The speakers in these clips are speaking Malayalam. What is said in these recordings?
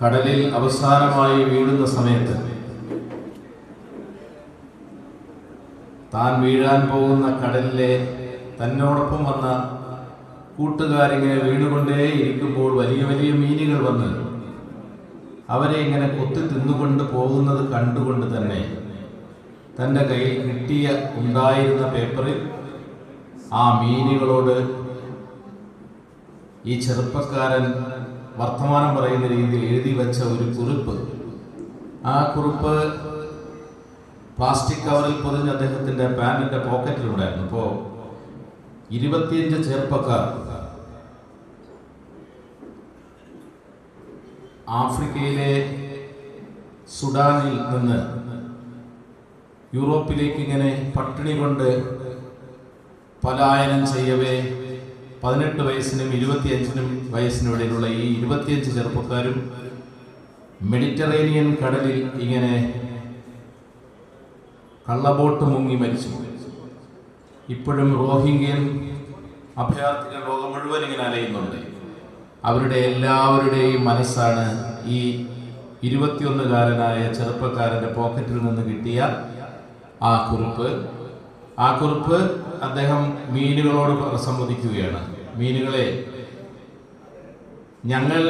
കടലിൽ അവസാനമായി വീഴുന്ന സമയത്ത് താൻ വീഴാൻ പോകുന്ന കടലിലെ തന്നോടൊപ്പം വന്ന കൂട്ടുകാരിങ്ങനെ വീണുകൊണ്ടേ ഇരിക്കുമ്പോൾ വലിയ വലിയ മീനുകൾ വന്ന് അവരെ ഇങ്ങനെ കൊത്തി തിന്നുകൊണ്ട് പോകുന്നത് കണ്ടുകൊണ്ട് തന്നെ തൻ്റെ കയ്യിൽ ഉണ്ടായിരുന്ന പേപ്പറിൽ ആ മീനുകളോട് ഈ ചെറുപ്പക്കാരൻ വർത്തമാനം പറയുന്ന രീതിയിൽ എഴുതി വെച്ച ഒരു കുറിപ്പ്, ആ കുറിപ്പ് പ്ലാസ്റ്റിക് കവറിൽ പൊതിഞ്ഞ് അദ്ദേഹത്തിൻ്റെ പാൻറ്റിൻ്റെ പോക്കറ്റിലുണ്ടായിരുന്നു. അപ്പോൾ 25 ചെറുപ്പക്കാർ ആഫ്രിക്കയിലെ സുഡാനിൽ നിന്ന് യൂറോപ്പിലേക്ക് ഇങ്ങനെ പട്ടിണി കൊണ്ട് പലായനം ചെയ്യവേ 18 വയസ്സിനും 25 വയസ്സിനും ഇടയിലുള്ള ഈ 25 ചെറുപ്പക്കാരും മെഡിറ്ററേനിയൻ കടലിൽ ഇങ്ങനെ കള്ളബോട്ട് മുങ്ങി മരിച്ചു. ഇപ്പോഴും റോഹിംഗ്യൻ അഭയാർത്ഥികൾ ലോകം മുഴുവൻ ഇങ്ങനെ അലയുന്നുണ്ട്. അവരുടെ എല്ലാവരുടെയും മനസ്സാണ് ഈ 21-കാരനായ ചെറുപ്പക്കാരൻ്റെ പോക്കറ്റിൽ നിന്ന് കിട്ടിയ ആ കുറിപ്പ് അദ്ദേഹം മീനുകളോട് സംവദിക്കുകയാണ്. മീനുകളെ, ഞങ്ങൾ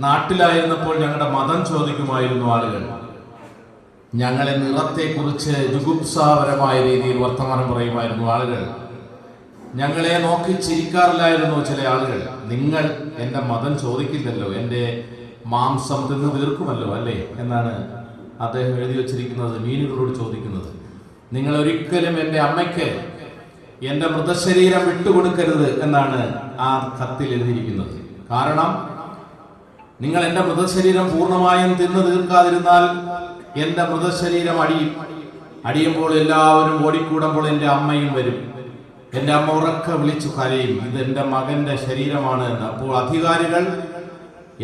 നാട്ടിലായിരുന്നപ്പോൾ ഞങ്ങളുടെ മതം ചോദിക്കുമായിരുന്നു ആളുകൾ. ഞങ്ങളെ നിറത്തെക്കുറിച്ച് ജുഗുപ്സാപരമായ രീതിയിൽ വർത്തമാനം പറയുമായിരുന്നു ആളുകൾ. ഞങ്ങളെ നോക്കി ചിരിക്കാറില്ലായിരുന്നു ചില ആളുകൾ. നിങ്ങൾ എൻ്റെ മതം ചോദിക്കില്ലല്ലോ, എൻ്റെ മാംസം തിന്ന് തീർക്കുമല്ലോ അല്ലേ എന്നാണ് അദ്ദേഹം എഴുതി വച്ചിരിക്കുന്നത്. മീനുകളോട് ചോദിക്കുന്നത്, നിങ്ങൾ ഒരിക്കലും എൻ്റെ അമ്മയ്ക്ക് എൻ്റെ മൃതശരീരം വിട്ടുകൊടുക്കരുത് എന്നാണ് ആ കത്തിൽ എഴുതിയിരിക്കുന്നത്. കാരണം നിങ്ങൾ എൻ്റെ മൃതശരീരം പൂർണ്ണമായും തിന്നു തീർക്കാതിരുന്നാൽ എൻ്റെ മൃതശരീരം അടിയുമ്പോൾ എല്ലാവരും ഓടിക്കൂടുമ്പോൾ എൻ്റെ അമ്മയും വരും. എൻ്റെ അമ്മ ഉറക്കെ വിളിച്ചു കരയും, ഇത് എൻ്റെ മകൻ്റെ ശരീരമാണ് എന്ന്. അപ്പോൾ അധികാരികൾ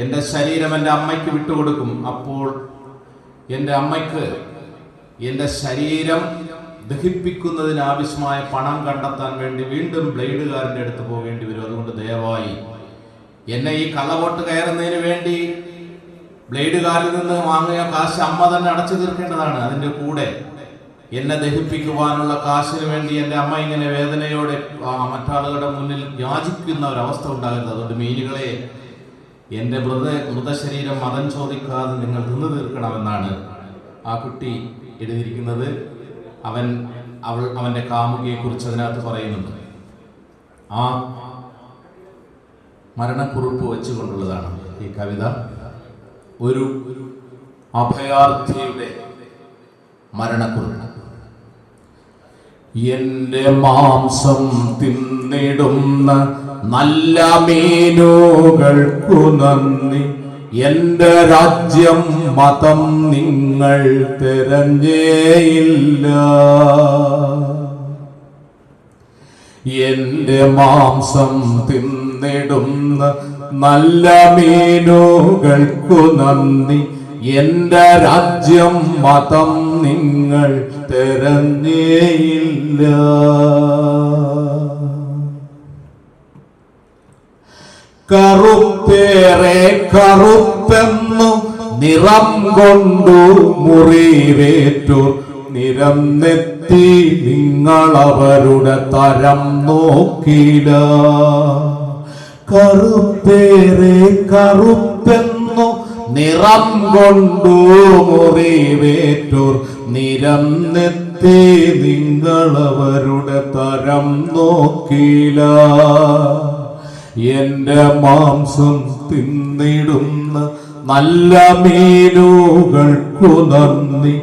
എൻ്റെ ശരീരം എൻ്റെ അമ്മയ്ക്ക് വിട്ടുകൊടുക്കും. അപ്പോൾ എൻ്റെ അമ്മയ്ക്ക് എൻ്റെ ശരീരം ദഹിപ്പിക്കുന്നതിന് ആവശ്യമായ പണം കണ്ടെത്താൻ വേണ്ടി വീണ്ടും ബ്ലേഡുകാരൻ്റെ അടുത്ത് പോകേണ്ടി വരും. അതുകൊണ്ട് ദയവായി എന്നെ ഈ കള്ളവോട്ട് കയറുന്നതിന് വേണ്ടി ബ്ലേഡുകാരിൽ നിന്ന് വാങ്ങിയ കാശ് അമ്മ തന്നെ അടച്ചു തീർക്കേണ്ടതാണ്. അതിൻ്റെ കൂടെ എന്നെ ദഹിപ്പിക്കുവാനുള്ള കാശിന് വേണ്ടി എൻ്റെ അമ്മ ഇങ്ങനെ വേദനയോടെ മറ്റാളുകളുടെ മുന്നിൽ യാചിക്കുന്ന ഒരവസ്ഥ ഉണ്ടാകരുത്. അതുകൊണ്ട് മീനുകളെ, എൻ്റെ മൃതശരീരം മതം ചോദിക്കാതെ നിങ്ങൾ തിന്നു തീർക്കണമെന്നാണ് ആ കുട്ടി എഴുതിയിരിക്കുന്നത്. അവൻ്റെ കാമുകിയെക്കുറിച്ച് അതിനകത്ത് പറയുന്നുണ്ട്. ആ മരണക്കുറിപ്പ് വെച്ചുകൊണ്ടുള്ളതാണ് ഈ കവിത. ഒരു അഭയാർത്ഥിയുടെ മരണക്കുറിപ്പ്. എൻ്റെ മാംസം തിന്നിടുന്ന നല്ല മീനുകൾക്കു നന്ദി, എൻ്റെ രാജ്യം മതം നിങ്ങൾ തിരഞ്ഞേയില്ല. എൻ്റെ മാംസം തിന്നിടുന്ന നല്ല മീനുകൾക്കു നന്ദി, എൻ്റെ രാജ്യം മതം നിങ്ങൾ തിരഞ്ഞേയില്ല. കറുപ്പേറെ കറുപ്പെന്നു നിറം കൊണ്ടു മുറിവേറ്റു നിരന്നെത്തി നിങ്ങളവരുടെ തരം നോക്കില. കറുപ്പേറെ കറുപ്പെന്നു നിറം കൊണ്ടു മുറിവേറ്റു നിരന്നെത്തി നിങ്ങളവരുടെ തരം നോക്കില. എൻ്റെ മാംസം തിന്നിടുന്ന നല്ല മീനുകൾക്കു നന്ദി,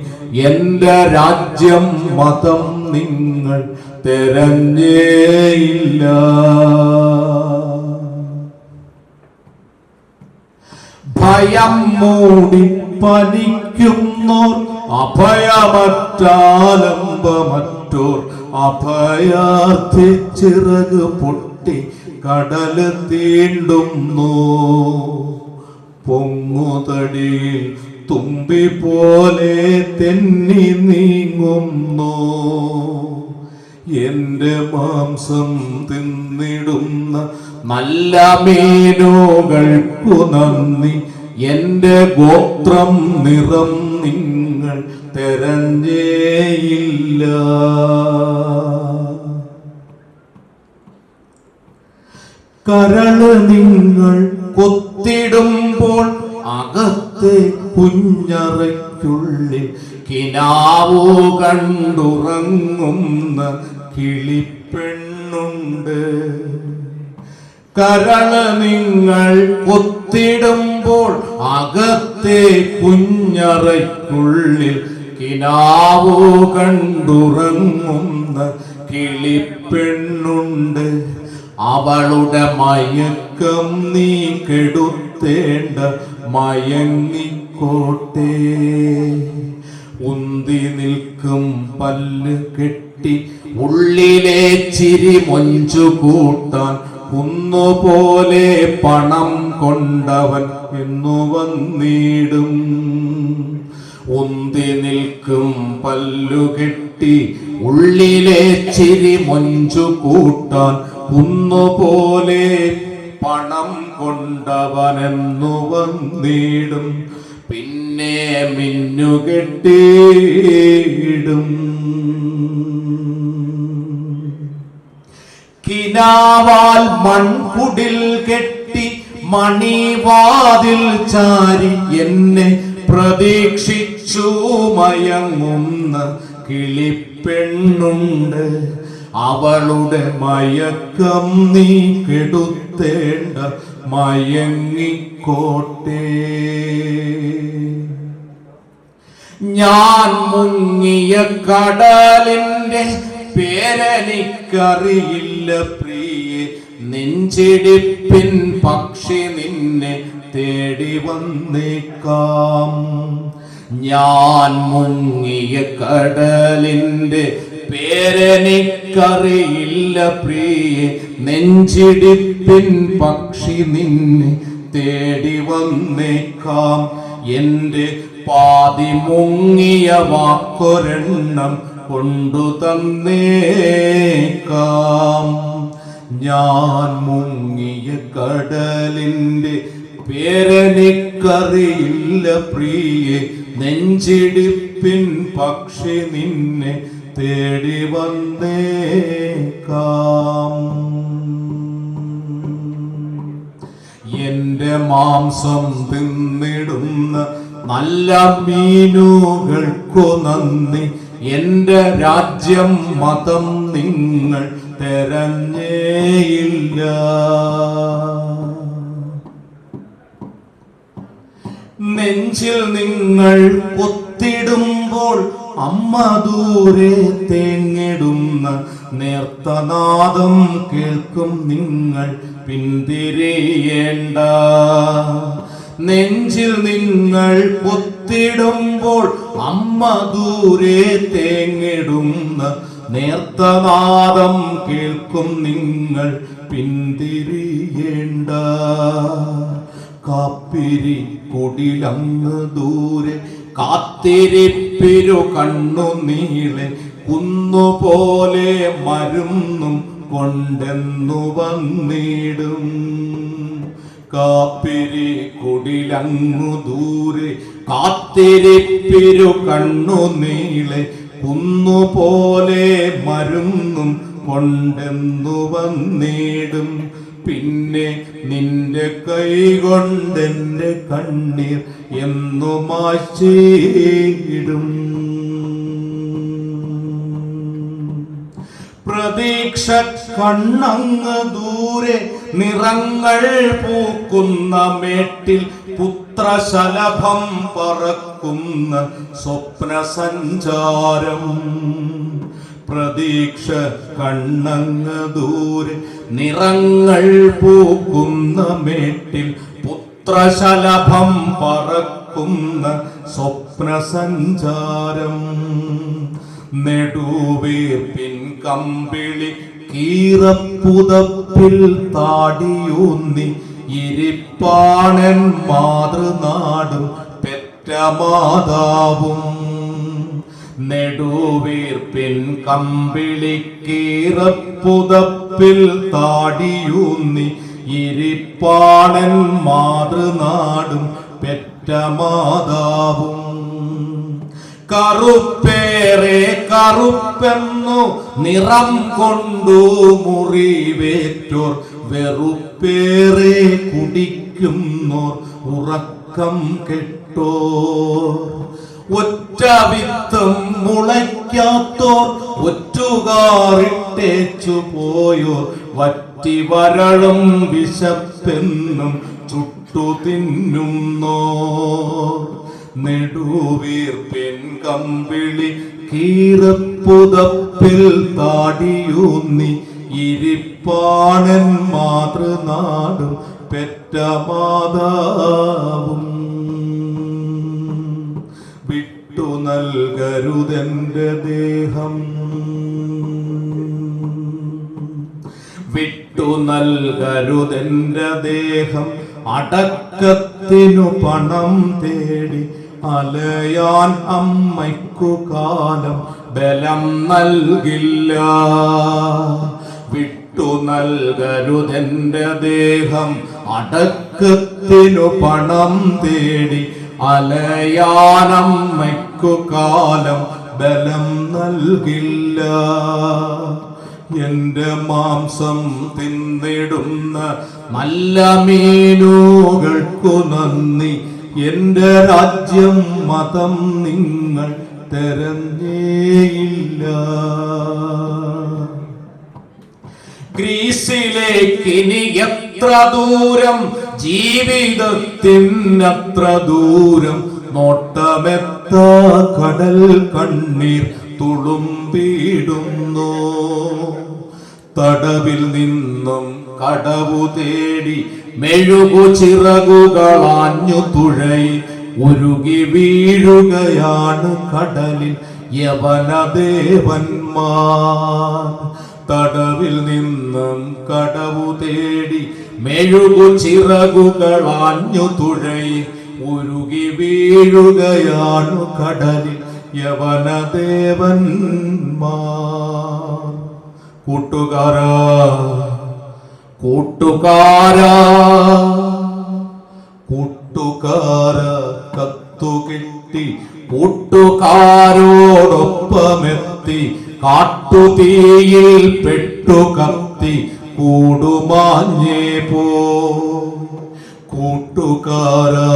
എൻ്റെ രാജ്യം മതം നിങ്ങൾ തിരഞ്ഞേയില്ല. ഭയം മൂടി പനിക്കുന്നോർ അഭയമറ്റാലംബമറ്റോർ അഭയാർത്ഥി ചിറക് പൊട്ടി കടല് തീണ്ടുന്നു. പൊങ്ങുതടിയിൽ തുമ്പി പോലെ തെന്നി നീങ്ങുന്നു. എൻ്റെ മാംസം തിന്നിടുന്ന നല്ല മീനുകൾക്കു നന്ദി, എന്റെ ഗോത്രം നിറം നിങ്ങൾ തെരഞ്ഞേയില്ല. കരള് നിങ്ങൾ കൊത്തിടുമ്പോൾ അകത്തെ കുഞ്ഞറയ്ക്കുള്ളിൽ കിനാവു കണ്ടുറങ്ങുന്ന കിളിപ്പെണ്ണുണ്ട്. കരള് നിങ്ങൾ കൊത്തിടുമ്പോൾ അകത്തെ കുഞ്ഞറയ്ക്കുള്ളിൽ കിനാവു കണ്ടുറങ്ങുന്ന കിളിപ്പെണ്ണുണ്ട്. അവളുടെ മയക്കം നീ കെടുത്തേണ്ട മയങ്ങിക്കോട്ടെ. ഉന്തി നിൽക്കും പല്ല് കെട്ടി ഉള്ളിലെ ചിരി മൊഞ്ചു കൂട്ടാൻ കുന്നുപോലെ പണം കൊണ്ടവൻ എന്നു വന്നിടും. ഉന്തി നിൽക്കും പല്ലുകെട്ടി ഉള്ളിലെ ചിരി മൊഞ്ചു കൂട്ടാൻ കുന്നുപോലെ പണം കൊണ്ടവനെന്നു വന്നിടും. പിന്നെ മിന്നുകെട്ടിയിടും. കിനാവാൽ മൺകുടിൽ കെട്ടി മണിവാതിൽ ചാരി എന്നെ പ്രതീക്ഷിച്ചു മയങ്ങുന്ന കിളിപ്പെണ്ണുണ്ട്. അവളുടെ മയക്കം നീ കെടുത്തേണ്ട മയങ്ങിക്കോട്ടെ. ഞാൻ മുങ്ങിയ കടലിന്റെ പേരെനിക്കറിയില്ല പ്രിയേ. നെഞ്ചിടിപ്പിൻ പക്ഷി നിന്നെ തേടി വന്നേക്കാം. ഞാൻ മുങ്ങിയ കടലിന്റെ പേരെനിക്കറിയില്ല പ്രിയേ. നെഞ്ചിടിപ്പിൻ പക്ഷി നിന്നെ തേടി വന്നേക്കാം. എന്റെ പാതി മുങ്ങിയ വാക്കൊരെണ്ണം കൊണ്ടു തന്നേക്കാം. ഞാൻ മുങ്ങിയ കടലിന്റെ പേരെനിക്കറിയില്ല പ്രിയേ. നെഞ്ചിടിപ്പിൻ പക്ഷി നിന്നെ തേടി വന്നേക്കാം. എന്റെ മാംസം തിന്നിടുന്ന നല്ല മീനുകൾക്കു നന്ദി. എന്റെ രാജ്യം മതം നിങ്ങൾ തെരഞ്ഞേയില്ല. നെഞ്ചിൽ നിങ്ങൾ കൊത്തിടുമ്പോൾ അമ്മ ദൂരെ തേങ്ങിടുന്ന നേർത്തനാദം കേൾക്കും നിങ്ങൾ പിന്തിരിയേണ്ട. നെഞ്ചിൽ നിങ്ങൾ കൊത്തിടുമ്പോൾ അമ്മ ദൂരെ തേങ്ങിടുന്ന നേർത്തനാദം കേൾക്കും നിങ്ങൾ പിന്തിരിയേണ്ട. കാപ്പിരി കൊടിലങ്ങ് ദൂരെ കാത്തിരിപ്പിരു കണ്ണു നീളെ കുന്നുപോലെ മരുന്നും കൊണ്ടെന്നു വന്നിടും. കാപ്പിരി കൊടിലങ്ങു ദൂരെ കാത്തിരിപ്പിരു കണ്ണു നീളെ കുന്നുപോലെ മരുന്നും കൊണ്ടെന്നു വന്നിടും. പിന്നെ നിന്റെ കൈ കൊണ്ടെന്റെ കണ്ണീർ എന്നു മായ്ച്ചിടും. പ്രതീക്ഷ കണ്ണങ്ങ് ദൂരെ നിറങ്ങൾ പൂക്കുന്ന മേട്ടിൽ പുത്രശലഭം പറക്കുന്ന സ്വപ്ന സഞ്ചാരം. പ്രതീക്ഷ കണ്ണങ്ങ് ദൂരെ നിറങ്ങൾ പൂക്കുന്ന മേട്ടിൽ പുത്രശലഭം പറക്കുന്ന സ്വപ്ന സഞ്ചാരം. നെടുവീർപ്പിൻ കമ്പിളി കീറപ്പുതപ്പിൽ താടിയൂന്നി ഇരിപ്പാണൻ മാതൃനാടും പെറ്റ മാതാവും. നെടുവീർപ്പിൻ കമ്പിളി കീറപ്പുതപ്പിൽ താടിയൂന്നി ഇരിപ്പാണൻ മാതൃനാടും പെറ്റ മാതാവും. കറുപ്പേറെ കറുപ്പെന്നു നിറം കൊണ്ടു മുറിവേറ്റോർ, വെറുപ്പേറെ കുടിക്കുന്നോർ ഉറക്കം കെട്ടോർ. ഒറ്റ വിത്തും മുളയ്ക്കാത്തോർ, ഒറ്റുകാറിട്ടേച്ചു പോയോർ, വറ്റി വരളും വിശപ്പെന്നും ചുട്ടു തിന്നുന്നോർ. നെടുവീർപ്പിൻ കമ്പിളി കീറപ്പുതപ്പിൽ താടിയൂന്നി ഇരിപ്പാണൻ മാതൃനാടും പെറ്റ മാതാവും. വിട്ടു നൽകരുതെന്റെ ദേഹം, വിട്ടു നൽകരുതെന്റെ ദേഹം, അടക്കത്തിനു പണം തേടി അലയാൻ അമ്മയ്ക്കു കാലം ബലം നൽകില്ല. വിട്ടു നൽകരുതെന്റെ ദേഹം, അടക്കത്തിനു പണം തേടി അലയാൻ അമ്മയ്ക്കു കാലം ബലം നൽകില്ല. എന്റെ മാംസം തിന്നിടുന്ന നല്ല മീനുകൾക്കു നന്ദി, എന്റെ രാജ്യം മതം നിങ്ങൾ തെരഞ്ഞേയില്ല. ഗ്രീസിലേക്കിനി എത്ര ദൂരം, ജീവിതത്തിനത്ര ദൂരം, നോട്ടമെത്ത കടൽ കണ്ണീർ തുളുമ്പിടുന്നു. തടവിൽ നിന്നും കടവു തേടി മെഴുകു ചിറകുകളാഞ്ഞു തുഴയിൽ ഉരുകി വീഴുകയാണ് കടലിൽ യവനദേവന്മാർ. തടവിൽ നിന്നും കടവു തേടി മെഴുകു ചിറകുകളാഞ്ഞു തുഴയിൽ ഉരുകി വീഴുകയാണ് കടലിൽ യവനദേവന്മാർ. കൂട്ടുകാരാ കൂട്ടുകാരാ കൂട്ടുകാരാ, കത്തുകിട്ടി കൂട്ടുകാരോടൊപ്പമെത്തി, കാട്ടുതീയിൽ പെട്ടു കത്തി കൂടുമാഞ്ഞേ പോ. കൂട്ടുകാരാ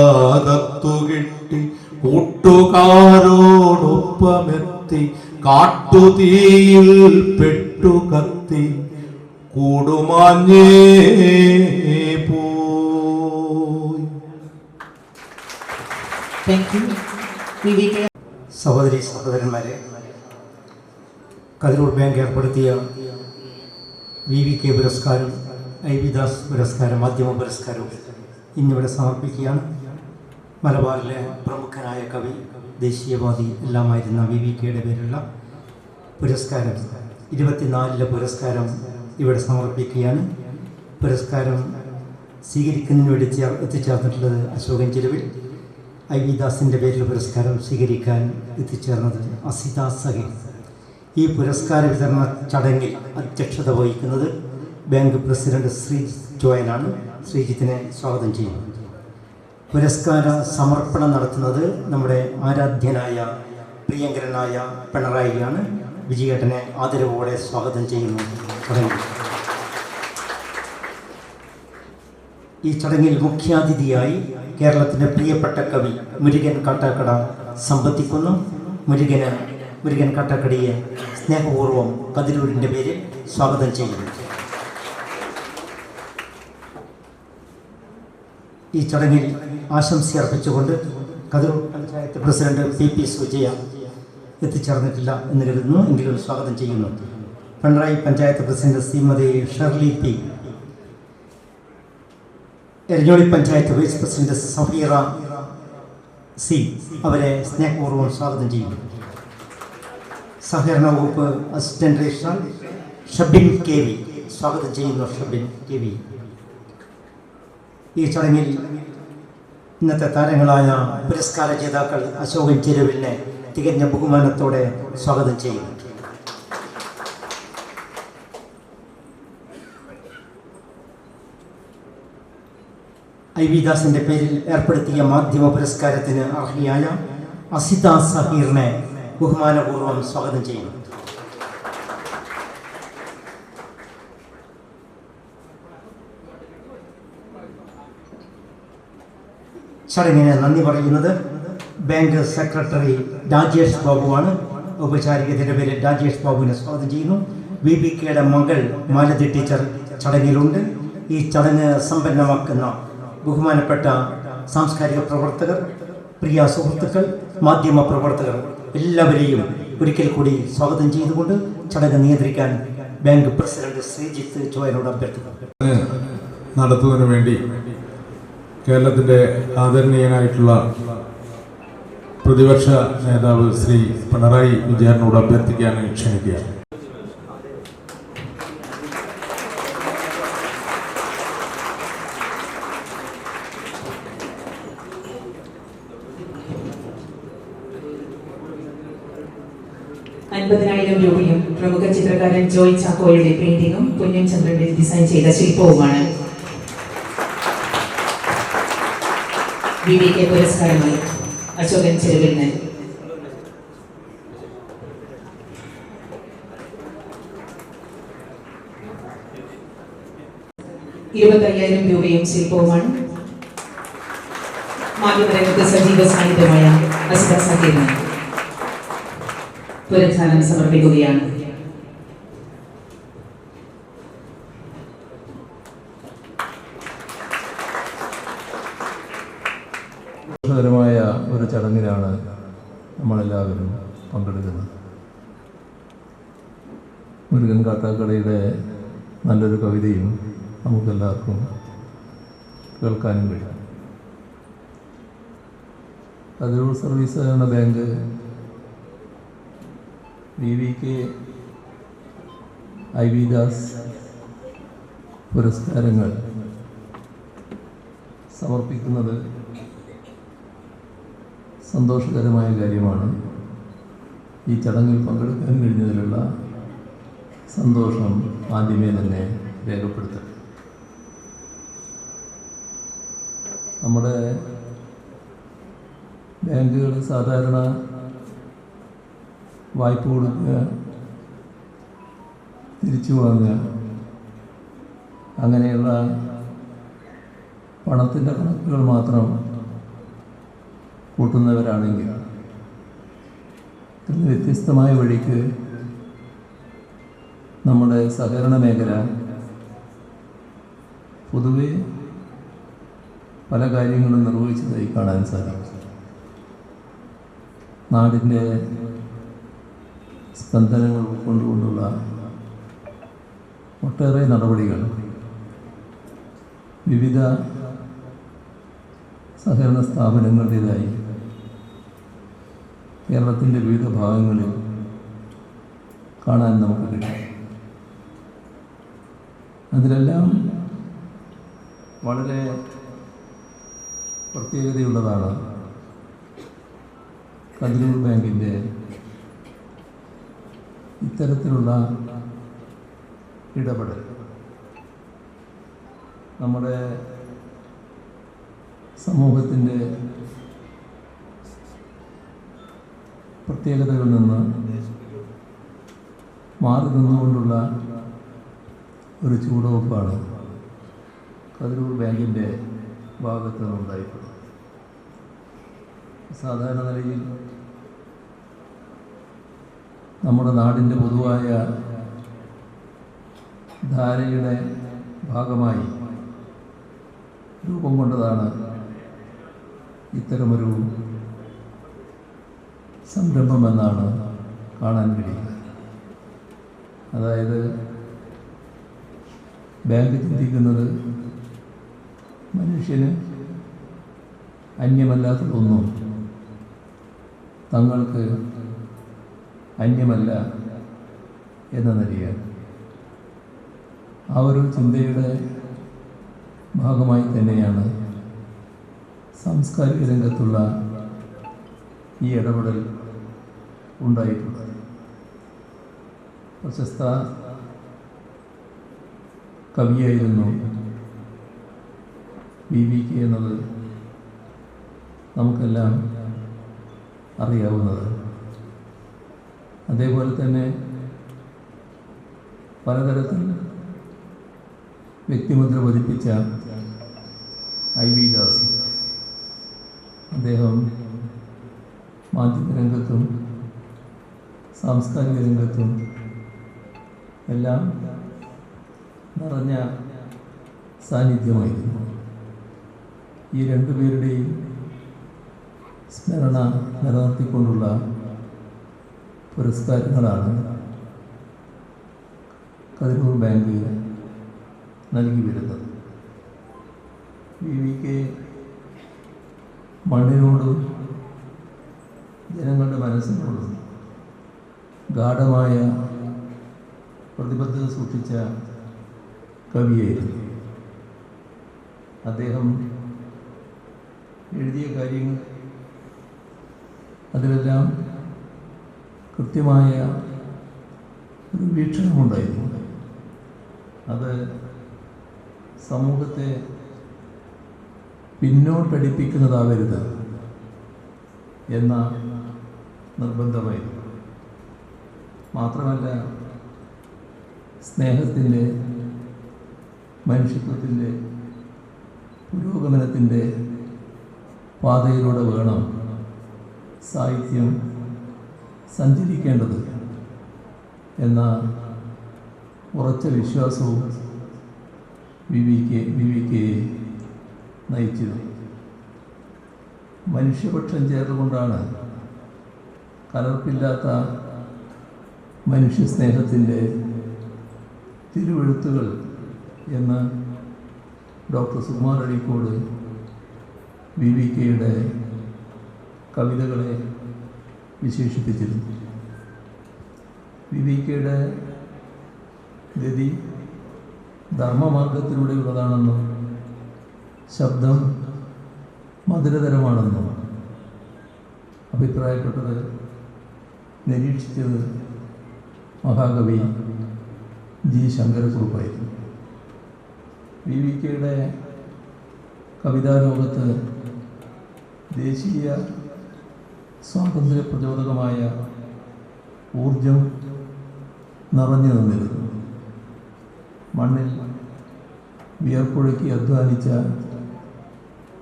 കത്തുകിട്ടി കൂട്ടുകാരോടൊപ്പമെത്തി, കാട്ടുതീയിൽ പെട്ടു കത്തി കൂടുമാഞ്ഞേ പോയി. സഹോദരി സഹോദരന്മാരെ, കതിരൂർ ബാങ്ക് ഏർപ്പെടുത്തിയ VVK പുരസ്കാരം, IV ദാസ് പുരസ്കാരം, മാധ്യമ പുരസ്കാരവും ഇന്നിവിടെ സമർപ്പിക്കുകയാണ്. മലബാറിലെ പ്രമുഖനായ കവി, ദേശീയവാദി എല്ലാമായിരുന്ന VVKയുടെ പേരുള്ള പുരസ്കാരം 24ലെ പുരസ്കാരം ഇവിടെ സമർപ്പിക്കുകയാണ്. പുരസ്കാരം സ്വീകരിക്കുന്നതിന് വേണ്ടി എത്തിച്ചേർന്നിട്ടുള്ളത് അശോകൻ ചെരുവിൽ. IV ദാസിൻ്റെ പേരിൽ പുരസ്കാരം സ്വീകരിക്കാൻ എത്തിച്ചേർന്നത് അസിത സഹി. ഈ പുരസ്കാര വിതരണ ചടങ്ങിൽ അധ്യക്ഷത വഹിക്കുന്നത് ബാങ്ക് പ്രസിഡന്റ് ശ്രീജിത്ത് ജോയനാണ്. ശ്രീജിത്തിനെ സ്വാഗതം ചെയ്യുന്നു. പുരസ്കാര സമർപ്പണം നടത്തുന്നത് നമ്മുടെ ആരാധ്യനായ പ്രിയങ്കരനായ പിണറായിയാണ്. വിജയേട്ടനെ ആദരവോടെ സ്വാഗതം ചെയ്യുന്നു. ഈ ചടങ്ങിൽ മുഖ്യാതിഥിയായി കേരളത്തിൻ്റെ പ്രിയപ്പെട്ട കവി മുരുകൻ കാട്ടാക്കട സംബന്ധിക്കുന്നു. മുരുകൻ കാട്ടാക്കടയെ സ്നേഹപൂർവ്വം കതിരൂരിൻ്റെ പേരിൽ സ്വാഗതം ചെയ്യുന്നു. ഈ ചടങ്ങിൽ ആശംസ അർപ്പിച്ചുകൊണ്ട് കതിരൂർ പഞ്ചായത്ത് പ്രസിഡന്റ് PP സുജയ എത്തിച്ചേർന്നിട്ടില്ല എന്ന് കരുതുന്നു, എങ്കിലും സ്വാഗതം ചെയ്യുന്നു. Pinarayi panchayat president Shrimati Shirley P, Eranholi panchayat vice president Safeera C അവരെ സ്നേഹപൂർവ്വം സ്വാഗതം ചെയ്യുന്നു. സഹകരണ വകുപ്പ് അസിസ്റ്റന്റ് രജിസ്ട്രാർ ഷബിൻ KV സ്വാഗതം ചെയ്യുന്നു. ഷബിൻ KV. ഈ ചടങ്ങിൽ ഇന്നത്തെ താരങ്ങളായ പുരസ്കാര ജേതാക്കൾ അശോകൻ ചെരുവിലിനെ തികഞ്ഞ ബഹുമാനത്തോടെ സ്വാഗതം ചെയ്യുന്നു. ഐ വി ദാസിൻ്റെ പേരിൽ ഏർപ്പെടുത്തിയ മാധ്യമ പുരസ്കാരത്തിന് അർഹയായ അസിത സഹീറിനെ ബഹുമാനപൂർവ്വം സ്വാഗതം ചെയ്യുന്നു. ചടങ്ങിന് നന്ദി പറയുന്നത് ബാങ്ക് സെക്രട്ടറി രാജേഷ് ബാബുവാണ്. ഔപചാരികതയുടെ പേരിൽ രാജേഷ് ബാബുവിനെ സ്വാഗതം ചെയ്യുന്നു. VBKയുടെ മകൾ മാലതി ടീച്ചർ ചടങ്ങിലുണ്ട്. ഈ ചടങ്ങ് സമ്പന്നമാക്കുന്ന ബഹുമാനപ്പെട്ട സാംസ്കാരിക പ്രവർത്തകർ, പ്രിയ സുഹൃത്തുക്കൾ, മാധ്യമ പ്രവർത്തകർ എല്ലാവരെയും ഒരിക്കൽ കൂടി സ്വാഗതം ചെയ്തുകൊണ്ട് ചടങ്ങ് നിയന്ത്രിക്കാൻ ബാങ്ക് പ്രസിഡന്റ് ശ്രീജിത്ത് ചോയനോട് അഭ്യർത്ഥിക്കുന്നു. നടത്തുന്നതിന് വേണ്ടി കേരളത്തിൻ്റെ ആദരണീയനായിട്ടുള്ള പ്രതിപക്ഷ നേതാവ് ശ്രീ പിണറായി വിജയനോട് അഭ്യർത്ഥിക്കാൻ ക്ഷണിക്കുകയാണ്. രൂപയും പ്രമുഖ ചിത്രകാരൻ ജോയ് ചാക്കോയുടെ പെയിന്റിങ്ങും കുഞ്ഞൻ ചന്ദ്രന്റെ ഡിസൈൻ ചെയ്ത ശില്പവുമാണ്. VBK പുരസ്കാരമായി അശോകൻ ചെരുവിൽ നൽകി. 25,000 രൂപയും ശില്പവുമാണ്. മാധ്യമരംഗത്ത് സജീവ സാന്നിധ്യമായ അസിത സഹീറിന് പുരസ്കാരം സമർപ്പിക്കുകയാണ്. മായ ഒരു ചടങ്ങിലാണ് നമ്മളെല്ലാവരും പങ്കെടുക്കുന്നത്. മുരുകൻ കാട്ടാക്കടയുടെ നല്ലൊരു കവിതയും നമുക്കെല്ലാവർക്കും കേൾക്കാനും കഴിയും. കതിരൂർ സർവീസ് സഹകരണ bank VBK I V Das പുരസ്കാരങ്ങൾ സമർപ്പിക്കുന്നത് സന്തോഷകരമായ കാര്യമാണ്. ഈ ചടങ്ങിൽ പങ്കെടുക്കാൻ കഴിഞ്ഞതിലുള്ള സന്തോഷം ആദ്യമേ തന്നെ രേഖപ്പെടുത്തട്ടെ. നമ്മുടെ ബാങ്കുകൾ സാധാരണ വായ്പ കൊടുക്കുക, തിരിച്ചു വാങ്ങുക, അങ്ങനെയുള്ള പണത്തിൻ്റെ കണക്കുകൾ മാത്രം കൂട്ടുന്നവരാണെങ്കിൽ ഇതിന് വ്യത്യസ്തമായ വഴിക്ക് നമ്മുടെ സഹകരണ മേഖല പൊതുവെ പല കാര്യങ്ങളും നിർവഹിച്ചതായി കാണാൻ സാധിക്കും. നാടിൻ്റെ സ്പന്ദനങ്ങൾ ഉൾക്കൊണ്ടുകൊണ്ടുള്ള ഒട്ടേറെ നടപടികൾ വിവിധ സഹകരണ സ്ഥാപനങ്ങളുടേതായി കേരളത്തിൻ്റെ വിവിധ ഭാഗങ്ങളിൽ കാണാൻ നമുക്ക് കഴിയും. അതിലെല്ലാം വളരെ പ്രത്യേകതയുള്ളതാണ് കതിരൂർ ബാങ്കിൻ്റെ ഇത്തരത്തിലുള്ള ഇടപെടൽ. നമ്മുടെ സമൂഹത്തിൻ്റെ പ്രത്യേകതകളിൽ നിന്ന് മാറി നിന്നുകൊണ്ടുള്ള ഒരു ചൂടുവെപ്പാണ് കതിരൂർ ബാങ്കിൻ്റെ ഭാഗത്ത് നിന്നുണ്ടായിട്ടുള്ളത്. സാധാരണ നിലയിൽ നമ്മുടെ നാടിൻ്റെ പൊതുവായ ധാരയുടെ ഭാഗമായി രൂപം കൊണ്ടതാണ് ഇത്തരമൊരു സംരംഭമെന്നാണ് കാണാൻ കഴിയുക. അതായത് ബാങ്ക് ചിന്തിക്കുന്നത് മനുഷ്യന് അന്യമല്ലാത്തതൊന്നും തങ്ങൾക്ക് അന്യമല്ല എന്ന നിലയാണ്. ആ ഒരു ചിന്തയുടെ ഭാഗമായി തന്നെയാണ് സാംസ്കാരിക രംഗത്തുള്ള ഈ ഇടപെടൽ ഉണ്ടായിട്ടുള്ളത്. പ്രശസ്ത കവിയായിരുന്നു VVK എന്നത് നമുക്കെല്ലാം അറിയാവുന്നത്. അതേപോലെ തന്നെ പലതരത്തിൽ വ്യക്തിമുദ്ര പതിപ്പിച്ച IV ദാസ്, അദ്ദേഹം മാധ്യമരംഗത്തും സാംസ്കാരിക രംഗത്തും എല്ലാം നിറഞ്ഞ സാന്നിധ്യമായിരുന്നു. ഈ രണ്ടുപേരുടെയും സ്മരണ നിലനിർത്തിക്കൊണ്ടുള്ള പുരസ്കാരങ്ങളാണ് കതിരൂർ ബാങ്ക് നൽകി വരുന്നത്. VVK മണ്ണിനോടും ജനങ്ങളുടെ മനസ്സിനോടും ഗാഢമായ പ്രതിബദ്ധത സൂക്ഷിച്ച കവിയായിരുന്നു. അദ്ദേഹം എഴുതിയ കാര്യങ്ങൾ അതിലെല്ലാം കൃത്യമായ ഒരു വീക്ഷണമുണ്ടായിരുന്നു. അത് സമൂഹത്തെ പിന്നോട്ടടിപ്പിക്കുന്നതാവരുത് എന്ന നിർബന്ധമായിരുന്നു. മാത്രമല്ല, സ്നേഹത്തിൻ്റെ, മനുഷ്യത്വത്തിൻ്റെ, പുരോഗമനത്തിൻ്റെ പാതയിലൂടെ വേണം സാഹിത്യം സഞ്ചരിക്കേണ്ടത് എന്ന ഉറച്ച വിശ്വാസവും വിവികയെ നയിച്ചത്. മനുഷ്യപക്ഷം ചേർന്നുകൊണ്ടാണ് കലർപ്പില്ലാത്ത മനുഷ്യസ്നേഹത്തിൻ്റെ തിരുവെഴുത്തുകൾ എന്ന് ഡോക്ടർ സുകുമാർ അഴീക്കോട് VVKയുടെ കവിതകളെ വിശേഷിപ്പിച്ചിരുന്നു. VVKയുടെ ഗതി ധർമ്മമാർഗത്തിലൂടെയുള്ളതാണെന്നും ശബ്ദം മധുരതരമാണെന്നും അഭിപ്രായപ്പെട്ടത്, നിരീക്ഷിച്ചത് മഹാകവി G. ശങ്കരക്കുറുപ്പായിരുന്നു. VVKയുടെ കവിതാലോകത്ത് ദേശീയ സ്വാതന്ത്ര്യ പ്രചോദകമായ ഊർജം നിറഞ്ഞു നിന്നിരുന്നു. മണ്ണിൽ വിയർപ്പൊഴുക്കി അധ്വാനിച്ച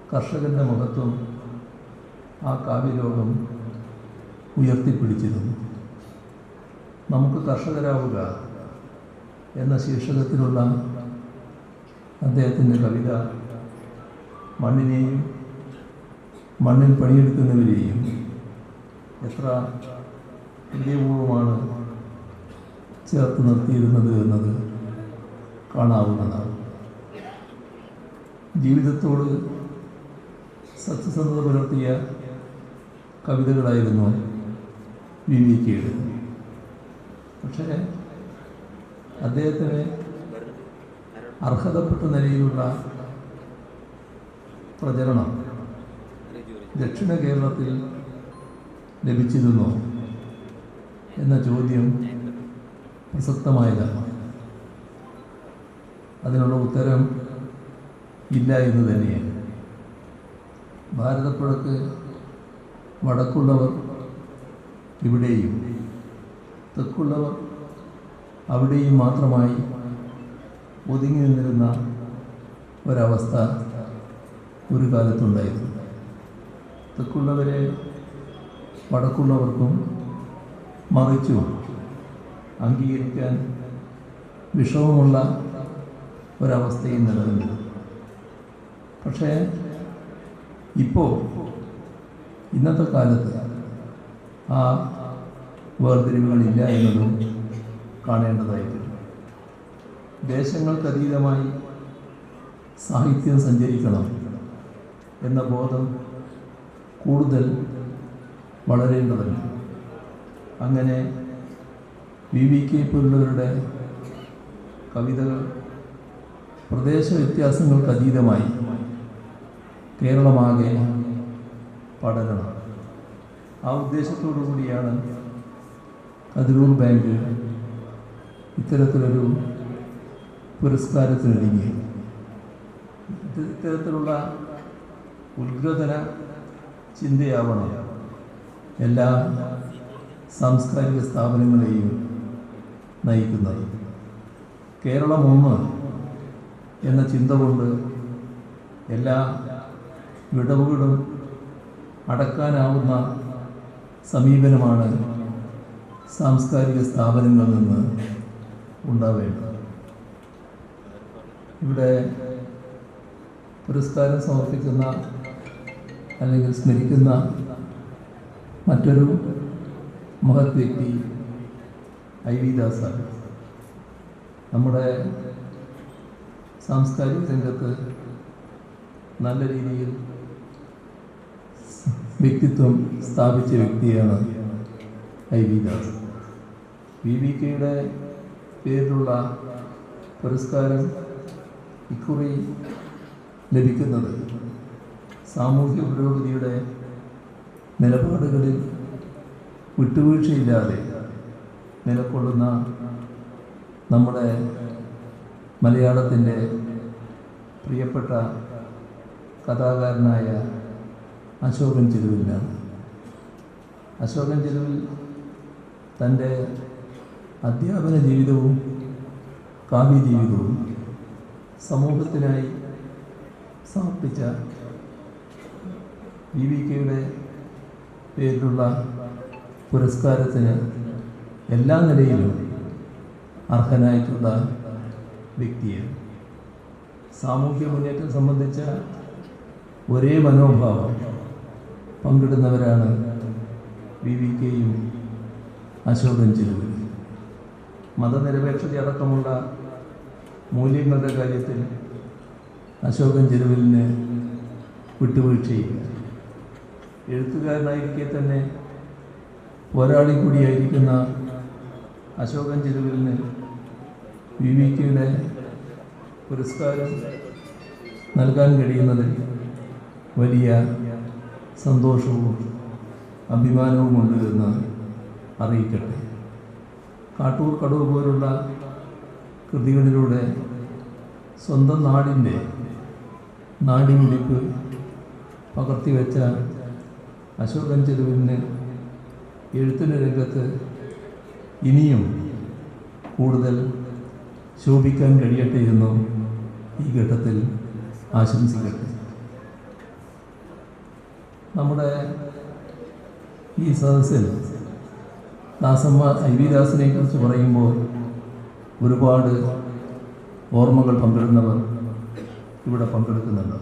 കർഷകൻ്റെ മഹത്വം ആ കാവ്യലോകം ഉയർത്തിപ്പിടിച്ചിരുന്നു. നമുക്ക് കർഷകരാവുക എന്ന ശീർഷകത്തിലുള്ള അദ്ദേഹത്തിൻ്റെ കവിത മണ്ണിനെയും മണ്ണിൽ പണിയെടുക്കുന്നവരെയും എത്ര ഹൃദയപൂർവ്വമാണ് ചേർത്ത് നിർത്തിയിരുന്നത് എന്നത് കാണാവുന്നതാണ്. ജീവിതത്തോട് സത്യസന്ധത പുലർത്തിയ കവിതകളായിരുന്നു VVKയുടെ. പക്ഷേ അദ്ദേഹത്തിന് അർഹതപ്പെട്ട നിലയിലുള്ള പ്രചരണം ദക്ഷിണ കേരളത്തിൽ ലഭിച്ചിരുന്നോ എന്ന ചോദ്യം പ്രസക്തമായതാണ്. അതിനുള്ള ഉത്തരം ഇല്ല എന്ന് തന്നെയാണ്. ഭാരതപ്പുഴക്ക് വടക്കുള്ളവർ ഇവിടെയും തെക്കുള്ളവർ അവിടെയും മാത്രമായി ഒതുങ്ങി നിന്നിരുന്ന ഒരവസ്ഥ ഒരു കാലത്തുണ്ടായിരുന്നു. തെക്കുള്ളവരെ വടക്കുള്ളവർക്കും മറിച്ചും അംഗീകരിക്കാൻ വിഷമമുള്ള ഒരവസ്ഥയും നിലനിന്നിരുന്നു. പക്ഷേ ഇപ്പോൾ ഇന്നത്തെ കാലത്ത് ആ വേർതിരിവുകളില്ല എന്നതും കാണേണ്ടതായിട്ടുണ്ട്. ദേശങ്ങൾക്കതീതമായി സാഹിത്യം സഞ്ചരിക്കണം എന്ന ബോധം കൂടുതൽ വളരേണ്ടതുണ്ട്. അങ്ങനെ VVK പോലുള്ളവരുടെ കവിതകൾ പ്രദേശ വ്യത്യാസങ്ങൾക്കതീതമായി കേരളമാകെ പടരണം. ആ ഉദ്ദേശത്തോടു കൂടിയാണ് കതിരൂർ ബാങ്ക് ഇത്തരത്തിലൊരു പുരസ്കാരത്തിനൊരുങ്ങി. ഇത്തരത്തിലുള്ള ഉത്ഗ്രഥന ചിന്തയാവണം എല്ലാ സാംസ്കാരിക സ്ഥാപനങ്ങളെയും നയിക്കുന്നത്. കേരളം ഒന്ന് എന്ന ചിന്ത കൊണ്ട് എല്ലാ വിടവുകളും അടക്കാനാവുന്ന സമീപനമാണ് സാംസ്കാരിക സ്ഥാപനങ്ങളിൽ നിന്ന് ഉണ്ടാവേണ്ടത്. ഇവിടെ പുരസ്കാരം സമർപ്പിക്കുന്ന അല്ലെങ്കിൽ സ്മരിക്കുന്ന മറ്റൊരു മഹത് വ്യക്തി ഐ വി ദാസാണ്. നമ്മുടെ സാംസ്കാരിക രംഗത്ത് നല്ല രീതിയിൽ വ്യക്തിത്വം സ്ഥാപിച്ച വ്യക്തിയാണ് ഐ വി ദാസ്. VVKയുടെ പേരിലുള്ള പുരസ്കാരം ഇക്കുറി ലഭിക്കുന്നത് സാമൂഹ്യ പുരോഗതിയുടെ നിലപാടുകളിൽ വിട്ടുവീഴ്ചയില്ലാതെ നിലകൊള്ളുന്ന നമ്മുടെ മലയാളത്തിൻ്റെ പ്രിയപ്പെട്ട കഥാകാരനായ അശോകൻ ചെരുവിലാണ്. അശോകൻ ചെരുവിൽ തൻ്റെ അധ്യാപന ജീവിതവും കാവ്യ ജീവിതവും സമൂഹത്തിനായി സമർപ്പിച്ച VVKയുടെ പേരിലുള്ള പുരസ്കാരത്തിന് എല്ലാ നിലയിലും അർഹനായിട്ടുള്ള വ്യക്തിയാണ്. സാമൂഹ്യ മുന്നേറ്റം സംബന്ധിച്ച ഒരേ മനോഭാവം പങ്കിടുന്നവരാണ് VVKയും അശോകൻ ചെരുവിൽ. മതനിരപേക്ഷതയടക്കമുള്ള മൂല്യങ്ങളുടെ കാര്യത്തിൽ അശോകൻ ചെരുവിലിന് വിട്ടുവീഴ്ചയില്ല. എഴുത്തുകാരനായിരിക്കെ തന്നെ പോരാളി കൂടിയായിരിക്കുന്ന അശോകൻ ചെരുവിലിന് VVKയുടെ പുരസ്കാരം നൽകാൻ കഴിയുന്നതിൽ വലിയ സന്തോഷവും അഭിമാനവുമുണ്ട് എന്ന് അറിയിക്കട്ടെ. കാട്ടൂർ കടവ് പോലുള്ള കൃതികളിലൂടെ സ്വന്തം നാടിൻ്റെ നാടിമിടിപ്പ് പകർത്തിവെച്ച അശോകൻ ചെരുവിലിന് എഴുത്തിൻ്റെ രംഗത്ത് ഇനിയും കൂടുതൽ ശോഭിക്കാൻ കഴിയട്ടെ എന്നും ഈ ഘട്ടത്തിൽ ആശംസിക്കട്ടെ. നമ്മുടെ ഈ സദസ്സിൽ ഐ വി ദാസിനെ കുറിച്ച് പറയുമ്പോൾ ഒരുപാട് ഓർമ്മകൾ പങ്കിടുന്നവർ ഇവിടെ പങ്കെടുക്കുന്നുണ്ട്.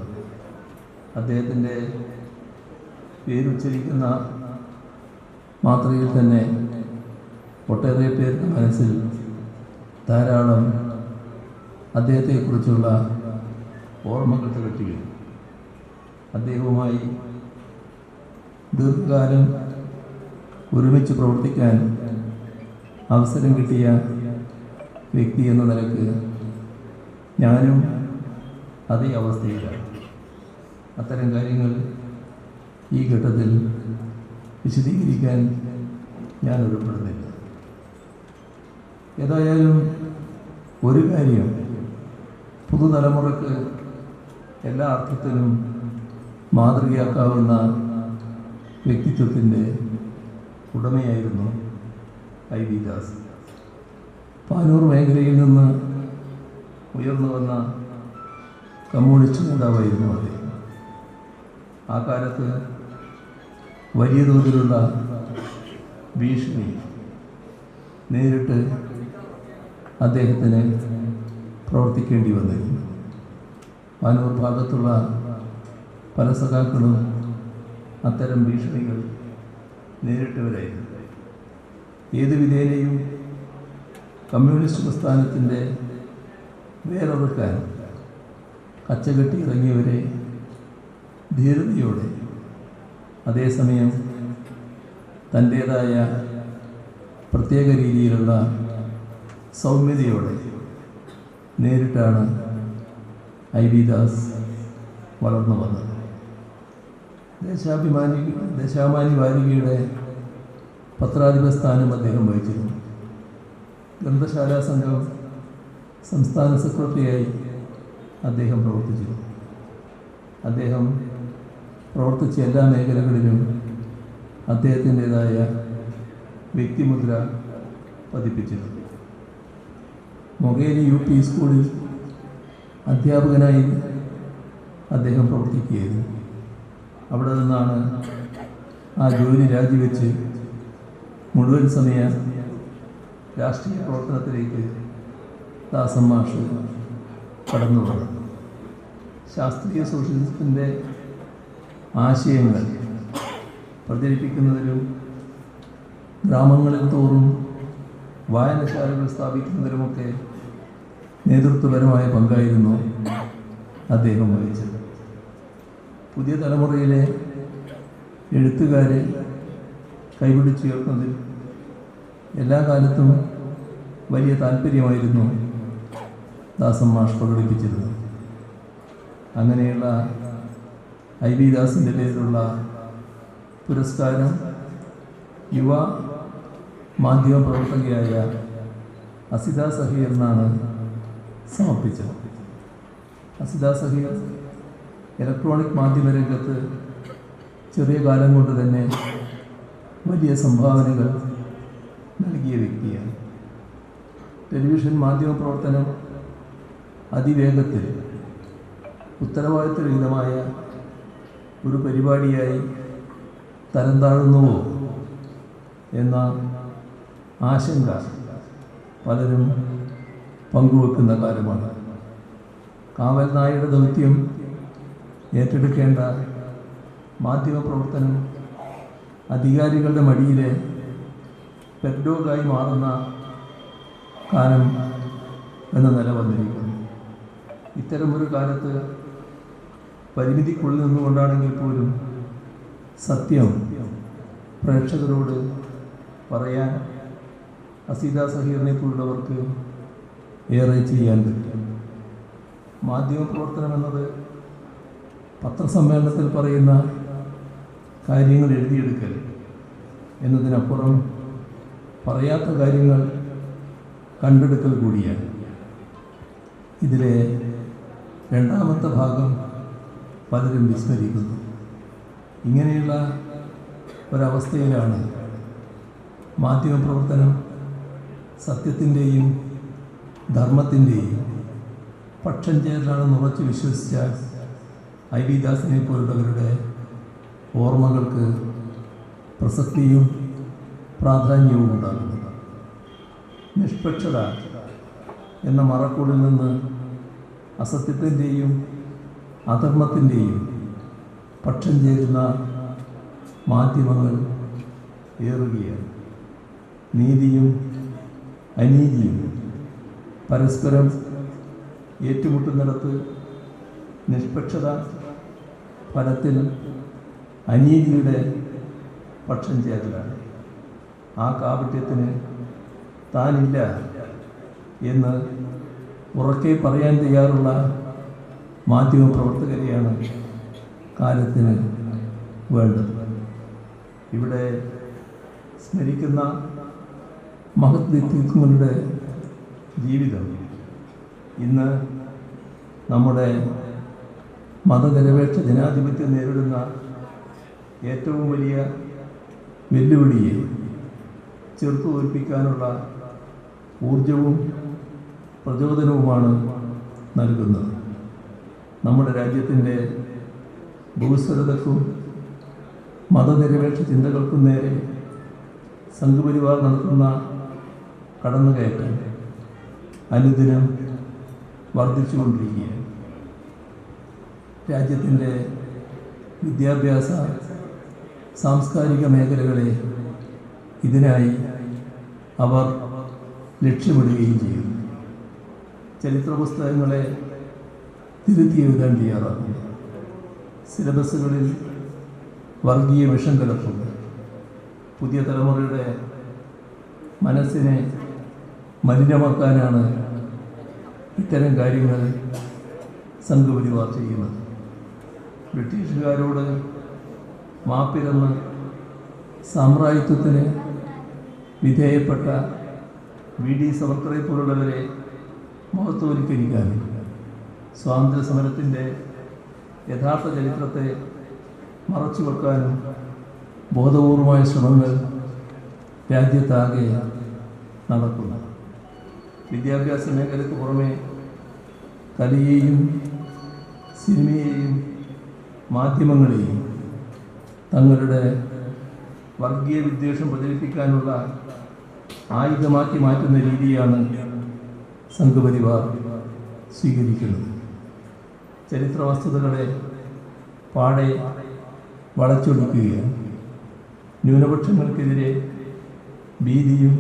അദ്ദേഹത്തിൻ്റെ പേരുച്ചരിക്കുന്ന മാത്രയിൽ തന്നെ ഒട്ടേറെ പേരുടെ മനസ്സിൽ ധാരാളം അദ്ദേഹത്തെക്കുറിച്ചുള്ള ഓർമ്മകൾ തികട്ടി വരും. അദ്ദേഹവുമായി ദീർഘകാലം ഒരുമിച്ച് പ്രവർത്തിക്കാൻ അവസരം കിട്ടിയ വ്യക്തി എന്ന നിലയ്ക്ക് ഞാനും അതേ അവസ്ഥയിലാണ്. അത്തരം കാര്യങ്ങൾ ഈ ഘട്ടത്തിൽ വിശദീകരിക്കാൻ ഞാൻ ഒരുപ്പെടുന്നില്ല. ഏതായാലും ഒരു കാര്യം പുതുതലമുറക്ക് എല്ലാ അർത്ഥത്തിലും മാതൃകയാക്കാവുന്ന വ്യക്തിത്വത്തിൻ്റെ ഉടമയായിരുന്നു ഐ വി ദാസ്. പാനൂർ മേഖലയിൽ നിന്ന് ഉയർന്നു വന്ന കമ്മ്യൂണിസ്റ്റ് നേതാവായിരുന്നു അദ്ദേഹം. ആ കാലത്ത് വലിയ തോതിലുള്ള ഭീഷണി നേരിട്ട് അദ്ദേഹത്തിന് പ്രവർത്തിക്കേണ്ടി വന്നിരുന്നു. പാനൂർ ഭാഗത്തുള്ള പല സഖാക്കളും അത്തരം ഭീഷണികൾ നേരിട്ടവരായിരുന്നു. ഏത് വിധേനയും കമ്മ്യൂണിസ്റ്റ് പ്രസ്ഥാനത്തിൻ്റെ വേരൊറുക്കാൻ കച്ചകെട്ടി ഇറങ്ങിയവരെ ധീരതയോടെ അതേസമയം തൻ്റേതായ പ്രത്യേക രീതിയിലുള്ള സൗമ്യതയോടെ നേരിട്ടാണ് ഐ വി ദാസ് വളർന്നു വന്നത്. ദേശാഭിമാനി വാരികയുടെ പത്രാധിപ സ്ഥാനം അദ്ദേഹം വഹിച്ചിരുന്നു. ഗ്രന്ഥശാലാ സംഘം സംസ്ഥാന സെക്രട്ടറിയായി അദ്ദേഹം പ്രവർത്തിച്ചിരുന്നു. അദ്ദേഹം പ്രവർത്തിച്ച എല്ലാ മേഖലകളിലും അദ്ദേഹത്തിൻ്റെതായ വ്യക്തിമുദ്ര പതിപ്പിച്ചിട്ടുണ്ട്. മൊകേരി UP സ്കൂളിൽ അധ്യാപകനായി അദ്ദേഹം പ്രവർത്തിക്കുകയായിരുന്നു. അവിടെ നിന്നാണ് ആ ജോലി രാജിവെച്ച് മുഴുവൻ സമയ രാഷ്ട്രീയ പ്രവർത്തനത്തിലേക്ക് ദാസൻ മാഷ് കടന്നു വന്നു. ശാസ്ത്രീയ സോഷ്യലിസത്തിൻ്റെ ആശയങ്ങൾ പ്രചരിപ്പിക്കുന്നതിലും ഗ്രാമങ്ങളിൽ തോറും വായനശാലകൾ സ്ഥാപിക്കുന്നതിലുമൊക്കെ നേതൃത്വപരമായ പങ്കായിരുന്നു അദ്ദേഹം വഹിച്ചത്. പുതിയ തലമുറയിലെ എഴുത്തുകാരെ കൈപിടിച്ചുയർത്തുന്നതിൽ എല്ലാ കാലത്തും വലിയ താല്പര്യമായിരുന്നു ദാസൻ മാഷ് പ്രകടിപ്പിച്ചിരുന്നത്. അങ്ങനെയുള്ള IB ദാസിൻ്റെ പേരിലുള്ള പുരസ്കാരം യുവ മാധ്യമ പ്രവർത്തകയായ അസിത സഹീറിനാണ് സമർപ്പിച്ചത്. അസിത സഹീർ ഇലക്ട്രോണിക് മാധ്യമ രംഗത്ത് ചെറിയ കാലം കൊണ്ട് തന്നെ വലിയ സംഭാവനകൾ നൽകിയ വ്യക്തിയാണ്. ടെലിവിഷൻ മാധ്യമ പ്രവർത്തനം അതിവേഗത്തിൽ ഉത്തരവാദിത്വരഹിതമായ ഒരു പരിപാടിയായി തരം താഴുന്നുവോ എന്ന ആശങ്ക പലരും പങ്കുവെക്കുന്ന കാലമാണ്. കാവൽ നായയുടെ ദൗത്യം ഏറ്റെടുക്കേണ്ട മാധ്യമപ്രവർത്തനം അധികാരികളുടെ മടിയിലെ പെറ്റ്ഡോഗായി മാറുന്ന കാലം എന്ന നില വന്നിരിക്കുന്നു. ഇത്തരമൊരു കാലത്ത് പരിമിതിക്കുള്ളിൽ നിന്നുകൊണ്ടാണെങ്കിൽ പോലും സത്യം പ്രേക്ഷകരോട് പറയാൻ അസീത സഹീറിനെ പോലുള്ളവർക്ക് ഏറെ ചെയ്യാൻ പറ്റും. മാധ്യമപ്രവർത്തനം എന്നത് പത്രസമ്മേളനത്തിൽ പറയുന്ന കാര്യങ്ങൾ എഴുതിയെടുക്കൽ എന്നതിനപ്പുറം പറയാത്ത കാര്യങ്ങൾ കണ്ടെടുക്കൽ കൂടിയാണ്. ഇതിലെ രണ്ടാമത്തെ ഭാഗം പലരും വിസ്മരിക്കുന്നു. ഇങ്ങനെയുള്ള ഒരവസ്ഥയിലാണ് മാധ്യമപ്രവർത്തനം സത്യത്തിൻ്റെയും ധർമ്മത്തിൻ്റെയും പക്ഷം ചേരലാണെന്ന് ഉറച്ചു വിശ്വസിച്ച IB ദാസിനെ പോലുള്ളവരുടെ ഓർമ്മകൾക്ക് പ്രസക്തിയും പ്രാധാന്യവും ഉണ്ടാകുന്നത്. നിഷ്പക്ഷത എന്ന മറക്കൂടിൽ നിന്ന് അസത്യത്തിൻ്റെയും അധർമ്മത്തിൻ്റെയും പക്ഷം ചേരുന്ന മാധ്യമങ്ങൾ ഏറുകയാണ്. നീതിയും അനീതിയും പരസ്പരം ഏറ്റുമുട്ടുന്നിടത്ത് നിഷ്പക്ഷത ഫലത്തിൽ അനീതിയുടെ പക്ഷം ചേരലാണ്. ആ കാപട്യത്തിന് താനില്ല എന്ന് ഉറക്കെ പറയാൻ തയ്യാറുള്ള മാധ്യമപ്രവർത്തകരെയാണ് കാലത്തിന് വേണ്ടത്. ഇവിടെ സ്മരിക്കുന്ന മഹത് വ്യക്തിത്വങ്ങളുടെ ജീവിതം ഇന്ന് നമ്മുടെ മതനിരപേക്ഷ ജനാധിപത്യം നേരിടുന്ന ഏറ്റവും വലിയ വെല്ലുവിളിയെ ചെറുത്തു തോൽപ്പിക്കാനുള്ള ഊർജവും പ്രചോദനവുമാണ് നൽകുന്നത്. നമ്മുടെ രാജ്യത്തിൻ്റെ ഭൂസ്വരതക്കും മതനിരപേക്ഷ ചിന്തകൾക്കും നേരെ സംഘപരിവാർ നടത്തുന്ന കടന്നുകയറ്റം അനുദിനം വർദ്ധിച്ചുകൊണ്ടിരിക്കുകയാണ്. രാജ്യത്തിൻ്റെ വിദ്യാഭ്യാസ സാംസ്കാരിക മേഖലകളെ ഇതിനായി അവർ ലക്ഷ്യമിടുകയും ചെയ്യും. ചരിത്ര പുസ്തകങ്ങളെ തിരുത്തി എഴുതാൻ തയ്യാറാക്കുന്നു. സിലബസുകളിൽ വർഗീയ വിഷം കലർത്തുന്നു. പുതിയ തലമുറയുടെ മനസ്സിനെ മലിനമാക്കാനാണ് ഇത്തരം കാര്യങ്ങൾ സംഘപരിവാർ ചെയ്യുന്നത്. ബ്രിട്ടീഷുകാരോട് മാപ്പിരന്ന് സാമ്രാജ്യത്വത്തിന് വിധേയപ്പെട്ട VD സവർക്കറെ പോലുള്ളവരെ മഹത്വവൽക്കരിക്കാനും സ്വാതന്ത്ര്യ സമരത്തിൻ്റെ യഥാർത്ഥ ചരിത്രത്തെ മറച്ചു വെക്കാനും ബോധപൂർവമായ ശ്രമങ്ങൾ രാജ്യത്താകെ നടക്കുന്നു. വിദ്യാഭ്യാസ മേഖലയ്ക്ക് പുറമെ കലയെയും സിനിമയെയും മാധ്യമങ്ങളെയും തങ്ങളുടെ വർഗീയ വിദ്വേഷം പ്രചരിപ്പിക്കാനുള്ള ആയുധമാക്കി മാറ്റുന്ന രീതിയാണ് സംഘപരിവാർ സ്വീകരിക്കുന്നത്. ചരിത്ര വസ്തുതകളെ പാടെ വളച്ചൊടിക്കുകയും ന്യൂനപക്ഷങ്ങൾക്കെതിരെ ഭീതിയും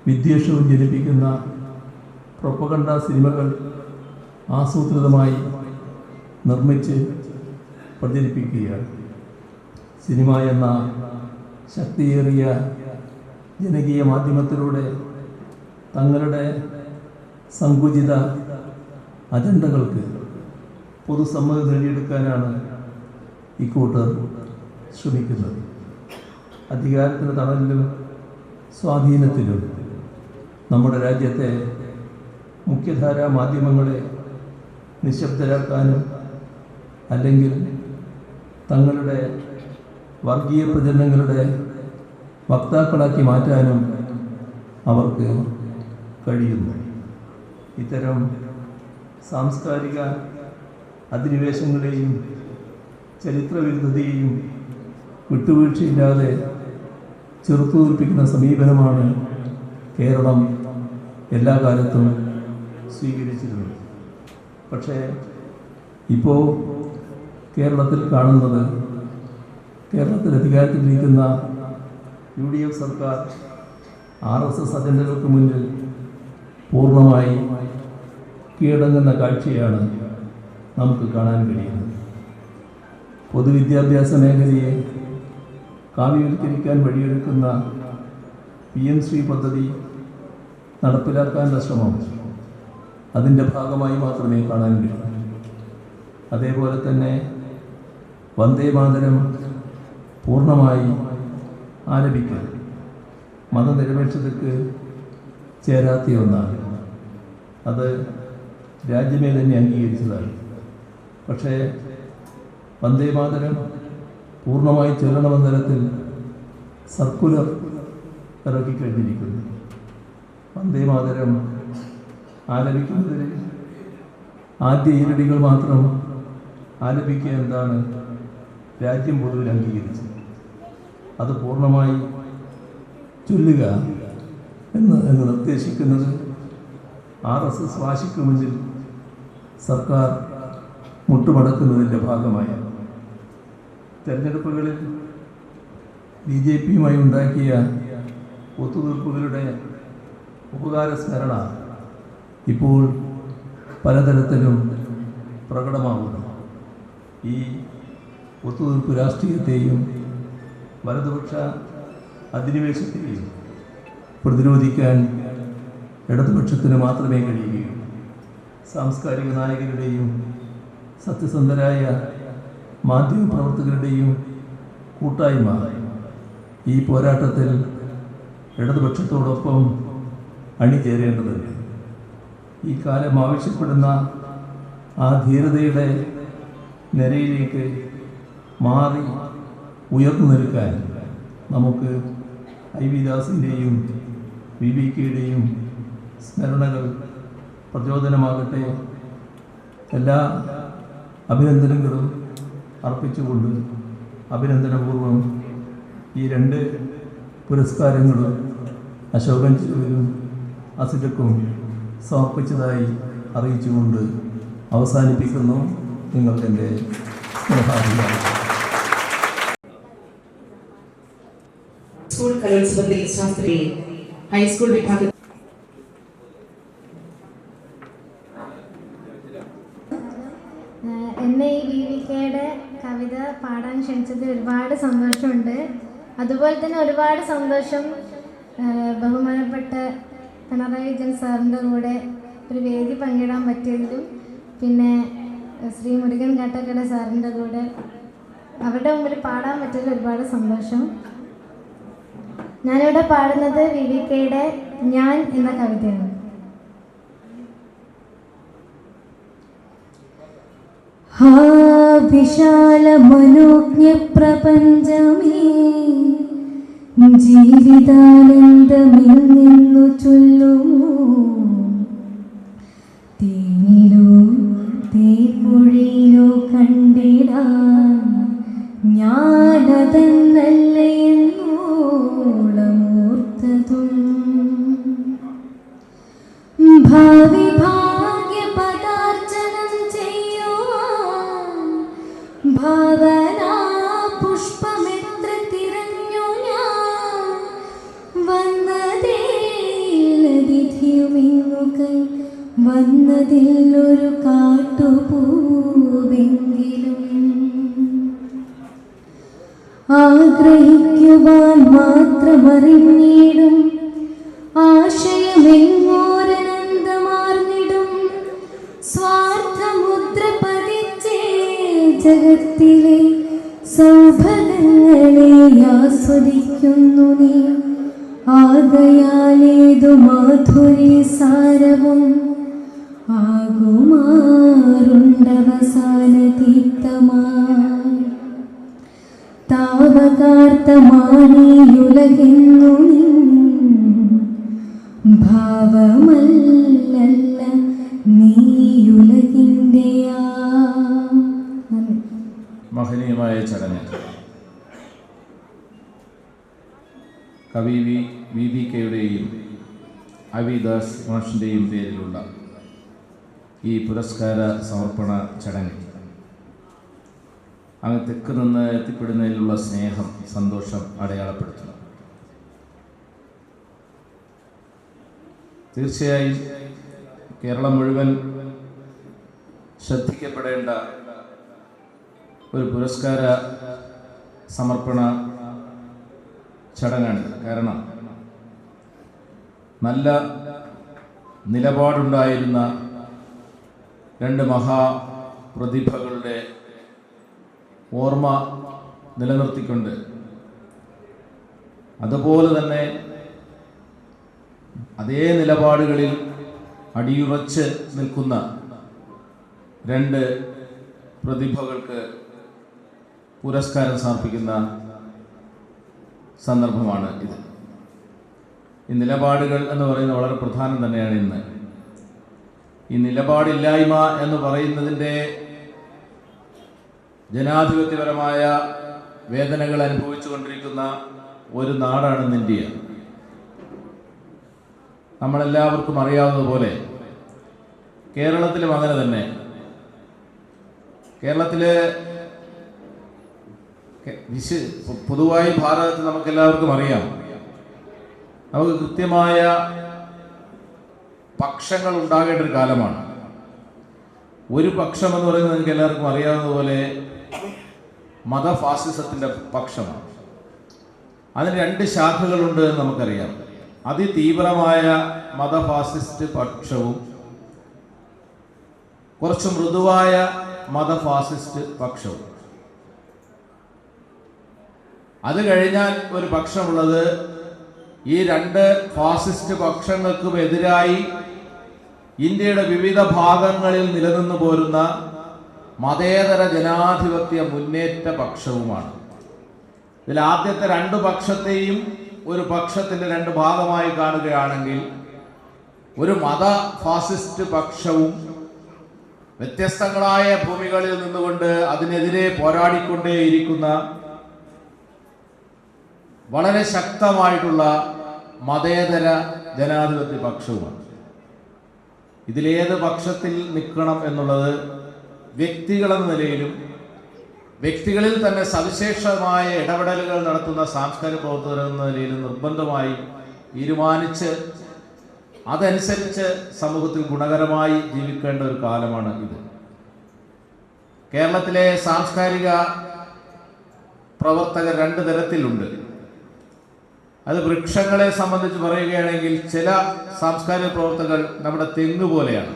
വിദ്വേഷവും ജനിപ്പിക്കുന്ന പ്രൊപ്പഗണ്ട സിനിമകൾ ആസൂത്രിതമായി നിർമ്മിച്ച് പ്രചരിപ്പിക്കുകയാണ്. സിനിമ എന്ന ശക്തിയേറിയ ജനകീയ മാധ്യമത്തിലൂടെ തങ്ങളുടെ സങ്കുചിത അജണ്ടകൾക്ക് പൊതുസമ്മതം നേടിയെടുക്കാനാണ് ഇക്കൂട്ടർ ശ്രമിക്കുന്നത്. അധികാരത്തിൻ്റെ തണലിലും സ്വാധീനത്തിലും നമ്മുടെ രാജ്യത്തെ മുഖ്യധാരാ മാധ്യമങ്ങളെ നിശബ്ദരാക്കാനും അല്ലെങ്കിൽ തങ്ങളുടെ വർഗീയ പ്രചരണങ്ങളുടെ വക്താക്കളാക്കി മാറ്റാനും അവർക്ക് കഴിയുന്നു. ഇത്തരം സാംസ്കാരിക അധിനിവേശങ്ങളെയും ചരിത്രവിരുദ്ധതയെയും വിട്ടുവീഴ്ചയില്ലാതെ ചെറുത്തുതോൽപ്പിക്കുന്ന സമീപനമാണ് കേരളം എല്ലാ കാലത്തും സ്വീകരിച്ചിരുന്നത്. പക്ഷേ ഇപ്പോൾ കേരളത്തിൽ കാണുന്നത്, കേരളത്തിൽ അധികാരത്തിലിരിക്കുന്ന UDF സർക്കാർ RSS അജണ്ടകൾക്ക് മുന്നിൽ പൂർണ്ണമായി കീഴടങ്ങുന്ന കാഴ്ചയാണ് നമുക്ക് കാണാൻ കഴിയുന്നത്. പൊതുവിദ്യാഭ്യാസ മേഖലയെ കാവ്യവൽക്കരിക്കാൻ വഴിയൊരുക്കുന്ന PM ശ്രീ പദ്ധതി നടപ്പിലാക്കാനുള്ള ശ്രമം അതിൻ്റെ ഭാഗമായി മാത്രമേ കാണാൻ കഴിയൂ. അതേപോലെ തന്നെ വന്ദേ മാതരം പൂർണ്ണമായി ആലപിക്കൽ മതനിരപേക്ഷതയ്ക്ക് ചേരാത്ത ഒന്നാണ്. അത് രാജ്യമേ തന്നെ അംഗീകരിച്ചതാണ്. പക്ഷേ വന്ദേ മാതരം പൂർണ്ണമായി ചൊല്ലണമെന്ന തരത്തിൽ സർക്കുലർ ഇറക്കിക്കഴിഞ്ഞിരിക്കുന്നു. വന്ദേ മാതരം ആലപിക്കുന്നതിൽ ആദ്യ ഈരടികൾ മാത്രം ആലപിക്കുക എന്നതാണ് രാജ്യം പൊതുവിൽ അംഗീകരിച്ചത്. അത് പൂർണ്ണമായി ചൊല്ലുക എന്ന് നിർദ്ദേശിക്കുന്നത് RSS വാശിക്ക് മുന്നിൽ സർക്കാർ മുട്ടുമടക്കുന്നതിൻ്റെ ഭാഗമായാണ്. തെരഞ്ഞെടുപ്പുകളിൽ BJPയുമായി ഉണ്ടാക്കിയ ഒത്തുതീർപ്പുകളുടെ ഉപകാരസ്മരണ ഇപ്പോൾ പലതരത്തിലും പ്രകടമാകുന്നു. ഈ ഒത്തുതീർപ്പ് രാഷ്ട്രീയത്തെയും വലതുപക്ഷ അധിനിവേശത്തെയും പ്രതിരോധിക്കാൻ ഇടതുപക്ഷത്തിന് മാത്രമേ കഴിയുകയുള്ളൂ. സാംസ്കാരിക നായകരുടെയും സത്യസന്ധരായ മാധ്യമപ്രവർത്തകരുടെയും കൂട്ടായ്മ ഈ പോരാട്ടത്തിൽ ഇടതുപക്ഷത്തോടൊപ്പം അണിചേരേണ്ടതുണ്ട്. ഈ കാലം ആവശ്യപ്പെടുന്ന ആ ധീരതയുടെ നിരയിലേക്ക് മാറി ഉയർന്നു നിൽക്കാൻ നമുക്ക് IV ദാസിൻ്റെയും VVKയുടെയും സ്മരണകൾ പ്രചോദനമാകട്ടെ. എല്ലാ അഭിനന്ദനങ്ങളും അർപ്പിച്ചുകൊണ്ട് അഭിനന്ദനപൂർവ്വം ഈ 2 പുരസ്കാരങ്ങളും അശോകൻ ചെരുവിലും അസിലക്കും സമർപ്പിച്ചതായി അറിയിച്ചുകൊണ്ട് അവസാനിപ്പിക്കുന്നു. നിങ്ങൾക്ക് എൻ്റെ സ്നേഹാഭിവാദം. സ്കൂൾ കലോത്സവത്തിൽ ശാസ്ത്രീയ ഹൈസ്കൂൾ വിഭാഗത്തിൽ എന്നെ ഈ VVKയുടെ കവിത പാടാൻ ക്ഷണിച്ചതിൽ ഒരുപാട് സന്തോഷമുണ്ട്. അതുപോലെ തന്നെ ഒരുപാട് സന്തോഷം ബഹുമാനപ്പെട്ട പിണറായി വിജയൻ സാറിൻ്റെ കൂടെ ഒരു വേദി പങ്കിടാൻ പറ്റിയതിലും, പിന്നെ ശ്രീ മുരുകൻ കാട്ടക്കട സാറിൻ്റെ കൂടെ അവരുടെ മുമ്പിൽ പാടാൻ പറ്റിയതിൽ ഒരുപാട് സന്തോഷം. ഞാനിവിടെ പാടുന്നത് VVKയുടെ ഞാൻ എന്ന കവിതയാണ്. ഹാ വിശാല മനോജ്ഞ പ്രപഞ്ചമേ ജീവിതാനന്ദമിൽ നിന്നു ചൊല്ലുമോ തേനിലോ തേൻമൊഴിയിലോ കണ്ടിടാൻ ഞാനതന്നല്ല എന്നോളമോർത്തതും ഭാവി ഭാഗ്യ പദാർച്ചനം ചെയ്യുവാൻ ഭാവനാ പുഷ്പമെത്ര തിരഞ്ഞു ഞാൻ വന്നതേലതിഥിയുമിങ്ങുകൈ വന്നതിലൊരു കാട്ടുപൂവെങ്കിലും ആഗ്രഹിക്കുവാൻ മാത്രമറിഞ്ഞിടും ആശയമെങ്ങോരനന്തമാർന്നിടും സ്വാർത്ഥമുദ്ര പതിച്ചേ ജഗത്തിലെ സൗഭഗങ്ങളെ ആസ്വദിക്കുന്നു നീ ആകയാലേതു മാധുരി സാരവും ആകുമാറുണ്ടവസാന തീർത്ഥമായി താവകാർത്തമാണിയുലകെന്നു നീ ഭാവമല്ല നീയുലകിൻ്റെയാ. മഹനീയമായ ചടങ്ങ് കവി VBKയുടെയും അവിദാസ് മാഷിൻ്റെയും പേരിലുള്ള ഈ പുരസ്കാര സമർപ്പണ ചടങ്ങ് അങ്ങ് തെക്ക് നിന്ന് എത്തിപ്പെടുന്നതിലുള്ള സ്നേഹം, സന്തോഷം അടയാളപ്പെടുത്തുന്നു. തീർച്ചയായും കേരളം മുഴുവൻ ശ്രദ്ധിക്കപ്പെടേണ്ട ഒരു പുരസ്കാര സമർപ്പണ ചടങ്ങാണിത്. കാരണം നല്ല നിലപാടുണ്ടായിരുന്ന രണ്ട് മഹാപ്രതിഭകളുടെ ഓർമ്മ നിലനിർത്തിക്കൊണ്ട് അതുപോലെ തന്നെ അതേ നിലപാടുകളിൽ അടിയുറച്ച് നിൽക്കുന്ന രണ്ട് പ്രതിഭകൾക്ക് പുരസ്കാരം സമർപ്പിക്കുന്ന സന്ദർഭമാണ് ഇത്. ഈ നിലപാടുകൾ എന്ന് പറയുന്നത് വളരെ പ്രധാനം തന്നെയാണ്. ഇന്ന് ഈ നിലപാടില്ലായ്മ എന്ന് പറയുന്നതിൻ്റെ ജനാധിപത്യപരമായ വേദനകൾ അനുഭവിച്ചുകൊണ്ടിരിക്കുന്ന ഒരു നാടാണ് ഇന്ന് ഇന്ത്യ. നമ്മളെല്ലാവർക്കും അറിയാവുന്നതുപോലെ കേരളത്തിലും അങ്ങനെ തന്നെ. കേരളത്തിലെ പൊതുവായി ഭാരതത്തിൽ നമുക്കെല്ലാവർക്കും അറിയാം, നമുക്ക് കൃത്യമായ പക്ഷങ്ങൾ ഉണ്ടാകേണ്ട ഒരു കാലമാണ്. ഒരു പക്ഷം എന്ന് പറയുന്നത് നിങ്ങൾക്ക് എല്ലാവർക്കും അറിയാവുന്നതുപോലെ മതഫാസിസത്തിൻ്റെ പക്ഷമാണ്. അതിന് രണ്ട് ശാഖകളുണ്ട് എന്ന് നമുക്കറിയാം. അതിതീവ്രമായ മതഫാസിസ്റ്റ് പക്ഷവും കുറച്ച് മൃദുവായ മതഫാസിസ്റ്റ് പക്ഷവും. അത് കഴിഞ്ഞാൽ ഒരു പക്ഷമുള്ളത് ഈ രണ്ട് ഫാസിസ്റ്റ് പക്ഷങ്ങൾക്കും എതിരായി ഇന്ത്യയുടെ വിവിധ ഭാഗങ്ങളിൽ നിലനിന്നു പോരുന്ന മതേതര ജനാധിപത്യ മുന്നേറ്റ പക്ഷവുമാണ്. ഇതിൽ ആദ്യത്തെ രണ്ടു പക്ഷത്തെയും ഒരു പക്ഷത്തിൻ്റെ രണ്ട് ഭാഗമായി കാണുകയാണെങ്കിൽ ഒരു മത ഫാസിസ്റ്റ് പക്ഷവും വ്യത്യസ്തങ്ങളായ ഭൂമികളിൽ നിന്നുകൊണ്ട് അതിനെതിരെ പോരാടിക്കൊണ്ടേയിരിക്കുന്ന വളരെ ശക്തമായിട്ടുള്ള മതേതര ജനാധിപത്യ പക്ഷവുമാണ്. ഇതിലേത് പക്ഷത്തിൽ നിൽക്കണം എന്നുള്ളത് വ്യക്തികളെന്ന നിലയിലും വ്യക്തികളിൽ തന്നെ സവിശേഷമായ ഇടപെടലുകൾ നടത്തുന്ന സാംസ്കാരിക പ്രവർത്തകർ എന്ന നിലയിലും നിർബന്ധമായി തീരുമാനിച്ച് അതനുസരിച്ച് സമൂഹത്തിൽ ഗുണകരമായി ജീവിക്കേണ്ട ഒരു കാലമാണ് ഇത്. കേരളത്തിലെ സാംസ്കാരിക പ്രവർത്തകർ രണ്ട് തരത്തിലുണ്ട്. അത് വൃക്ഷങ്ങളെ സംബന്ധിച്ച് പറയുകയാണെങ്കിൽ ചില സാംസ്കാരിക പ്രവർത്തകർ നമ്മുടെ തെങ്ങ് പോലെയാണ്.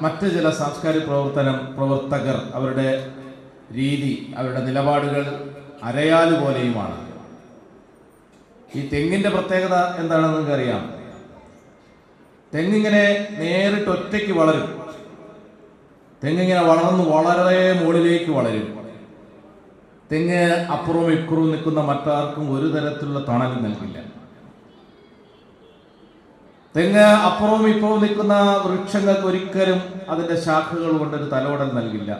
മറ്റ് ചില സാംസ്കാരിക പ്രവർത്തകർ അവരുടെ രീതി, അവരുടെ നിലപാടുകൾ അരയാല് പോലെയുമാണ്. ഈ തെങ്ങിൻ്റെ പ്രത്യേകത എന്താണെന്ന് നിങ്ങൾക്കറിയാം. തെങ്ങിങ്ങനെ നേരിട്ട് ഒറ്റയ്ക്ക് വളരും. തെങ്ങിങ്ങനെ വളർന്ന് വളരെ മുകളിലേക്ക് വളരും. തെങ്ങ് അപ്പുറവും ഇപ്പുറവും നിൽക്കുന്ന മറ്റാർക്കും ഒരു തരത്തിലുള്ള തണലും നൽകില്ല. തെങ്ങ് അപ്പുറവും ഇപ്പുറവും നിൽക്കുന്ന വൃക്ഷങ്ങൾക്ക് ഒരിക്കലും അതിന്റെ ശാഖകൾ കൊണ്ടൊരു തലോടൽ നൽകില്ല.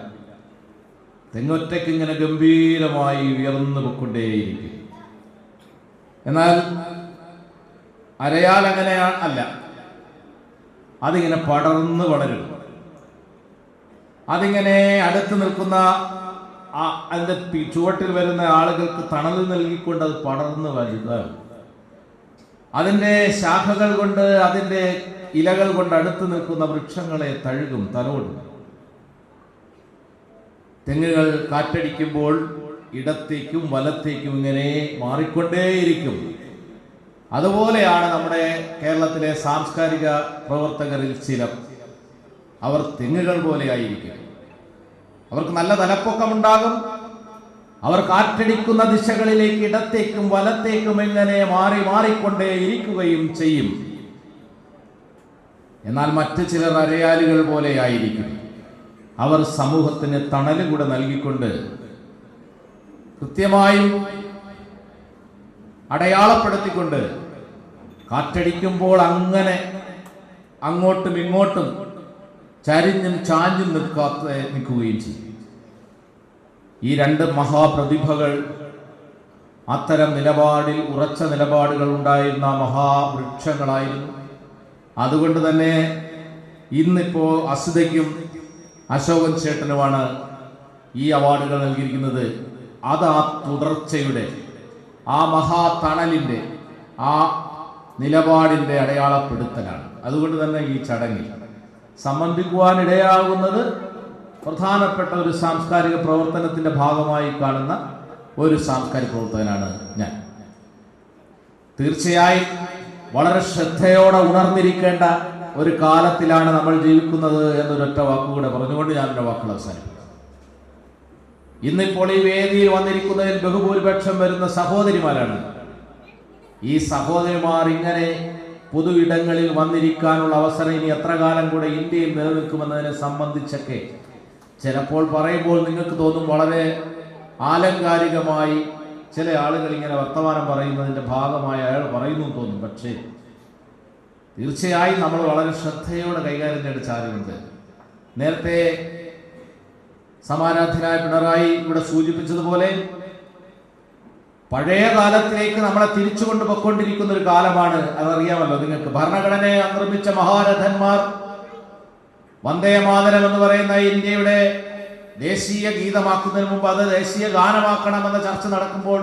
തെങ്ങൊറ്റയ്ക്ക് ഇങ്ങനെ ഗംഭീരമായി ഉയർന്നു പൊക്കൊണ്ടേയിരിക്കും. എന്നാൽ അരയാൽ അങ്ങനെ അല്ല, അതിങ്ങനെ പടർന്ന് വളരും. അതിങ്ങനെ അടുത്ത് നിൽക്കുന്ന അതിന്റെ ചുവട്ടിൽ വരുന്ന ആളുകൾക്ക് തണൽ നൽകിക്കൊണ്ട് അത് പടർന്ന് വലുതാകും. അതിന്റെ ശാഖകൾ കൊണ്ട്, അതിന്റെ ഇലകൾ കൊണ്ട് അടുത്ത് നിൽക്കുന്ന വൃക്ഷങ്ങളെ തഴുകും, തലോടും. തെങ്ങുകൾ കാറ്റടിക്കുമ്പോൾ ഇടത്തേക്കും വലത്തേക്കും ഇങ്ങനെ മാറിക്കൊണ്ടേയിരിക്കും. അതുപോലെയാണ് നമ്മുടെ കേരളത്തിലെ സാംസ്കാരിക പ്രവർത്തകരിൽ ചിലർ. അവർ തെങ്ങുകൾ പോലെ ആയിരിക്കും. അവർക്ക് നല്ല തലപ്പൊക്കമുണ്ടാകും. അവർ കാറ്റടിക്കുന്ന ദിശകളിലേക്ക് ഇടത്തേക്കും വലത്തേക്കും ഇങ്ങനെ മാറിക്കൊണ്ടേ ഇരിക്കുകയും ചെയ്യും. എന്നാൽ മറ്റു ചിലർ അരയാലുകൾ പോലെ ആയിരിക്കും. അവർ സമൂഹത്തിന് തണല് കൂടെ നൽകിക്കൊണ്ട് കൃത്യമായും അടയാളപ്പെടുത്തിക്കൊണ്ട് കാറ്റടിക്കുമ്പോൾ അങ്ങനെ അങ്ങോട്ടും ഇങ്ങോട്ടും ചരിഞ്ഞും ചാഞ്ഞും നിൽക്കുകയും ചെയ്യും. ഈ രണ്ട് മഹാപ്രതിഭകൾ അത്തരം നിലപാടിൽ ഉറച്ച നിലപാടുകൾ ഉണ്ടായിരുന്ന മഹാവൃക്ഷങ്ങളായിരുന്നു. അതുകൊണ്ട് തന്നെ ഇന്നിപ്പോ അസുതയ്ക്കും അശോകൻ ചേട്ടനുമാണ് ഈ അവാർഡുകൾ നൽകിയിരിക്കുന്നത്. അത് ആ തുടർച്ചയുടെ, ആ മഹാതണലിൻ്റെ, ആ നിലപാടിൻ്റെ അടയാളപ്പെടുത്തലാണ്. അതുകൊണ്ട് തന്നെ ഈ ചടങ്ങിൽ സംബന്ധിക്കുവാനിടയാകുന്നത് പ്രധാനപ്പെട്ട ഒരു സാംസ്കാരിക പ്രവർത്തനത്തിൻ്റെ ഭാഗമായി കാണുന്ന ഒരു സാംസ്കാരിക പ്രവർത്തകനാണ് ഞാൻ. തീർച്ചയായും വളരെ ശ്രദ്ധയോടെ ഉണർന്നിരിക്കേണ്ട ഒരു കാലത്തിലാണ് നമ്മൾ ജീവിക്കുന്നത് എന്നൊരൊറ്റ വാക്കുകൂടെ പറഞ്ഞുകൊണ്ട് ഞാൻ എൻ്റെ വാക്കുകൾ അവസാനിപ്പിക്കും. ഇന്നിപ്പോൾ ഈ വേദിയിൽ വന്നിരിക്കുന്നതിൽ ബഹുഭൂരിപക്ഷം വരുന്ന സഹോദരിമാരാണ്. ഈ സഹോദരിമാർ ഇങ്ങനെ പൊതു ഇടങ്ങളിൽ വന്നിരിക്കാനുള്ള അവസരം ഇനി എത്ര കാലം കൂടെ ഇന്ത്യയിൽ നിലനിൽക്കുമെന്നതിനെ സംബന്ധിച്ചൊക്കെ ചിലപ്പോൾ പറയുമ്പോൾ നിങ്ങൾക്ക് തോന്നും വളരെ ആലങ്കാരികമായി ചില ആളുകൾ ഇങ്ങനെ വർത്തമാനം പറയുന്നതിൻ്റെ ഭാഗമായി അയാൾ പറയുന്നു തോന്നും. പക്ഷേ തീർച്ചയായും നമ്മൾ വളരെ ശ്രദ്ധയോടെ കൈകാര്യം ചെയ്യേണ്ട കാര്യമുണ്ട്. നേരത്തെ സമാരാധ്യനായ പിണറായി ഇവിടെ സൂചിപ്പിച്ചതുപോലെ പഴയ കാലത്തിലേക്ക് നമ്മളെ തിരിച്ചു കൊണ്ടുപോയിക്കൊണ്ടിരിക്കുന്ന ഒരു കാലമാണ്. അതറിയാമല്ലോ നിങ്ങൾക്ക്. ഭരണഘടനയെ നിർമ്മിച്ച മഹാരഥന്മാർ വന്ദേ മാതരം എന്ന് പറയുന്ന ഇന്ത്യയുടെ ദേശീയ ഗീതമാക്കുന്നതിന് മുമ്പ് അത് ദേശീയ ഗാനമാക്കണമെന്ന ചർച്ച നടക്കുമ്പോൾ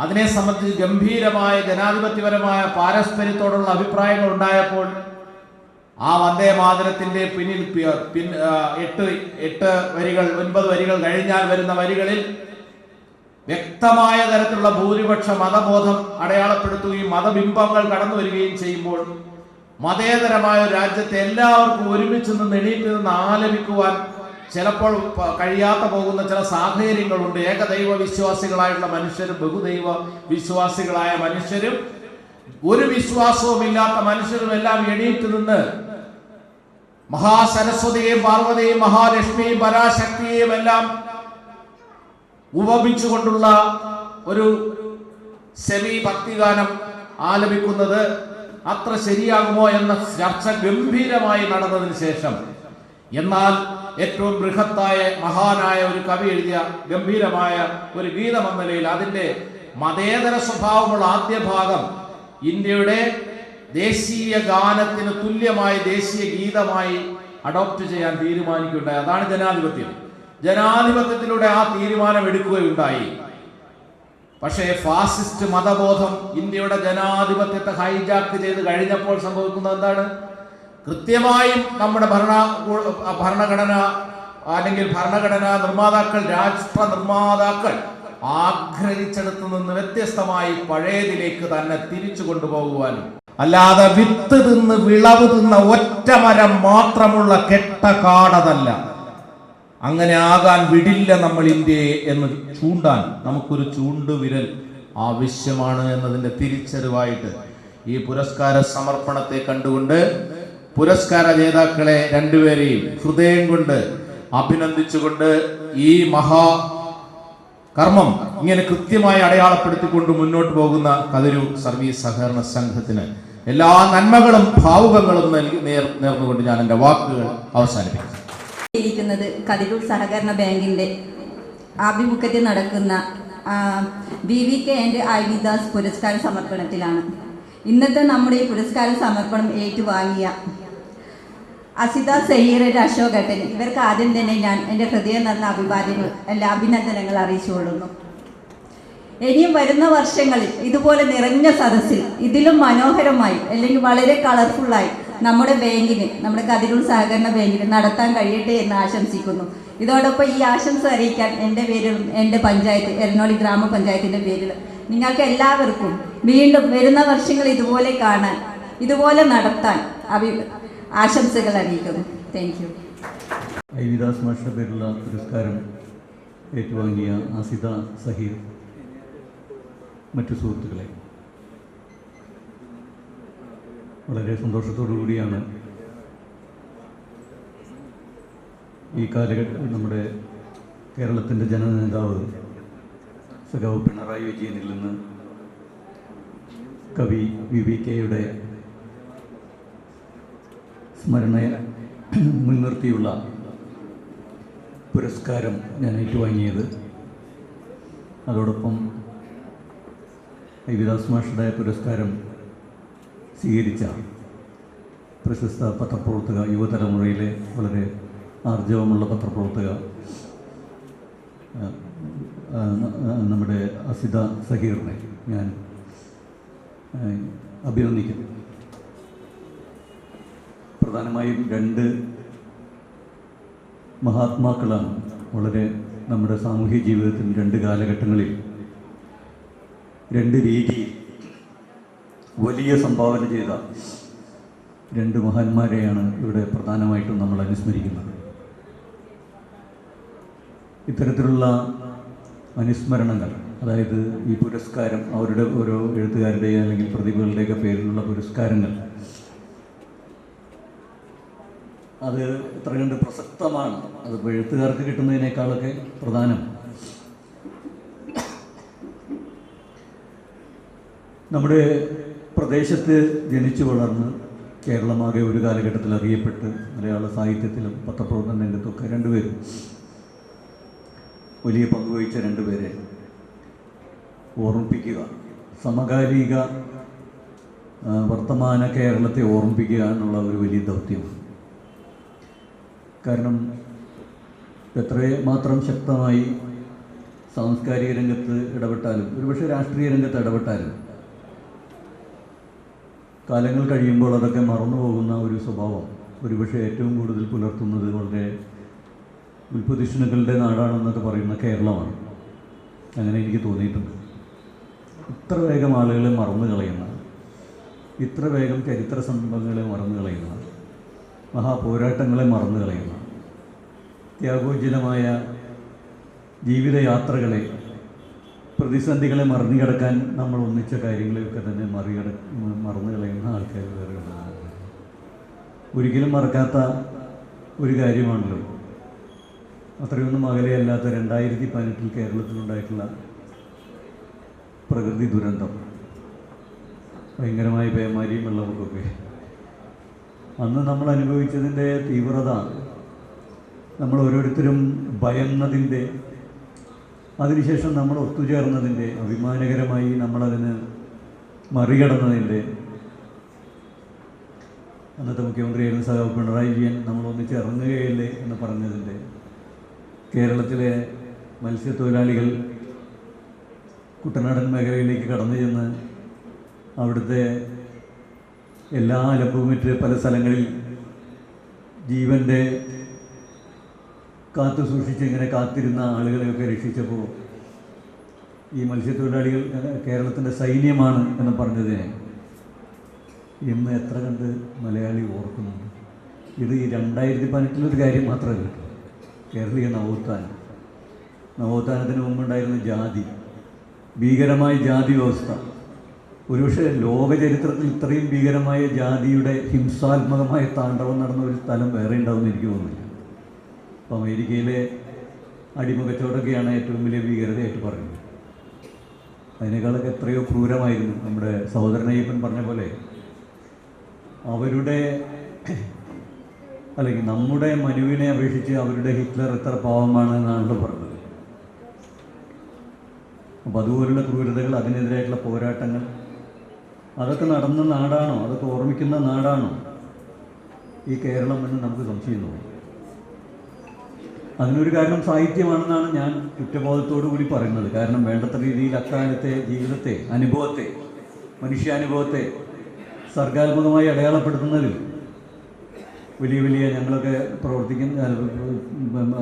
അതിനെ സംബന്ധിച്ച് ഗംഭീരമായ ജനാധിപത്യപരമായ പാരസ്പര്യത്തോടുള്ള അഭിപ്രായങ്ങൾ ഉണ്ടായപ്പോൾ ആ വന്ദേ മാതരത്തിന്റെ പിന്നിൽ 8 വരികൾ 9 വരികൾ കഴിഞ്ഞാൽ വരുന്ന വരികളിൽ വ്യക്തമായ തരത്തിലുള്ള ഭൂരിപക്ഷ മതബോധം അടയാളപ്പെടുത്തുകയും മതബിംബങ്ങൾ കടന്നു വരികയും ചെയ്യുമ്പോൾ മതേതരമായ ഒരു രാജ്യത്തെ എല്ലാവർക്കും ഒരുമിച്ച് നിന്ന് എണീറ്റ് നിന്ന് ആലപിക്കുവാൻ ചിലപ്പോൾ കഴിയാത്ത പോകുന്ന ചില സാഹചര്യങ്ങളുണ്ട്. ഏകദൈവ വിശ്വാസികളായിട്ടുള്ള മനുഷ്യരും ബഹുദൈവ വിശ്വാസികളായ മനുഷ്യരും ഒരു വിശ്വാസവും ഇല്ലാത്ത മനുഷ്യരും എല്ലാം എണീറ്റ് നിന്ന് മഹാസരസ്വതിയെയും പാർവതിയെയും മഹാലക്ഷ്മിയെയും പരാശക്തിയെയും എല്ലാം ഉപമിച്ചുകൊണ്ടുള്ള ഒരു സെമി ഭക്തിഗാനം ആലപിക്കുന്നത് അത്ര ശരിയാകുമോ എന്ന ചർച്ച ഗംഭീരമായി നടന്നതിന് ശേഷം, എന്നാൽ ഏറ്റവും ബൃഹത്തായ മഹാനായ ഒരു കവി എഴുതിയ ഗംഭീരമായ ഒരു ഗീതം എന്ന നിലയിൽ അതിന്റെ മതേതര സ്വഭാവമുള്ള ആദ്യ ഭാഗം ഇന്ത്യയുടെ ദേശീയ ഗാനത്തിന് തുല്യമായി ദേശീയ ഗീതമായി അഡോപ്റ്റ് ചെയ്യാൻ തീരുമാനിക്കുകയുണ്ടായി. അതാണ് ജനാധിപത്യം. ജനാധിപത്യത്തിലൂടെ ആ തീരുമാനം എടുക്കുകയുണ്ടായി. പക്ഷേ ഫാസിസ്റ്റ് മതബോധം ഇന്ത്യയുടെ ജനാധിപത്യത്തെ ഹൈജാക്ക് ചെയ്ത് കഴിഞ്ഞപ്പോൾ സംഭവിക്കുന്നത് എന്താണ്? കൃത്യമായും നമ്മുടെ ഭരണഘടന അല്ലെങ്കിൽ ഭരണഘടനാ നിർമ്മാതാക്കൾ, രാഷ്ട്ര നിർമ്മാതാക്കൾ ആഗ്രഹിച്ചെടുത്തു നിന്ന് വ്യത്യസ്തമായി പഴയതിലേക്ക് തന്നെ തിരിച്ചു കൊണ്ടുപോകുവാനും, അല്ലാതെ വിത്ത് തിന്ന് വിളവ് തിന്ന ഒറ്റമരം മാത്രമുള്ള കെട്ട കാടതല്ല. അങ്ങനെ ആകാൻ വിടില്ല നമ്മൾ ഇന്ത്യയെ എന്ന് ചൂണ്ടാൻ നമുക്കൊരു ചൂണ്ടുവിരൽ ആവശ്യമാണ് എന്നതിൻ്റെ തിരിച്ചറിവായിട്ട് ഈ പുരസ്കാര സമർപ്പണത്തെ കണ്ടുകൊണ്ട് പുരസ്കാര ജേതാക്കളെ രണ്ടുപേരെയും ഹൃദയം കൊണ്ട് അഭിനന്ദിച്ചുകൊണ്ട് ഈ കർമ്മം ഇങ്ങനെ കൃത്യമായി അടയാളപ്പെടുത്തിക്കൊണ്ട് മുന്നോട്ട് പോകുന്ന കതിരൂർ സർവീസ് സഹകരണ സംഘത്തിന് എല്ലാ നന്മകളും ഭാവുകങ്ങളും നേർന്നുകൊണ്ട് ഞാൻ എൻ്റെ വാക്കുകൾ അവസാനിപ്പിക്കുന്നു. കതിരൂർ സഹകരണ ബാങ്കിൻ്റെ ആഭിമുഖ്യത്തിൽ നടക്കുന്ന VVK ആൻഡ് IV ദാസ് പുരസ്കാര സമർപ്പണത്തിലാണ്. ഇന്നത്തെ നമ്മുടെ ഈ പുരസ്കാര സമർപ്പണം ഏറ്റുവാങ്ങിയ അസിത സഹീർ, അശോകട്ടൻ, ഇവർക്ക് ആദ്യം തന്നെ ഞാൻ എൻ്റെ ഹൃദയം നിറഞ്ഞ അഭിനന്ദനങ്ങൾ അറിയിച്ചുകൊള്ളുന്നു. ഇനിയും വരുന്ന വർഷങ്ങളിൽ ഇതുപോലെ നിറഞ്ഞ സദസ്സിൽ ഇതിലും മനോഹരമായി അല്ലെങ്കിൽ വളരെ കളർഫുള്ളായി നമ്മുടെ ബാങ്കിന്, നമ്മുടെ കതിരൂർ സഹകരണ ബാങ്കിന് നടത്താൻ കഴിയട്ടെ എന്ന് ആശംസിക്കുന്നു. ഇതോടൊപ്പം ഈ ആശംസ അറിയിക്കാൻ എൻ്റെ പേരിലും എൻ്റെ പഞ്ചായത്ത് എരനോളി ഗ്രാമപഞ്ചായത്തിൻ്റെ പേരിൽ നിങ്ങൾക്ക് എല്ലാവർക്കും വീണ്ടും വരുന്ന വർഷങ്ങൾ ഇതുപോലെ കാണാൻ, ഇതുപോലെ നടത്താൻ ആശംസകൾ അറിയിക്കുന്നു. Thank you. IV ദാസ് മാഷിൻ്റെ പേരിലുള്ള പുരസ്കാരം ഏറ്റുവാങ്ങിയ അസിത സഹീർ, മറ്റു സുഹൃത്തുക്കളെ, വളരെ സന്തോഷത്തോടു കൂടിയാണ് ഈ കാലഘട്ടത്തിൽ നമ്മുടെ കേരളത്തിൻ്റെ ജനനേതാവ് സഖാവ് പിണറായി വിജയനിൽ നിന്ന് കവി VVKയുടെ സ്മരണയെ മുൻനിർത്തിയുള്ള പുരസ്കാരം ഞാൻ ഏറ്റുവാങ്ങിയത്. അതോടൊപ്പം IV ദാസ് മാഷുടെ പുരസ്കാരം സ്വീകരിച്ച പ്രശസ്ത പത്രപ്രവർത്തക, യുവതലമുറയിലെ വളരെ ആർജവമുള്ള പത്രപ്രവർത്തക നമ്മുടെ അസിത സഹീറിനെ ഞാൻ അഭിനന്ദിക്കുന്നു. പ്രധാനമായും രണ്ട് മഹാത്മാക്കളാണ് വളരെ നമ്മുടെ സാമൂഹ്യ ജീവിതത്തിൽ രണ്ട് കാലഘട്ടങ്ങളിൽ രണ്ട് രീതിയിൽ വലിയ സംഭാവന ചെയ്ത രണ്ട് മഹാന്മാരെയാണ് ഇവിടെ പ്രധാനമായിട്ടും നമ്മൾ അനുസ്മരിക്കുന്നത്. ഇത്തരത്തിലുള്ള അനുസ്മരണങ്ങൾ, അതായത് ഈ പുരസ്കാരം അവരുടെ ഓരോ എഴുത്തുകാരുടെയും അല്ലെങ്കിൽ പ്രതിഭകളുടെയൊക്കെ പേരിലുള്ള പുരസ്കാരങ്ങൾ, അത് എത്ര കണ്ട് പ്രസക്തമാണ്. അതിപ്പോൾ എഴുത്തുകാർക്ക് കിട്ടുന്നതിനേക്കാളൊക്കെ പ്രധാനം നമ്മുടെ പ്രദേശത്ത് ജനിച്ചു വളർന്ന് കേരളമാകെ ഒരു കാലഘട്ടത്തിൽ അറിയപ്പെട്ട് മലയാള സാഹിത്യത്തിലും പത്രപ്രവർത്തന രംഗത്തൊക്കെ രണ്ടുപേരും വലിയ പങ്കുവഹിച്ച രണ്ടുപേരെ ഓർമ്മിപ്പിക്കുക, സമകാലിക വർത്തമാന കേരളത്തെ ഓർമ്മിപ്പിക്കുക എന്നുള്ള ഒരു വലിയ ദൗത്യമാണ്. കാരണം എത്രമാത്രം ശക്തമായി സാംസ്കാരിക രംഗത്ത് ഇടപെട്ടാലും, ഒരുപക്ഷെ രാഷ്ട്രീയ രംഗത്ത് ഇടപെട്ടാലും, കാലങ്ങൾ കഴിയുമ്പോൾ അതൊക്കെ മറന്നു പോകുന്ന ഒരു സ്വഭാവം ഒരുപക്ഷെ ഏറ്റവും കൂടുതൽ പുലർത്തുന്നത് വളരെ ഉൽപ്പതിഷ്ണുക്കളുടെ നാടാണെന്നൊക്കെ പറയുന്ന കേരളമാണ്. അങ്ങനെ എനിക്ക് തോന്നിയിട്ടുണ്ട്. ഇത്ര വേഗം ആളുകളെ മറന്നു കളയുന്ന, ഇത്ര വേഗം ചരിത്ര സംഭവങ്ങളെ മറന്നു കളയുന്ന, മഹാപോരാട്ടങ്ങളെ മറന്നു കളയുന്ന, ത്യാഗോജ്വലമായ ജീവിതയാത്രകളെ, പ്രതിസന്ധികളെ മറിഞ്ഞുകിടക്കാൻ നമ്മൾ ഒന്നിച്ച കാര്യങ്ങളെയൊക്കെ തന്നെ മറന്നു കളയുന്ന ആൾക്കാർ വേറെ ഉണ്ടാകും. ഒരിക്കലും മറക്കാത്ത ഒരു കാര്യമാണല്ലോ അത്രയൊന്നും അകലെയല്ലാത്ത 2018 കേരളത്തിലുണ്ടായിട്ടുള്ള പ്രകൃതി ദുരന്തം, ഭയങ്കരമായ പേമാരിയും വെള്ളപ്പൊക്കമൊക്കെ. അന്ന് നമ്മൾ അനുഭവിച്ചതിൻ്റെ തീവ്രത, നമ്മൾ ഓരോരുത്തരും ഭയന്നതിൻ്റെ, അതിനുശേഷം നമ്മൾ ഒത്തുചേർന്നതിൻ്റെ, അഭിമാനകരമായി നമ്മളതിന് മറികടന്നതിൻ്റെ, അന്നത്തെ മുഖ്യമന്ത്രിയായിരുന്ന സഖാവ് പിണറായി വിജയൻ നമ്മൾ ഒന്നിച്ച് ഇറങ്ങുകയില്ലേ എന്ന് പറഞ്ഞതിൻ്റെ, കേരളത്തിലെ മത്സ്യത്തൊഴിലാളികൾ കുട്ടനാടൻ മേഖലയിലേക്ക് കടന്നു ചെന്ന് അവിടുത്തെ എല്ലാ അലമ്പുമിറ്റ് പല സ്ഥലങ്ങളിൽ ജീവൻ്റെ കാത്തു സൂക്ഷിച്ച് ഇങ്ങനെ കാത്തിരുന്ന ആളുകളെയൊക്കെ രക്ഷിച്ചപ്പോൾ ഈ മത്സ്യത്തൊഴിലാളികൾ കേരളത്തിൻ്റെ സൈന്യമാണ് എന്ന് പറഞ്ഞതിനെ ഇന്ന് എത്ര കണ്ട് മലയാളി ഓർക്കുന്നുണ്ട്. ഇത് ഈ 2018 കാര്യം മാത്രമല്ല, കേരളീയ നവോത്ഥാനത്തിന് മുമ്പുണ്ടായിരുന്ന ജാതി, ഭീകരമായ ജാതി വ്യവസ്ഥ, ഒരുപക്ഷെ ലോക ചരിത്രത്തിൽ ഇത്രയും ഭീകരമായ ജാതിയുടെ ഹിംസാത്മകമായ താണ്ഡവം നടന്ന ഒരു സ്ഥലം വേറെ ഉണ്ടാവുമെന്ന് എനിക്ക് തോന്നുന്നില്ല. അപ്പോൾ അമേരിക്കയിലെ അടിമകച്ചവടമൊക്കെയാണ് ഏറ്റവും വലിയ ഭീകരതയായിട്ട് പറയുന്നത്. അതിനേക്കാളൊക്കെ എത്രയോ ക്രൂരമായിരുന്നു. നമ്മുടെ സഹോദരൻ അയ്യപ്പൻ പറഞ്ഞ പോലെ അവരുടെ അല്ലെങ്കിൽ നമ്മുടെ മനുവിനെ അപേക്ഷിച്ച് അവരുടെ ഹിറ്റ്ലർ എത്ര പാവമാണ് എന്നാണല്ലോ പറഞ്ഞത്. അപ്പോൾ അതുപോലുള്ള ക്രൂരതകൾ, അതിനെതിരായിട്ടുള്ള പോരാട്ടങ്ങൾ, അതൊക്കെ നടന്ന നാടാണോ, അതൊക്കെ ഓർമ്മിക്കുന്ന നാടാണോ ഈ കേരളം എന്ന് നമുക്ക് സംശയം തോന്നും. അതിനൊരു കാരണം സാഹിത്യമാണെന്നാണ് ഞാൻ കുറ്റബോധത്തോടു കൂടി പറയുന്നത്. കാരണം വേണ്ടത്ര രീതിയിൽ അക്കാലത്തെ ജീവിതത്തെ, അനുഭവത്തെ, മനുഷ്യാനുഭവത്തെ സർഗാത്മകമായി അടയാളപ്പെടുത്തുന്നതിൽ വലിയ വലിയ ഞങ്ങളൊക്കെ പ്രവർത്തിക്കുന്ന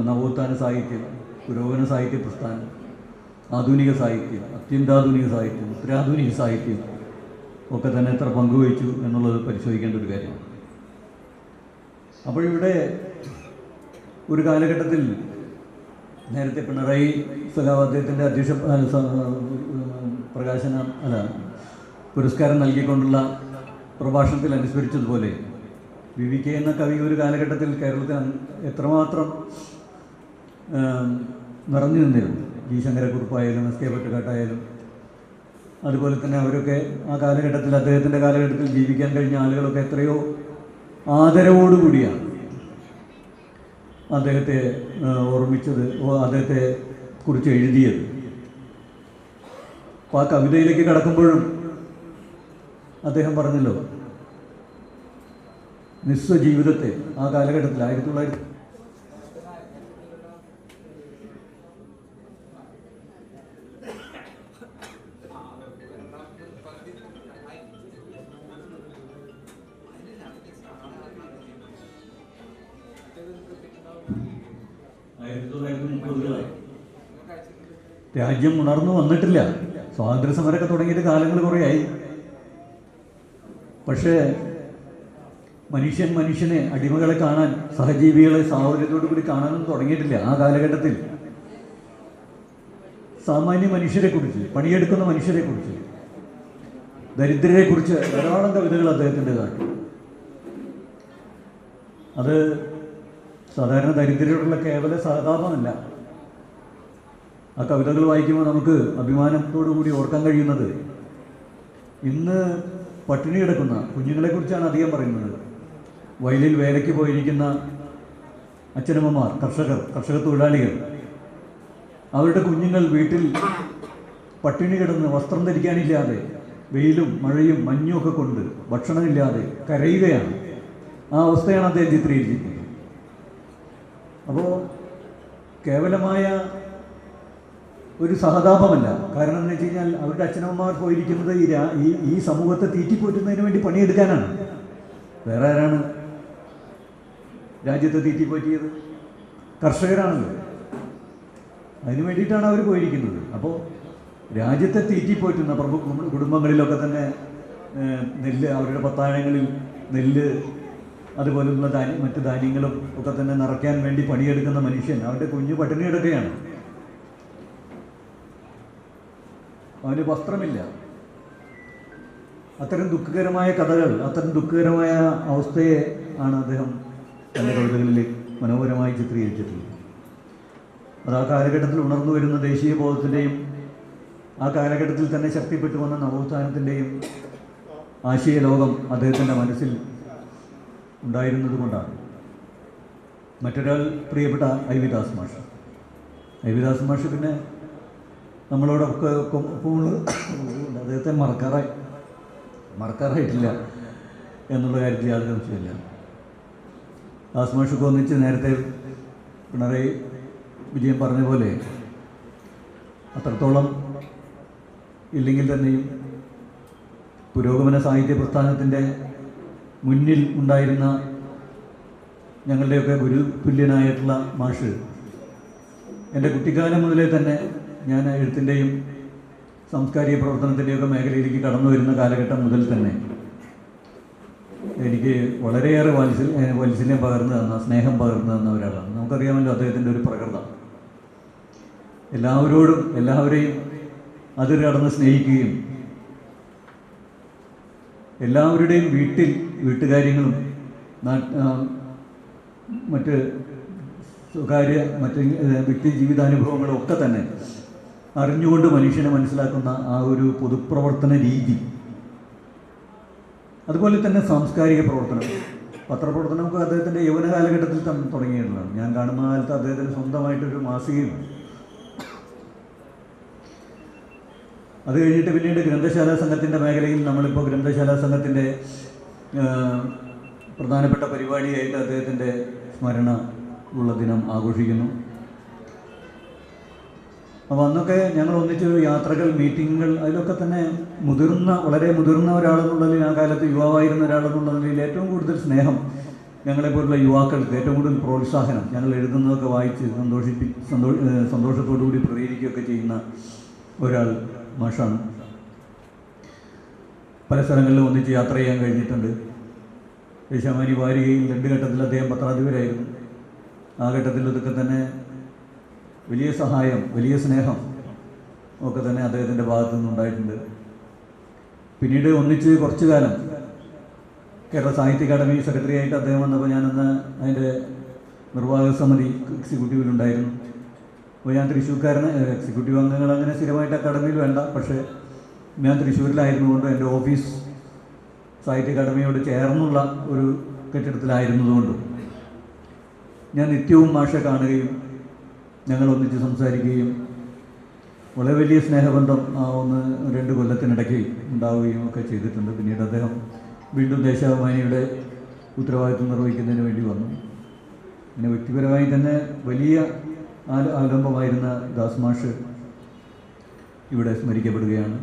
നവോത്ഥാന സാഹിത്യം, പുരോഗമന സാഹിത്യ പ്രസ്ഥാനം, ആധുനിക സാഹിത്യം, അത്യന്താധുനിക സാഹിത്യം, ഉത്തരാധുനിക സാഹിത്യം ഒക്കെ തന്നെ എത്ര പങ്കുവഹിച്ചു എന്നുള്ളത് പരിശോധിക്കേണ്ട ഒരു കാര്യമാണ്. അപ്പോഴിവിടെ ഒരു കാലഘട്ടത്തിൽ നേരത്തെ പിണറായി സഖാവ് അദ്ദേഹത്തിൻ്റെ പുരസ്കാരം നൽകിക്കൊണ്ടുള്ള പ്രഭാഷണത്തിൽ അനുസ്മരിച്ചതുപോലെ VVK എന്ന കവി ഒരു കാലഘട്ടത്തിൽ കേരളത്തിൽ എത്രമാത്രം നിറഞ്ഞു നിന്നിരുന്നു. ജി ശങ്കരക്കുറുപ്പായാലും SK പൊറ്റക്കാട്ടായാലും അതുപോലെ തന്നെ അവരൊക്കെ ആ കാലഘട്ടത്തിൽ, അദ്ദേഹത്തിൻ്റെ കാലഘട്ടത്തിൽ ജീവിക്കാൻ കഴിഞ്ഞ ആളുകളൊക്കെ എത്രയോ ആദരവോടുകൂടിയാണ് അദ്ദേഹത്തെ ഓർമ്മിച്ചത്, അദ്ദേഹത്തെ കുറിച്ച് എഴുതിയത്. അപ്പോൾ ആ കവിതയിലേക്ക് കടക്കുമ്പോഴും അദ്ദേഹം പറഞ്ഞല്ലോ, നിസ്വ ജീവിതത്തെ ആ കാലഘട്ടത്തിൽ 1900 രാജ്യം ഉണർന്നു വന്നിട്ടില്ല. സ്വാതന്ത്ര്യ സമരമൊക്കെ തുടങ്ങിയിട്ട് കാലങ്ങൾ കുറേയായി. പക്ഷേ മനുഷ്യനെ, അടിമകളെ കാണാൻ, സഹജീവികളെ സാഹോദര്യത്തോടു കൂടി കാണാനൊന്നും തുടങ്ങിയിട്ടില്ല. ആ കാലഘട്ടത്തിൽ സാമാന്യ മനുഷ്യരെക്കുറിച്ച്, പണിയെടുക്കുന്ന മനുഷ്യരെക്കുറിച്ച്, ദരിദ്രരെക്കുറിച്ച് ധാരാളം കവിതകൾ അദ്ദേഹത്തിൻ്റെതാണ്. അത് സാധാരണ ദരിദ്രരോടുള്ള കേവല സഹതാപമല്ല. ആ കവിതകൾ വായിക്കുമ്പോൾ നമുക്ക് അഭിമാനത്തോടു കൂടി ഓർക്കാൻ കഴിയുന്നത്, ഇന്ന് പട്ടിണി കിടക്കുന്ന കുഞ്ഞുങ്ങളെക്കുറിച്ചാണ് അധികം പറയുന്നത്. വയലിൽ വേലയ്ക്ക് പോയിരിക്കുന്ന അച്ഛനമ്മമാർ, കർഷക തൊഴിലാളികൾ, അവരുടെ കുഞ്ഞുങ്ങൾ വീട്ടിൽ പട്ടിണി കിടന്ന് വസ്ത്രം ധരിക്കാനില്ലാതെ, വെയിലും മഴയും മഞ്ഞും ഒക്കെ കൊണ്ട് ഭക്ഷണമില്ലാതെ കരയുകയാണ്. ആ അവസ്ഥയാണ് അദ്ദേഹം ചിത്രീകരിച്ചിരിക്കുന്നത്. അപ്പോൾ കേവലമായ ഒരു സഹതാപമല്ല. കാരണം എന്ന് വെച്ച് കഴിഞ്ഞാൽ അവരുടെ അച്ഛനമ്മമാർ പോയിരിക്കുന്നത് ഈ സമൂഹത്തെ തീറ്റിപ്പോറ്റുന്നതിന് വേണ്ടി പണിയെടുക്കാനാണ്. വേറെ ആരാണ് രാജ്യത്തെ തീറ്റിപ്പോറ്റിയത്? കർഷകരാണല്ലോ. അതിന് വേണ്ടിയിട്ടാണ് അവർ പോയിരിക്കുന്നത്. അപ്പോൾ രാജ്യത്തെ തീറ്റിപ്പോറ്റുന്ന കുടുംബങ്ങളിലൊക്കെ തന്നെ നെല്ല്, അവരുടെ പത്താഴങ്ങളിൽ നെല്ല്, അതുപോലുള്ള മറ്റ് ധാന്യങ്ങളും ഒക്കെ തന്നെ നിറയ്ക്കാൻ വേണ്ടി പണിയെടുക്കുന്ന മനുഷ്യൻ, അവരുടെ കുഞ്ഞു പട്ടിണി കിടക്കുകയാണ്. അവന് വസ്ത്രമില്ല. അത്തരം ദുഃഖകരമായ കഥകൾ, അത്തരം ദുഃഖകരമായ അവസ്ഥയെ ആണ് അദ്ദേഹം തൻ്റെ കവിതകളിൽ മനോഹരമായി ചിത്രീകരിച്ചിട്ടുള്ളത്. അത് ആ കാലഘട്ടത്തിൽ ഉണർന്നു വരുന്ന ദേശീയ ബോധത്തിൻ്റെയും ആ കാലഘട്ടത്തിൽ തന്നെ ശക്തിപ്പെട്ടു വന്ന നവോത്ഥാനത്തിൻ്റെയും ആശയ ലോകം അദ്ദേഹത്തിൻ്റെ മനസ്സിൽ ഉണ്ടായിരുന്നത് കൊണ്ടാണ്. മറ്റൊരാൾ പ്രിയപ്പെട്ട ഐ.വി. ദാസ് മാഷ് പിന്നെ നമ്മളോടൊക്കെ അദ്ദേഹത്തെ മറക്കാറായിട്ടില്ല എന്നുള്ള കാര്യത്തിൽ യാതൊരു സംശയമില്ല. ദാസ് മാഷൊക്കെ ഒന്നിച്ച് നേരത്തെ പിണറായി വിജയൻ പറഞ്ഞ പോലെ അത്രത്തോളം ഇല്ലെങ്കിൽ തന്നെയും പുരോഗമന സാഹിത്യ പ്രസ്ഥാനത്തിൻ്റെ മുന്നിൽ ഉണ്ടായിരുന്ന ഞങ്ങളുടെയൊക്കെ ഗുരുതുല്യനായിട്ടുള്ള മാഷ് എൻ്റെ കുട്ടിക്കാലം മുതലേ തന്നെ ഞാൻ എഴുത്തിൻ്റെയും സാംസ്കാരിക പ്രവർത്തനത്തിൻ്റെയൊക്കെ മേഖലയിലേക്ക് കടന്നു വരുന്ന കാലഘട്ടം മുതൽ തന്നെ എനിക്ക് വളരെയേറെ വാത്സല്യം പകർന്നു തന്ന, സ്നേഹം പകർന്നു തന്ന ഒരാളാണ്. നമുക്കറിയാമല്ലോ അദ്ദേഹത്തിൻ്റെ ഒരു പ്രകൃതം. എല്ലാവരെയും അതിൽ കടന്ന് സ്നേഹിക്കുകയും എല്ലാവരുടെയും വീട്ടുകാര്യങ്ങളും മറ്റ് സ്വകാര്യ വ്യക്തി ജീവിതാനുഭവങ്ങളും ഒക്കെ തന്നെ അറിഞ്ഞുകൊണ്ട് മനുഷ്യനെ മനസ്സിലാക്കുന്ന ആ ഒരു പൊതുപ്രവർത്തന രീതി, അതുപോലെ തന്നെ സാംസ്കാരിക പ്രവർത്തനം, പത്രപ്രവർത്തനമൊക്കെ അദ്ദേഹത്തിൻ്റെ യൗവന കാലഘട്ടത്തിൽ തുടങ്ങിയിട്ടുള്ളതാണ്. ഞാൻ കാണുന്ന കാലത്ത് അദ്ദേഹത്തിന് സ്വന്തമായിട്ടൊരു മാസികയുണ്ട്. അത് കഴിഞ്ഞിട്ട് പിന്നീട് ഗ്രന്ഥശാലാ സംഘത്തിൻ്റെ മേഖലയിൽ നമ്മളിപ്പോൾ ഗ്രന്ഥശാലാ സംഘത്തിൻ്റെ പ്രധാനപ്പെട്ട പരിപാടിയായിട്ട് അദ്ദേഹത്തിൻ്റെ സ്മരണ ഉള്ള ദിനം ആഘോഷിക്കുന്നു. അപ്പോൾ അന്നൊക്കെ ഞങ്ങൾ ഒന്നിച്ച് യാത്രകൾ, മീറ്റിങ്ങുകൾ, അതിലൊക്കെ തന്നെ വളരെ മുതിർന്ന ഒരാളെന്നുള്ള നിലയിൽ, ആ കാലത്ത് യുവാവായിരുന്ന ഒരാളെന്നുള്ള നിലയിൽ ഏറ്റവും കൂടുതൽ സ്നേഹം ഞങ്ങളെപ്പോലുള്ള യുവാക്കൾക്ക്, ഏറ്റവും കൂടുതൽ പ്രോത്സാഹനം, ഞങ്ങൾ എഴുതുന്നതൊക്കെ വായിച്ച് സന്തോഷത്തോടു കൂടി പ്രതികരിക്കുകയൊക്കെ ചെയ്യുന്ന ഒരാൾ മാഷാണ്. പല സ്ഥലങ്ങളിലും ഒന്നിച്ച് യാത്ര ചെയ്യാൻ കഴിഞ്ഞിട്ടുണ്ട്. ദേശാമാനി വാരികയിൽ 2 ഘട്ടത്തിൽ അദ്ദേഹം പത്രാധിപരായിരുന്നു. ആ ഘട്ടത്തിൽ ഇതൊക്കെ തന്നെ വലിയ സഹായം, വലിയ സ്നേഹം ഒക്കെ തന്നെ അദ്ദേഹത്തിൻ്റെ ഭാഗത്തു നിന്നുണ്ടായിട്ടുണ്ട്. പിന്നീട് ഒന്നിച്ച് കുറച്ചു കാലം കേരള സാഹിത്യ അക്കാദമി സെക്രട്ടറി ആയിട്ട് അദ്ദേഹം വന്നപ്പോൾ ഞാനന്ന് അതിൻ്റെ നിർവാഹക സമിതി എക്സിക്യൂട്ടീവിലുണ്ടായിരുന്നു. അപ്പോൾ ഞാൻ എക്സിക്യൂട്ടീവ് അംഗങ്ങൾ അങ്ങനെ സ്ഥിരമായിട്ട് അക്കാദമിയിൽ വേണ്ട, പക്ഷേ ഞാൻ തൃശ്ശൂരിലായിരുന്നുകൊണ്ട് എൻ്റെ ഓഫീസ് സാഹിത്യ അക്കാദമിയോട് ചേർന്നുള്ള ഒരു കെട്ടിടത്തിലായിരുന്നതുകൊണ്ടും ഞാൻ നിത്യവും മാഷെ കാണുകയും ഞങ്ങൾ ഒന്നിച്ച് സംസാരിക്കുകയും വളരെ വലിയ സ്നേഹബന്ധം ആ 1-2 കൊല്ലത്തിനിടയ്ക്ക് ഉണ്ടാവുകയും ഒക്കെ ചെയ്തിട്ടുണ്ട്. പിന്നീട് അദ്ദേഹം വീണ്ടും ദേശാഭിമാനിയുടെ ഉത്തരവാദിത്വം നിർവഹിക്കുന്നതിന് വേണ്ടി വന്നു. പിന്നെ വ്യക്തിപരമായി തന്നെ വലിയ ആലംബമായിരുന്ന ദാസ് മാഷ് ഇവിടെ സ്മരിക്കപ്പെടുകയാണ്.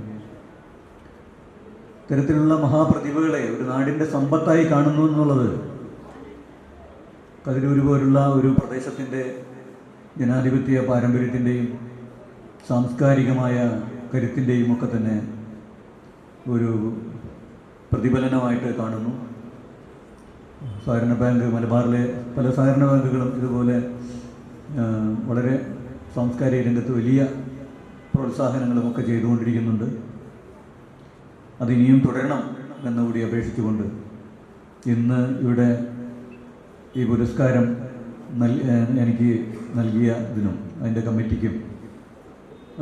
ഇത്തരത്തിലുള്ള മഹാപ്രതിഭകളെ ഒരു നാടിൻ്റെ സമ്പത്തായി കാണുന്നു എന്നുള്ളത് കതിരൂർ പോലുള്ള ഒരു പ്രദേശത്തിൻ്റെ ജനാധിപത്യ പാരമ്പര്യത്തിൻ്റെയും സാംസ്കാരികമായ കരുത്തിൻ്റെയും ഒക്കെ തന്നെ ഒരു പ്രതിഫലനമായിട്ട് കാണുന്നു. സഹകരണ ബാങ്ക്, മലബാറിലെ പല സഹകരണ ബാങ്കുകളും ഇതുപോലെ വളരെ സാംസ്കാരിക രംഗത്ത് വലിയ പ്രോത്സാഹനങ്ങളുമൊക്കെ ചെയ്തുകൊണ്ടിരിക്കുന്നുണ്ട്. അതിനിയും തുടരണം എന്നുകൂടി അപേക്ഷിച്ചുകൊണ്ട് ഇന്ന് ഇവിടെ ഈ പുരസ്കാരം എനിക്ക് നൽകിയതിനും അതിൻ്റെ കമ്മിറ്റിക്കും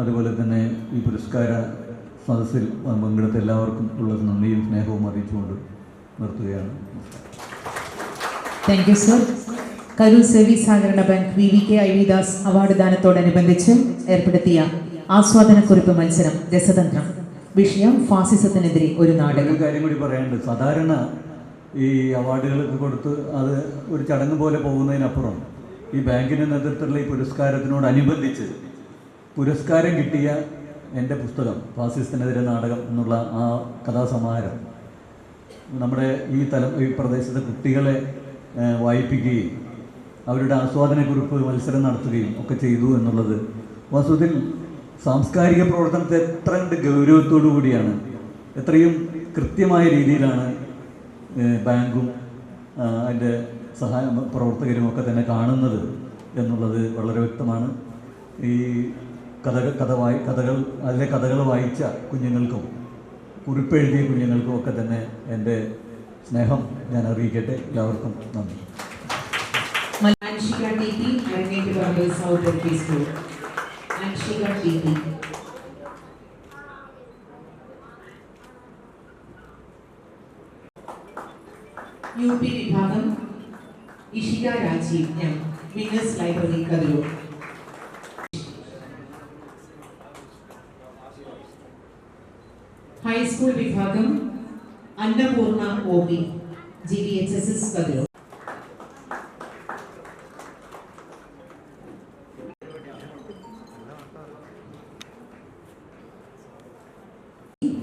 അതുപോലെ തന്നെ ഈ പുരസ്കാര സദസ്സിൽ പങ്കെടുത്ത എല്ലാവർക്കും ഉള്ള നന്ദിയും സ്നേഹവും അറിയിച്ചുകൊണ്ട് നിർത്തുകയാണ്. Thank you sir. Karoor service സഹകരണ bank VVK IV Das award ദാനത്തോടനുബന്ധിച്ച് ഏർപ്പെടുത്തിയ ആസ്വാദനക്കുറിപ്പ് മത്സരം രസതന്ത്രം, വിഷയം ഫാസിസത്തിനെതിരെ ഒരു നാടകം. ഒരു കാര്യം കൂടി പറയാനുണ്ട്. സാധാരണ ഈ അവാർഡുകളൊക്കെ കൊടുത്ത് അത് ഒരു ചടങ്ങ് പോലെ പോകുന്നതിനപ്പുറം ഈ ബാങ്കിൻ്റെ നേതൃത്വത്തിലുള്ള ഈ പുരസ്കാരത്തിനോടനുബന്ധിച്ച് പുരസ്കാരം കിട്ടിയ എൻ്റെ പുസ്തകം ഫാസിസത്തിനെതിരെ നാടകം എന്നുള്ള ആ കഥാസമാഹാരം നമ്മുടെ ഈ പ്രദേശത്തെ കുട്ടികളെ വായിപ്പിക്കുകയും അവരുടെ ആസ്വാദനക്കുറിപ്പ് മത്സരം നടത്തുകയും ഒക്കെ ചെയ്തു എന്നുള്ളത് വാസ്തവത്തിൽ സാംസ്കാരിക പ്രവർത്തനത്തെ എത്ര കണ്ട് ഗൗരവത്തോടു കൂടിയാണ്, എത്രയും കൃത്യമായ രീതിയിലാണ് ബാങ്കും അതിൻ്റെ പ്രവർത്തകരും ഒക്കെ തന്നെ കാണുന്നത് എന്നുള്ളത് വളരെ വ്യക്തമാണ്. ഈ അതിലെ കഥകൾ വായിച്ച കുഞ്ഞുങ്ങൾക്കും കുറിപ്പെഴുതിയ കുഞ്ഞുങ്ങൾക്കും ഒക്കെ തന്നെ എൻ്റെ സ്നേഹം ഞാൻ അറിയിക്കട്ടെ. എല്ലാവർക്കും നന്ദി. UP വിഭാഗം Ishika Rajeev M, winners library Kathiroor. High school വിഭാഗം Annapoorna OB, GVHSS Kathiroor.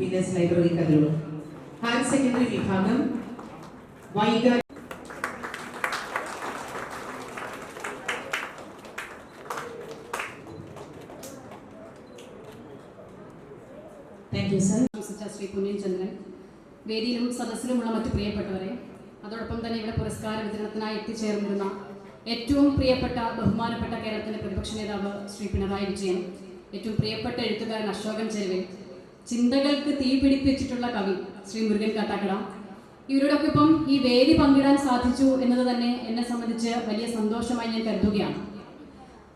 Winners library Kathiroor. Higher secondary വിഭാഗം വൈഗ. ശ്രീ പുണ്യൻ ചന്ദ്രൻ, വേദിയിലും സദസ്സിലുമുള്ള മറ്റു പ്രിയപ്പെട്ടവരെ, അതോടൊപ്പം തന്നെ ഇവിടെ പുരസ്കാര വിതരണത്തിനായി എത്തിച്ചേർന്നിരുന്ന ഏറ്റവും പ്രിയപ്പെട്ട ബഹുമാനപ്പെട്ട കേരളത്തിൻ്റെ പ്രതിപക്ഷ നേതാവ് ശ്രീ പിണറായി വിജയൻ, ഏറ്റവും പ്രിയപ്പെട്ട എഴുത്തുകാരൻ അശോകൻ ചെരുവിൽ, ചിന്തകൾക്ക് തീ പിടിപ്പിച്ചിട്ടുള്ള കവി ശ്രീ മുരുകൻ കാട്ടാക്കട. ഇവരോടൊക്കെ ഇപ്പം ഈ വേദി പങ്കിടാൻ സാധിച്ചു എന്നത് തന്നെ എന്നെ സംബന്ധിച്ച് വലിയ സന്തോഷമായി ഞാൻ കരുതുകയാണ്.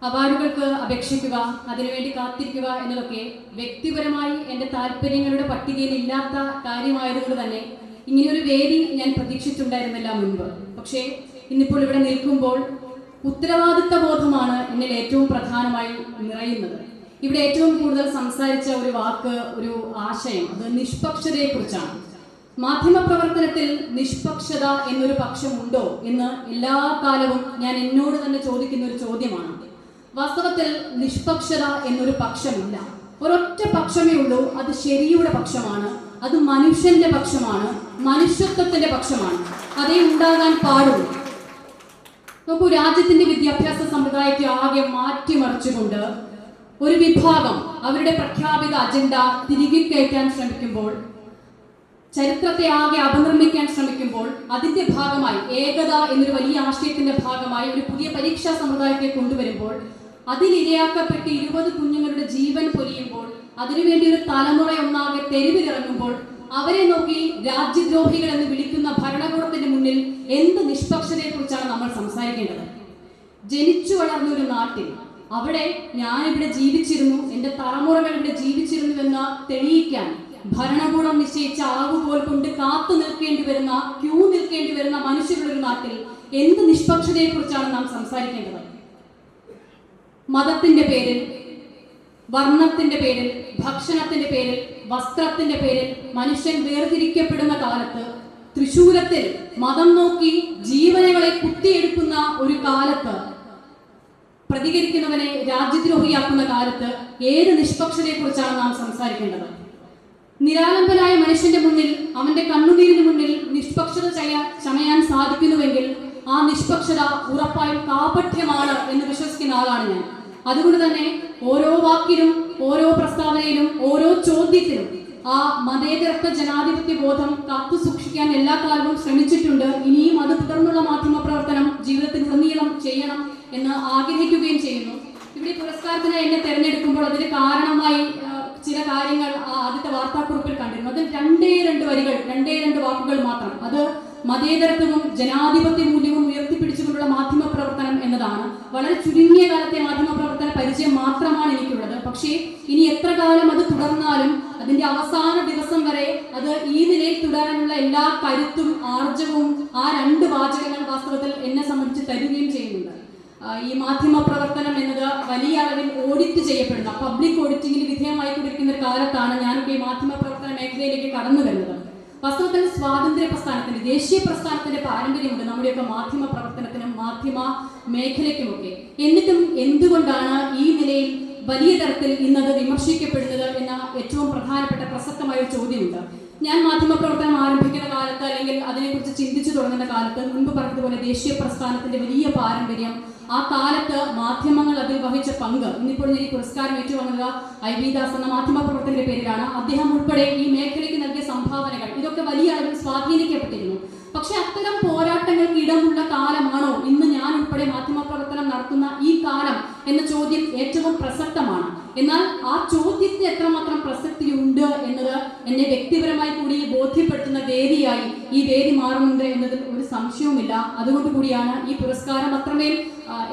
അവാർഡുകൾക്ക് അപേക്ഷിക്കുക, അതിനുവേണ്ടി കാത്തിരിക്കുക എന്നതൊക്കെ വ്യക്തിപരമായി എൻ്റെ താല്പര്യങ്ങളുടെ പട്ടികയിൽ ഇല്ലാത്ത കാര്യമായതുകൊണ്ട് തന്നെ ഇങ്ങനെയൊരു വേദി ഞാൻ പ്രതീക്ഷിച്ചിട്ടുണ്ടായിരുന്നില്ല മുൻപ്. പക്ഷേ ഇന്നിപ്പോൾ ഇവിടെ നിൽക്കുമ്പോൾ ഉത്തരവാദിത്ത ബോധമാണ് എന്നിൽ ഏറ്റവും പ്രധാനമായി നിറയുന്നത്. ഇവിടെ ഏറ്റവും കൂടുതൽ സംസാരിച്ച ഒരു വാക്ക്, ഒരു ആശയം, അത് നിഷ്പക്ഷതയെക്കുറിച്ചാണ്. മാധ്യമപ്രവർത്തനത്തിൽ നിഷ്പക്ഷത എന്നൊരു പക്ഷമുണ്ടോ എന്ന് എല്ലാ കാലവും ഞാൻ എന്നോട് തന്നെ ചോദിക്കുന്ന ഒരു ചോദ്യമാണ്. വാസ്തവത്തിൽ നിഷ്പക്ഷത എന്നൊരു പക്ഷമില്ല. ഒരൊറ്റ പക്ഷമേ ഉള്ളൂ. അത് ശരിയുടെ പക്ഷമാണ്, അത് മനുഷ്യന്റെ പക്ഷമാണ്, മനുഷ്യത്വത്തിന്റെ പക്ഷമാണ്. അതേ ഉണ്ടാകാൻ പാടുള്ളൂ. നോക്കൂ, രാജ്യത്തിന്റെ വിദ്യാഭ്യാസ സമ്പ്രദായത്തെ ആകെ മാറ്റിമറിച്ചുകൊണ്ട് ഒരു വിഭാഗം അവരുടെ പ്രഖ്യാപിത അജണ്ട തിരികെ കയറ്റാൻ ശ്രമിക്കുമ്പോൾ, ചരിത്രത്തെ ആകെ അപനിർമ്മിക്കാൻ ശ്രമിക്കുമ്പോൾ, അതിന്റെ ഭാഗമായി ഏകത എന്നൊരു വലിയ ആശയത്തിന്റെ ഭാഗമായി ഒരു പുതിയ പരീക്ഷാ സമ്പ്രദായത്തെ കൊണ്ടുവരുമ്പോൾ, അതിലിരയാക്കപ്പെട്ട് 20 കുഞ്ഞുങ്ങളുടെ ജീവൻ പൊലിയുമ്പോൾ, അതിനുവേണ്ടി ഒരു തലമുറ ഒന്നാകെ തെരുവിലിറങ്ങുമ്പോൾ, അവരെ നോക്കി രാജ്യദ്രോഹികൾ എന്ന് വിളിക്കുന്ന ഭരണകൂടത്തിന്റെ മുന്നിൽ എന്ത് നിഷ്പക്ഷതയെക്കുറിച്ചാണ് നമ്മൾ സംസാരിക്കേണ്ടത്? ജനിച്ചു വളർന്ന ഒരു നാട്ടിൽ, അവിടെ ഞാനിവിടെ ജീവിച്ചിരുന്നു, എൻ്റെ തലമുറകൾ ഇവിടെ ജീവിച്ചിരുന്നുവെന്ന് തെളിയിക്കാൻ ഭരണകൂടം നിശ്ചയിച്ച ആവുകോൽ കൊണ്ട് കാത്തു നിൽക്കേണ്ടി വരുന്ന, ക്യൂ നിൽക്കേണ്ടി വരുന്ന മനുഷ്യരുടെ ഒരു നാട്ടിൽ എന്ത് നിഷ്പക്ഷതയെക്കുറിച്ചാണ് നാം സംസാരിക്കേണ്ടത്? മതത്തിന്റെ പേരിൽ, വർണ്ണത്തിന്റെ പേരിൽ, ഭക്ഷണത്തിന്റെ പേരിൽ, വസ്ത്രത്തിന്റെ പേരിൽ മനുഷ്യൻ വേർതിരിക്കപ്പെടുന്ന കാലത്ത്, തൃശൂലത്തിൽ മതം നോക്കി ജീവനുകളെ കുത്തിയെടുക്കുന്ന ഒരു കാലത്ത്, പ്രതികരിക്കുന്നവനെ രാജ്യദ്രോഹിയാക്കുന്ന കാലത്ത് ഏത് നിഷ്പക്ഷതയെക്കുറിച്ചാണ് നാം സംസാരിക്കേണ്ടത്? നിരാലംബനായ മനുഷ്യന്റെ മുന്നിൽ, അവന്റെ കണ്ണുനീരിന് മുന്നിൽ നിഷ്പക്ഷത ചമയാൻ സാധിക്കുന്നുവെങ്കിൽ ആ നിഷ്പക്ഷത ഉറപ്പായും കാപഠ്യമാണ് എന്ന് വിശ്വസിക്കുന്ന ആളാണ് ഞാൻ. അതുകൊണ്ട് തന്നെ ഓരോ വാക്കിലും, ഓരോ പ്രസ്താവനയിലും, ഓരോ ചോദ്യത്തിലും ആ മതേതരത്വ ജനാധിപത്യ ബോധം കാത്തു സൂക്ഷിക്കാൻ എല്ലാ കാലവും ശ്രമിച്ചിട്ടുണ്ട്. ഇനിയും അത് തുടർന്നുള്ള മാധ്യമ പ്രവർത്തനം ജീവിതത്തിലുടനീളം ചെയ്യണം എന്ന് ആഗ്രഹിക്കുകയും ചെയ്യുന്നു. ഇവിടെ പുരസ്കാരത്തിന് എന്നെ തിരഞ്ഞെടുക്കുമ്പോൾ അതിന് കാരണമായി ചില കാര്യങ്ങൾ ആദ്യത്തെ വാർത്താക്കുറിപ്പിൽ കണ്ടിരുന്നു. അതിൽ രണ്ടേ രണ്ട് വാക്കുകൾ മാത്രം. അത് മതേതരത്വവും ജനാധിപത്യ മൂല്യവും ഉയർത്തിപ്പിടിച്ചുകൊണ്ടുള്ള മാധ്യമ പ്രവർത്തനം എന്നതാണ്. വളരെ ചുരുങ്ങിയ കാലത്തെ മാധ്യമ പ്രവർത്തന പരിചയം മാത്രമാണ് എനിക്കുള്ളത്. പക്ഷേ ഇനി എത്ര കാലം അത് തുടർന്നാലും അതിന്റെ അവസാന ദിവസം വരെ അത് ഈ നിലയിൽ തുടരാനുള്ള എല്ലാ കരുത്തും ആർജവും ആ 2 വാചകങ്ങൾ വാസ്തവത്തിൽ എന്നെ സംബന്ധിച്ച് തരുകയും ചെയ്യുന്നുണ്ട്. ഈ മാധ്യമ പ്രവർത്തനം എന്നത് വലിയ അളവിൽ ഓഡിറ്റ് ചെയ്യപ്പെടുന്ന, പബ്ലിക് ഓഡിറ്റിംഗിന് വിധേയമായി കൊണ്ടിരിക്കുന്ന ഒരു കാലത്താണ് ഞാനൊക്കെ ഈ മാധ്യമ പ്രവർത്തന മേഖലയിലേക്ക് കടന്നു വരുന്നത്. വാസ്തവത്തിൽ സ്വാതന്ത്ര്യ പ്രസ്ഥാനത്തിന്റെ, ദേശീയ പ്രസ്ഥാനത്തിന്റെ പാരമ്പര്യമുണ്ട് നമ്മുടെയൊക്കെ മാധ്യമ പ്രവർത്തനത്തിനും മാധ്യമ മേഖലയ്ക്കുമൊക്കെ. എന്നിട്ടും എന്തുകൊണ്ടാണ് ഈ നിലയിൽ വലിയ തരത്തിൽ ഇന്നത് വിമർശിക്കപ്പെടുന്നത് എന്ന ഏറ്റവും പ്രധാനപ്പെട്ട പ്രസക്തമായ ഒരു ചോദ്യമുണ്ട്. ഞാൻ മാധ്യമ പ്രവർത്തനം ആരംഭിക്കുന്ന കാലത്ത്, അല്ലെങ്കിൽ അതിനെക്കുറിച്ച് ചിന്തിച്ചു തുടങ്ങുന്ന കാലത്ത്, മുൻപ് പറഞ്ഞതുപോലെ ദേശീയ പ്രസ്ഥാനത്തിന്റെ വലിയ പാരമ്പര്യം, ആ കാലത്ത് മാധ്യമങ്ങൾ അതിൽ വഹിച്ച പങ്ക്, ഇന്നിപ്പോൾ ഞാൻ ഈ പുരസ്കാരം ഏറ്റുവാങ്ങുക IV ദാസ് എന്ന മാധ്യമ പ്രവർത്തകന്റെ പേരിലാണ്. അദ്ദേഹം ഉൾപ്പെടെ ഈ മേഖലയ്ക്ക് നൽകിയ സംഭാവനകൾ, ഇതൊക്കെ വലിയ അളവിൽ സ്വാധീനിക്കപ്പെട്ടിരുന്നു. പക്ഷെ അത്തരം പോരാട്ടങ്ങൾക്ക് ഇടമുള്ള കാലമാണോ ഇന്ന് ഞാൻ ഉൾപ്പെടെ മാധ്യമ പ്രവർത്തനം നടത്തുന്ന ഈ കാലം എന്ന ചോദ്യം ഏറ്റവും പ്രസക്തമാണ്. എന്നാൽ ആ ചോദ്യത്തിന് എത്രമാത്രം പ്രസക്തിയുണ്ട് എന്നത് എന്നെ വ്യക്തിപരമായി കൂടി ബോധ്യപ്പെടുത്തുന്ന വേദിയായി ഈ വേദി മാറുന്നുണ്ട് എന്നതിൽ ഒരു സംശയവുമില്ല. അതുകൊണ്ട് കൂടിയാണ് ഈ പുരസ്കാരം അത്രമേൽ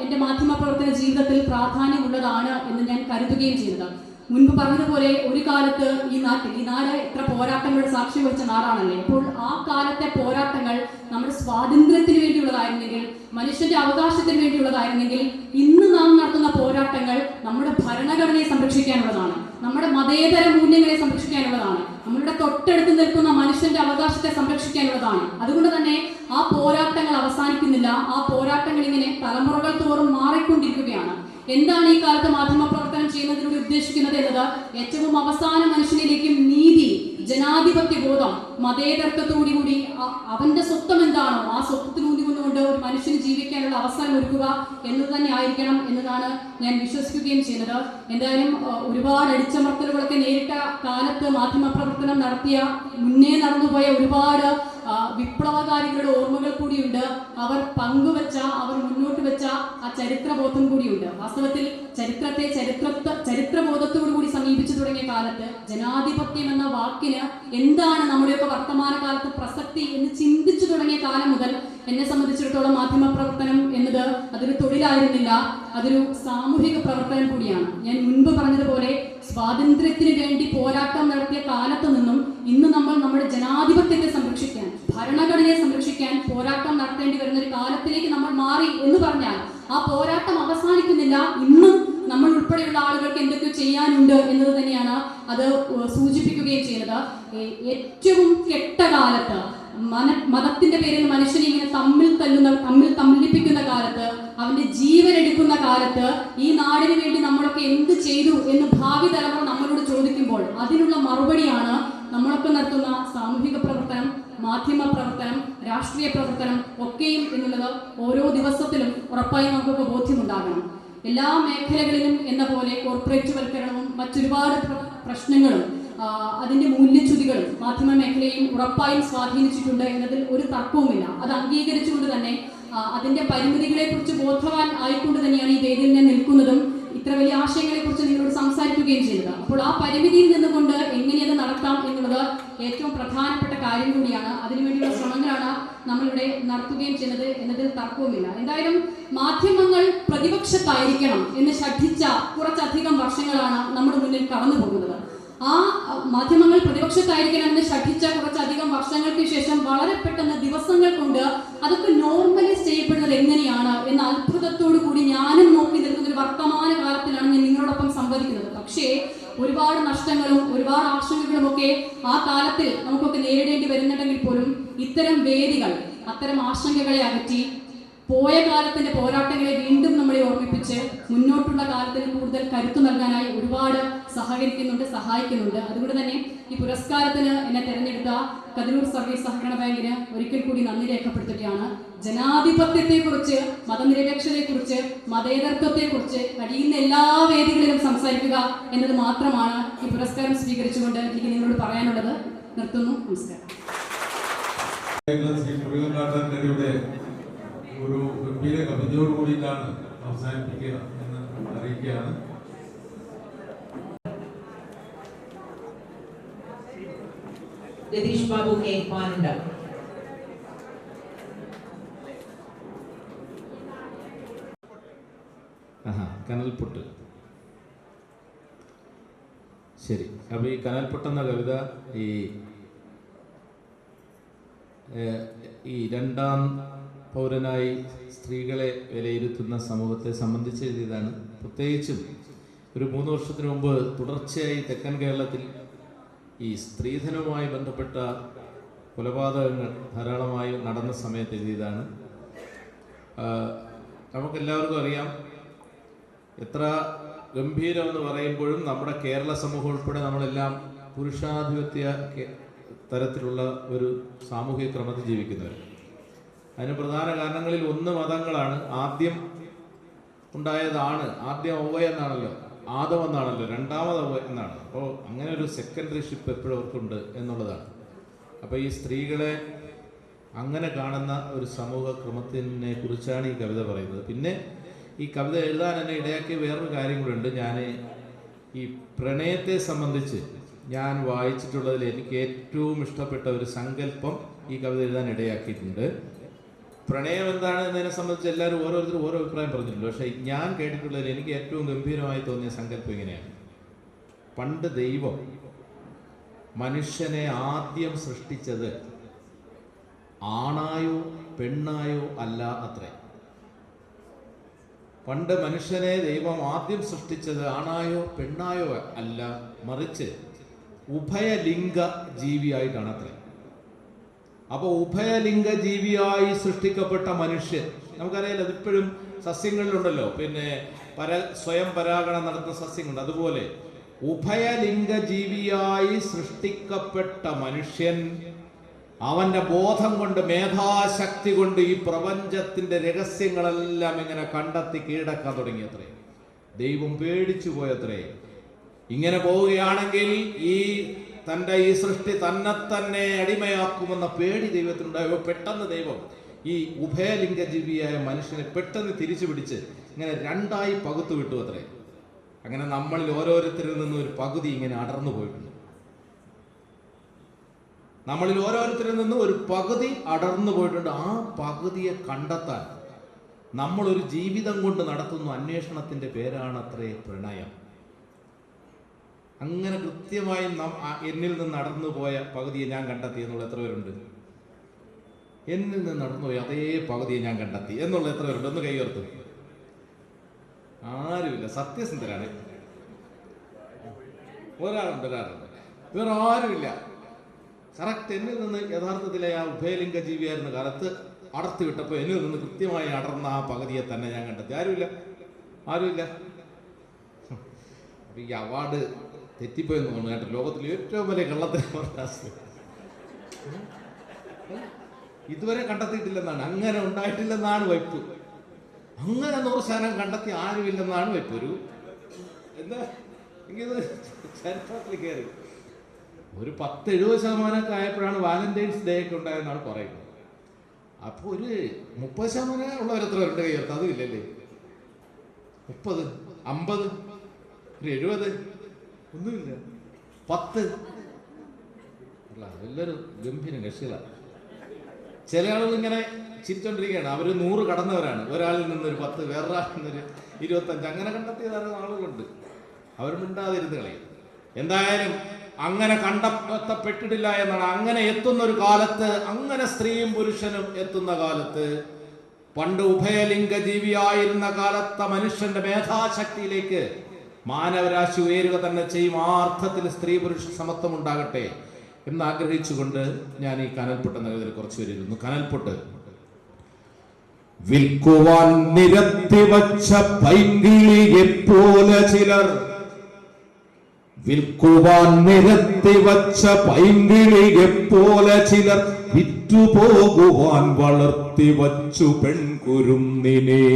എൻ്റെ മാധ്യമ പ്രവർത്തന ജീവിതത്തിൽ പ്രാധാന്യമുള്ളതാണ് എന്ന് ഞാൻ കരുതുകയും ചെയ്യുന്നത്. മുൻപ് പറഞ്ഞതുപോലെ ഒരു കാലത്ത് ഈ നാട് എത്ര പോരാട്ടങ്ങളുടെ സാക്ഷ്യം വഹിച്ച നാടാണല്ലേ. അപ്പോൾ ആ കാലത്തെ പോരാട്ടങ്ങൾ നമ്മുടെ സ്വാതന്ത്ര്യത്തിന് വേണ്ടിയുള്ളതായിരുന്നെങ്കിൽ, മനുഷ്യന്റെ അവകാശത്തിന് വേണ്ടിയുള്ളതായിരുന്നെങ്കിൽ, ഇന്ന് നാം നടത്തുന്ന പോരാട്ടങ്ങൾ നമ്മുടെ ഭരണഘടനയെ സംരക്ഷിക്കാനുള്ളതാണ്, നമ്മുടെ മതേതര മൂല്യങ്ങളെ സംരക്ഷിക്കാനുള്ളതാണ്, നമ്മളുടെ തൊട്ടടുത്ത് നിൽക്കുന്ന മനുഷ്യന്റെ അവകാശത്തെ സംരക്ഷിക്കാനുള്ളതാണ്. അതുകൊണ്ട് തന്നെ ആ പോരാട്ടങ്ങൾ അവസാനിക്കുന്നില്ല. ആ പോരാട്ടങ്ങൾ ഇങ്ങനെ തലമുറകൾ തോറും മാറിക്കൊണ്ടിരിക്കുകയാണ്. എന്താണ് ഈ കാലത്ത് മാധ്യമ പ്രവർത്തനം ചെയ്യുന്നതിലൂടെ ഉദ്ദേശിക്കുന്നത് എന്നത് ഏറ്റവും അവസാന മനുഷ്യനിലേക്കും നീതി, ജനാധിപത്യ ബോധം, മതേതരത്വത്തോടുകൂടി അവന്റെ സ്വത്വം എന്താണോ ആ സ്വത്വത്തിനൂന്നിക്കൊണ്ട് ഒരു മനുഷ്യന് ജീവിക്കാനുള്ള അവസരം ഒരുക്കുക എന്നത് തന്നെ ആയിരിക്കണം എന്നതാണ് ഞാൻ വിശ്വസിക്കുകയും ചെയ്യുന്നത്. എന്തായാലും ഒരുപാട് അടിച്ചമർത്തലുകളൊക്കെ നേരിട്ട കാലത്ത് മാധ്യമ പ്രവർത്തനം നടത്തിയ, മുന്നേ നടന്നുപോയ ഒരുപാട് വിപ്ലവകാരികളുടെ ഓർമ്മകൾ കൂടിയുണ്ട്. അവർ പങ്കുവച്ച, അവർ മുന്നോട്ട് വെച്ച ആ ചരിത്രബോധം കൂടിയുണ്ട്. വാസ്തവത്തിൽ ചരിത്രബോധത്തോടു കൂടി സമീപിച്ചു തുടങ്ങിയ കാലത്ത് ജനാധിപത്യം എന്ന വാക്കിന് എന്താണ് നമ്മുടെയൊക്കെ വർത്തമാനകാലത്ത് പ്രസക്തി എന്ന് ചിന്തിച്ചു തുടങ്ങിയ കാലം മുതൽ എന്നെ സംബന്ധിച്ചിടത്തോളം മാധ്യമ പ്രവർത്തനം എന്നത് അതൊരു തൊഴിലായിരുന്നില്ല, അതൊരു സാമൂഹിക പ്രവർത്തനം കൂടിയാണ്. ഞാൻ മുൻപ് പറഞ്ഞതുപോലെ സ്വാതന്ത്ര്യത്തിന് വേണ്ടി പോരാട്ടം നടത്തിയ കാലത്ത് നിന്നും ഇന്ന് നമ്മൾ നമ്മുടെ ജനാധിപത്യത്തെ സംരക്ഷിക്കാൻ, ഭരണഘടനയെ സംരക്ഷിക്കാൻ പോരാട്ടം നടത്തേണ്ടി വരുന്ന ഒരു കാലത്തിലേക്ക് നമ്മൾ മാറി എന്ന് പറഞ്ഞാൽ ആ പോരാട്ടം അവസാനിക്കുന്നില്ല. ഇന്നും നമ്മൾ ഉൾപ്പെടെയുള്ള ആളുകൾക്ക് എന്തൊക്കെയോ ചെയ്യാനുണ്ട് എന്നത് തന്നെയാണ് അത് സൂചിപ്പിക്കുകയും ചെയ്യുന്നത്. ഏറ്റവും കെട്ട കാലത്ത് മതത്തിന്റെ പേരിൽ മനുഷ്യനെ ഇങ്ങനെ തമ്മിലിപ്പിക്കുന്ന കാലത്ത്, അവന്റെ ജീവൻ എടുക്കുന്ന കാലത്ത് ഈ നാടിന് വേണ്ടി നമ്മളൊക്കെ എന്ത് ചെയ്തു എന്ന് ഭാവി തലമുറ നമ്മളോട് ചോദിക്കുമ്പോൾ അതിനുള്ള മറുപടിയാണ് നമ്മളൊക്കെ നടത്തുന്ന സാമൂഹിക പ്രവർത്തനം, മാധ്യമ പ്രവർത്തനം, രാഷ്ട്രീയ പ്രവർത്തനം ഒക്കെയും എന്നുള്ളത് ഓരോ ദിവസത്തിലും ഉറപ്പായും നമുക്കൊക്കെ ബോധ്യമുണ്ടാകണം. എല്ലാ മേഖലകളിലും എന്ന പോലെ കോർപ്പറേറ്റ് വൽക്കരണവും മറ്റൊരുപാട് പ്രശ്നങ്ങളും അതിന്റെ മൂല്യച്യുതികളും മാധ്യമ മേഖലയും ഉറപ്പായും സ്വാധീനിച്ചിട്ടുണ്ട് എന്നതിൽ ഒരു തർക്കവുമില്ല. അത് അംഗീകരിച്ചുകൊണ്ട് തന്നെ അതിന്റെ പരിമിതികളെ കുറിച്ച് ബോധവാൻ ആയിക്കൊണ്ട് തന്നെയാണ് ഈ വേദിയിൽ ഞാൻ നിൽക്കുന്നതും ഇത്ര വലിയ ആശയങ്ങളെ കുറിച്ച് നിങ്ങളോട് സംസാരിക്കുകയും ചെയ്തത്. അപ്പോൾ ആ പരിമിതിയിൽ നിന്നുകൊണ്ട് എങ്ങനെ അത് നടത്താം എന്നുള്ളത് ഏറ്റവും പ്രധാനപ്പെട്ട കാര്യം കൂടിയാണ്. അതിനുവേണ്ടിയുള്ള ശ്രമങ്ങളാണ് നമ്മളിവിടെ നടത്തുകയും ചെയ്യുന്നത് എന്നതിൽ തർക്കവുമില്ല. എന്തായാലും മാധ്യമങ്ങൾ പ്രതിപക്ഷത്തായിരിക്കണം എന്ന് ശഠിച്ച കുറച്ചധികം വർഷങ്ങളാണ് നമ്മുടെ മുന്നിൽ കടന്നു പോകുന്നത്. ആ മാധ്യമങ്ങൾ പ്രതിപക്ഷത്തായിരിക്കണമെന്ന് ശഠിച്ച കുറച്ചധികം വർഷങ്ങൾക്ക് ശേഷം വളരെ പെട്ടെന്ന് ദിവസങ്ങൾ കൊണ്ട് അതൊക്കെ നോർമലൈസ് ചെയ്യപ്പെടുന്നത് എങ്ങനെയാണ് എന്ന അത്ഭുതത്തോടു കൂടി ഞാനും നോക്കി നിൽക്കുന്ന ഒരു വർത്തമാന കാലത്തിലാണ് ഞാൻ നിങ്ങളോടൊപ്പം സംവദിക്കുന്നത്. പക്ഷേ ഒരുപാട് നഷ്ടങ്ങളും ഒരുപാട് ആശങ്കകളും ഒക്കെ ആ കാലത്തിൽ നമുക്കൊക്കെ നേരിടേണ്ടി വരുന്നുണ്ടെങ്കിൽ പോലും ഇത്തരം വേദികൾ അത്തരം ആശങ്കകളെ അകറ്റി പോയ കാലത്തിന്റെ പോരാട്ടങ്ങളെ വീണ്ടും നമ്മളെ ഓർമ്മിപ്പിച്ച് മുന്നോട്ടുള്ള കാലത്തിന് കൂടുതൽ കരുത്തു നൽകാനായി ഒരുപാട് സഹായിക്കുന്നുണ്ട്. അതുകൊണ്ട് തന്നെ ഈ പുരസ്കാരത്തിന് എന്നെ തെരഞ്ഞെടുത്ത കതിരൂർ സർവീസ് സഹകരണ ബാങ്കിന് ഒരിക്കൽ കൂടി നന്ദി രേഖപ്പെടുത്തുകയാണ്. ജനാധിപത്യത്തെക്കുറിച്ച്, മതനിരപേക്ഷതയെക്കുറിച്ച്, മതേതരത്വത്തെക്കുറിച്ച് കഴിയുന്ന എല്ലാ വേദികളിലും സംസാരിക്കുക എന്നത് മാത്രമാണ് ഈ പുരസ്കാരം സ്വീകരിച്ചുകൊണ്ട് എനിക്ക് നിങ്ങളോട് പറയാനുള്ളത്. നിർത്തുന്നു. നമസ്കാരം. ഒരു ഗംഭീര കവിതയോട് കൂടിയിട്ടാണ് അവസാനിപ്പിക്കുക എന്ന് അറിയിക്കുകയാണ്. രതീഷ് ബാബു കേൾപ്പാനുണ്ട്. കനൽപുട്ട്. ശരി, അപ്പോൾ ഈ കനൽപുട്ടെന്ന കവിത ഈ രണ്ടാം പൗരനായി സ്ത്രീകളെ വിലയിരുത്തുന്ന സമൂഹത്തെ സംബന്ധിച്ച് എഴുതിയതാണ്. പ്രത്യേകിച്ചും ഒരു 3 വർഷത്തിന് മുമ്പ് തുടർച്ചയായി തെക്കൻ കേരളത്തിൽ ഈ സ്ത്രീധനവുമായി ബന്ധപ്പെട്ട കൊലപാതകങ്ങൾ ധാരാളമായി നടന്ന സമയത്ത് എഴുതിയതാണ്. നമുക്കെല്ലാവർക്കും അറിയാം, എത്ര ഗംഭീരമെന്ന് പറയുമ്പോഴും നമ്മുടെ കേരള സമൂഹം ഉൾപ്പെടെ നമ്മളെല്ലാം പുരുഷാധിപത്യ തരത്തിലുള്ള ഒരു സാമൂഹിക ക്രമത്തിൽ ജീവിക്കുന്നവർ. അതിന് പ്രധാന കാരണങ്ങളിൽ ഒന്ന് മതങ്ങളാണ്. ആദ്യം ഉണ്ടായതാണ്, ആദ്യം ഔവ എന്നാണല്ലോ, ആദം എന്നാണല്ലോ, രണ്ടാമത് ഔവ എന്നാണ്. അപ്പോൾ അങ്ങനെ ഒരു സെക്കൻഡറി ഷിപ്പ് എപ്പോഴും അവർക്കുണ്ട് എന്നുള്ളതാണ്. അപ്പോൾ ഈ സ്ത്രീകളെ അങ്ങനെ കാണുന്ന ഒരു സമൂഹ ക്രമത്തിനെ കുറിച്ചാണ് ഈ കവിത പറയുന്നത്. പിന്നെ ഈ കവിത എഴുതാൻ എന്നെ ഇടയാക്കിയ വേറൊരു കാര്യം കൂടെയുണ്ട്. ഞാൻ ഈ പ്രണയത്തെ സംബന്ധിച്ച് ഞാൻ വായിച്ചിട്ടുള്ളതിൽ എനിക്ക് ഏറ്റവും ഇഷ്ടപ്പെട്ട ഒരു സങ്കല്പം ഈ കവിത എഴുതാൻ ഇടയാക്കിയിട്ടുണ്ട്. പ്രണയം എന്താണ് എന്നതിനെ സംബന്ധിച്ച് എല്ലാവരും ഓരോരുത്തരും ഓരോ അഭിപ്രായം പറഞ്ഞിട്ടുണ്ട്. പക്ഷേ ഞാൻ കേട്ടിട്ടുള്ളതിൽ എനിക്ക് ഏറ്റവും ഗംഭീരമായി തോന്നിയ സങ്കല്പം ഇങ്ങനെയാണ്. പണ്ട് ദൈവം മനുഷ്യനെ ആദ്യം സൃഷ്ടിച്ചത് ആണായോ പെണ്ണായോ അല്ല അത്രേ. പണ്ട് മനുഷ്യനെ ദൈവം ആദ്യം സൃഷ്ടിച്ചത് ആണായോ പെണ്ണായോ അല്ല, മറിച്ച് ഉഭയലിംഗ ജീവിയായിട്ടാണ് അത്രേ. അപ്പോൾ ഉഭയലിംഗ ജീവിയായി സൃഷ്ടിക്കപ്പെട്ട മനുഷ്യൻ, നമുക്കറിയാലോ, അതിപ്പോഴും സസ്യങ്ങളിലുണ്ടല്ലോ, പിന്നെ സ്വയം പരാഗണം നടത്തുന്ന സസ്യങ്ങളുണ്ട്. അതുപോലെ ഉഭയലിംഗ ജീവിയായി സൃഷ്ടിക്കപ്പെട്ട മനുഷ്യൻ അവന്റെ ബോധം കൊണ്ട്, മേധാശക്തി കൊണ്ട് ഈ പ്രപഞ്ചത്തിന്റെ രഹസ്യങ്ങളെല്ലാം ഇങ്ങനെ കണ്ടെത്തി കീഴടക്കാൻ തുടങ്ങിയത്രേ. ദൈവം പേടിച്ചു പോയത്രേ. ഇങ്ങനെ പോവുകയാണെങ്കിൽ തൻ്റെ ഈ സൃഷ്ടി തന്നെ അടിമയാക്കുമെന്ന പേടി ദൈവത്തിനുണ്ടായോ. പെട്ടെന്ന് ദൈവം ഈ ഉഭയലിംഗജീവിയായ മനുഷ്യനെ പെട്ടെന്ന് തിരിച്ചു പിടിച്ച് ഇങ്ങനെ രണ്ടായി പകുത്തു വിട്ടു അത്രേ. അങ്ങനെ നമ്മളിൽ ഓരോരുത്തരിൽ നിന്നും ഒരു പകുതി ഇങ്ങനെ അടർന്നു പോയിട്ടുണ്ട്. നമ്മളിൽ ഓരോരുത്തരിൽ നിന്നും ഒരു പകുതി അടർന്നു പോയിട്ടുണ്ട്. ആ പകുതിയെ കണ്ടെത്താൻ നമ്മളൊരു ജീവിതം കൊണ്ട് നടത്തുന്ന അന്വേഷണത്തിന്റെ പേരാണത്രേ പ്രണയം. അങ്ങനെ കൃത്യമായി എന്നിൽ നിന്ന് നടന്നു പോയ പകുതിയെ ഞാൻ കണ്ടെത്തി എന്നുള്ള എത്ര പേരുണ്ട്? എന്നിൽ നിന്ന് നടന്നുപോയി അതേ പകുതിയെ ഞാൻ കണ്ടെത്തി എന്നുള്ള എത്ര പേരുണ്ട്? ഒന്ന് കൈ ഉയർത്തും. ആരുമില്ല. സത്യസന്ധരാണ്. ഒരാളുണ്ട്. വേറെ ആരുമില്ല. കറക്റ്റ് എന്നിൽ നിന്ന് യഥാർത്ഥത്തിലെ ആ ഉഭയലിംഗ ജീവിയായിരുന്ന കാലത്ത് അടർത്തി വിട്ടപ്പോൾ എന്നിൽ നിന്ന് കൃത്യമായി അടർന്ന ആ പകുതിയെ തന്നെ ഞാൻ കണ്ടെത്തി. ആരുമില്ല. അപ്പൊ ഈ അവാർഡ് തെറ്റിപ്പോയെന്ന് തോന്നുന്നു കേട്ടോ. ലോകത്തിലെ ഏറ്റവും വലിയ കള്ളത്തിന് ഇതുവരെ കണ്ടെത്തിയിട്ടില്ലെന്നാണ്. അങ്ങനെ ഉണ്ടായിട്ടില്ലെന്നാണ് വയ്പ്. അങ്ങനെ 100% കണ്ടെത്തി ആരുമില്ലെന്നാണ് വയ്പ്. ഒരു എന്താ എനിക്കിത് ചരിത്രത്തിൽ കയറി ഒരു 10-70% ആയപ്പോഴാണ് വാലന്റൈൻസ് ഡേ ഒക്കെ ഉണ്ടായെന്നാണ് പറയുന്നത്. അപ്പോൾ ഒരു 30% ഉള്ളവരെത്ര പേരുടെ കയ്യർത്ത്? അതും ഇല്ലല്ലേ. 30, 50, 70 ഒന്നുമില്ല. 10 അല്ല, എല്ലാവരും ഗംഭീര കക്ഷികളാണ്. ചില ആളുകൾ ഇങ്ങനെ ചിരിച്ചോണ്ടിരിക്കുകയാണ്. അവർ 100 കടന്നവരാണ്. ഒരാളിൽ നിന്നൊരു 10, വേറൊരാളിൽ നിന്നൊരു 25 അങ്ങനെ കണ്ടെത്തിയ ധാരാളം ആളുകളുണ്ട്. അവർ മിണ്ടാതിരുന്ന് കളയും. എന്തായാലും അങ്ങനെ കണ്ടെത്തപ്പെട്ടിട്ടില്ല എന്നാണ്. അങ്ങനെ എത്തുന്ന ഒരു കാലത്ത്, അങ്ങനെ സ്ത്രീയും പുരുഷനും എത്തുന്ന കാലത്ത്, പണ്ട് ഉഭയലിംഗ ജീവിയായിരുന്ന കാലത്തെ മനുഷ്യന്റെ മേധാശക്തിയിലേക്ക് മാനവരാശി ഉയരുക തന്നെ ചെയ്യും. ആ അർത്ഥത്തിൽ സ്ത്രീ പുരുഷ സമത്വം ഉണ്ടാകട്ടെ എന്ന് ആഗ്രഹിച്ചുകൊണ്ട് ഞാൻ ഈ കനൽപ്പൊട്ട് എന്നതിൽ കുറച്ച് പേരിരുന്നു. കനൽപ്പൊട്ട് വിൽക്കുവാൻ നിരത്തി വച്ച പൈങ്കിളിയെ പോലെ ചിലർ, വിൽക്കുവാൻ നിരത്തി വച്ച പൈങ്കിളിയെ പോലെ ചിലർ, വിറ്റുപോകുവാൻ വളർത്തി വച്ചു പെൺകുരുന്നിനെ.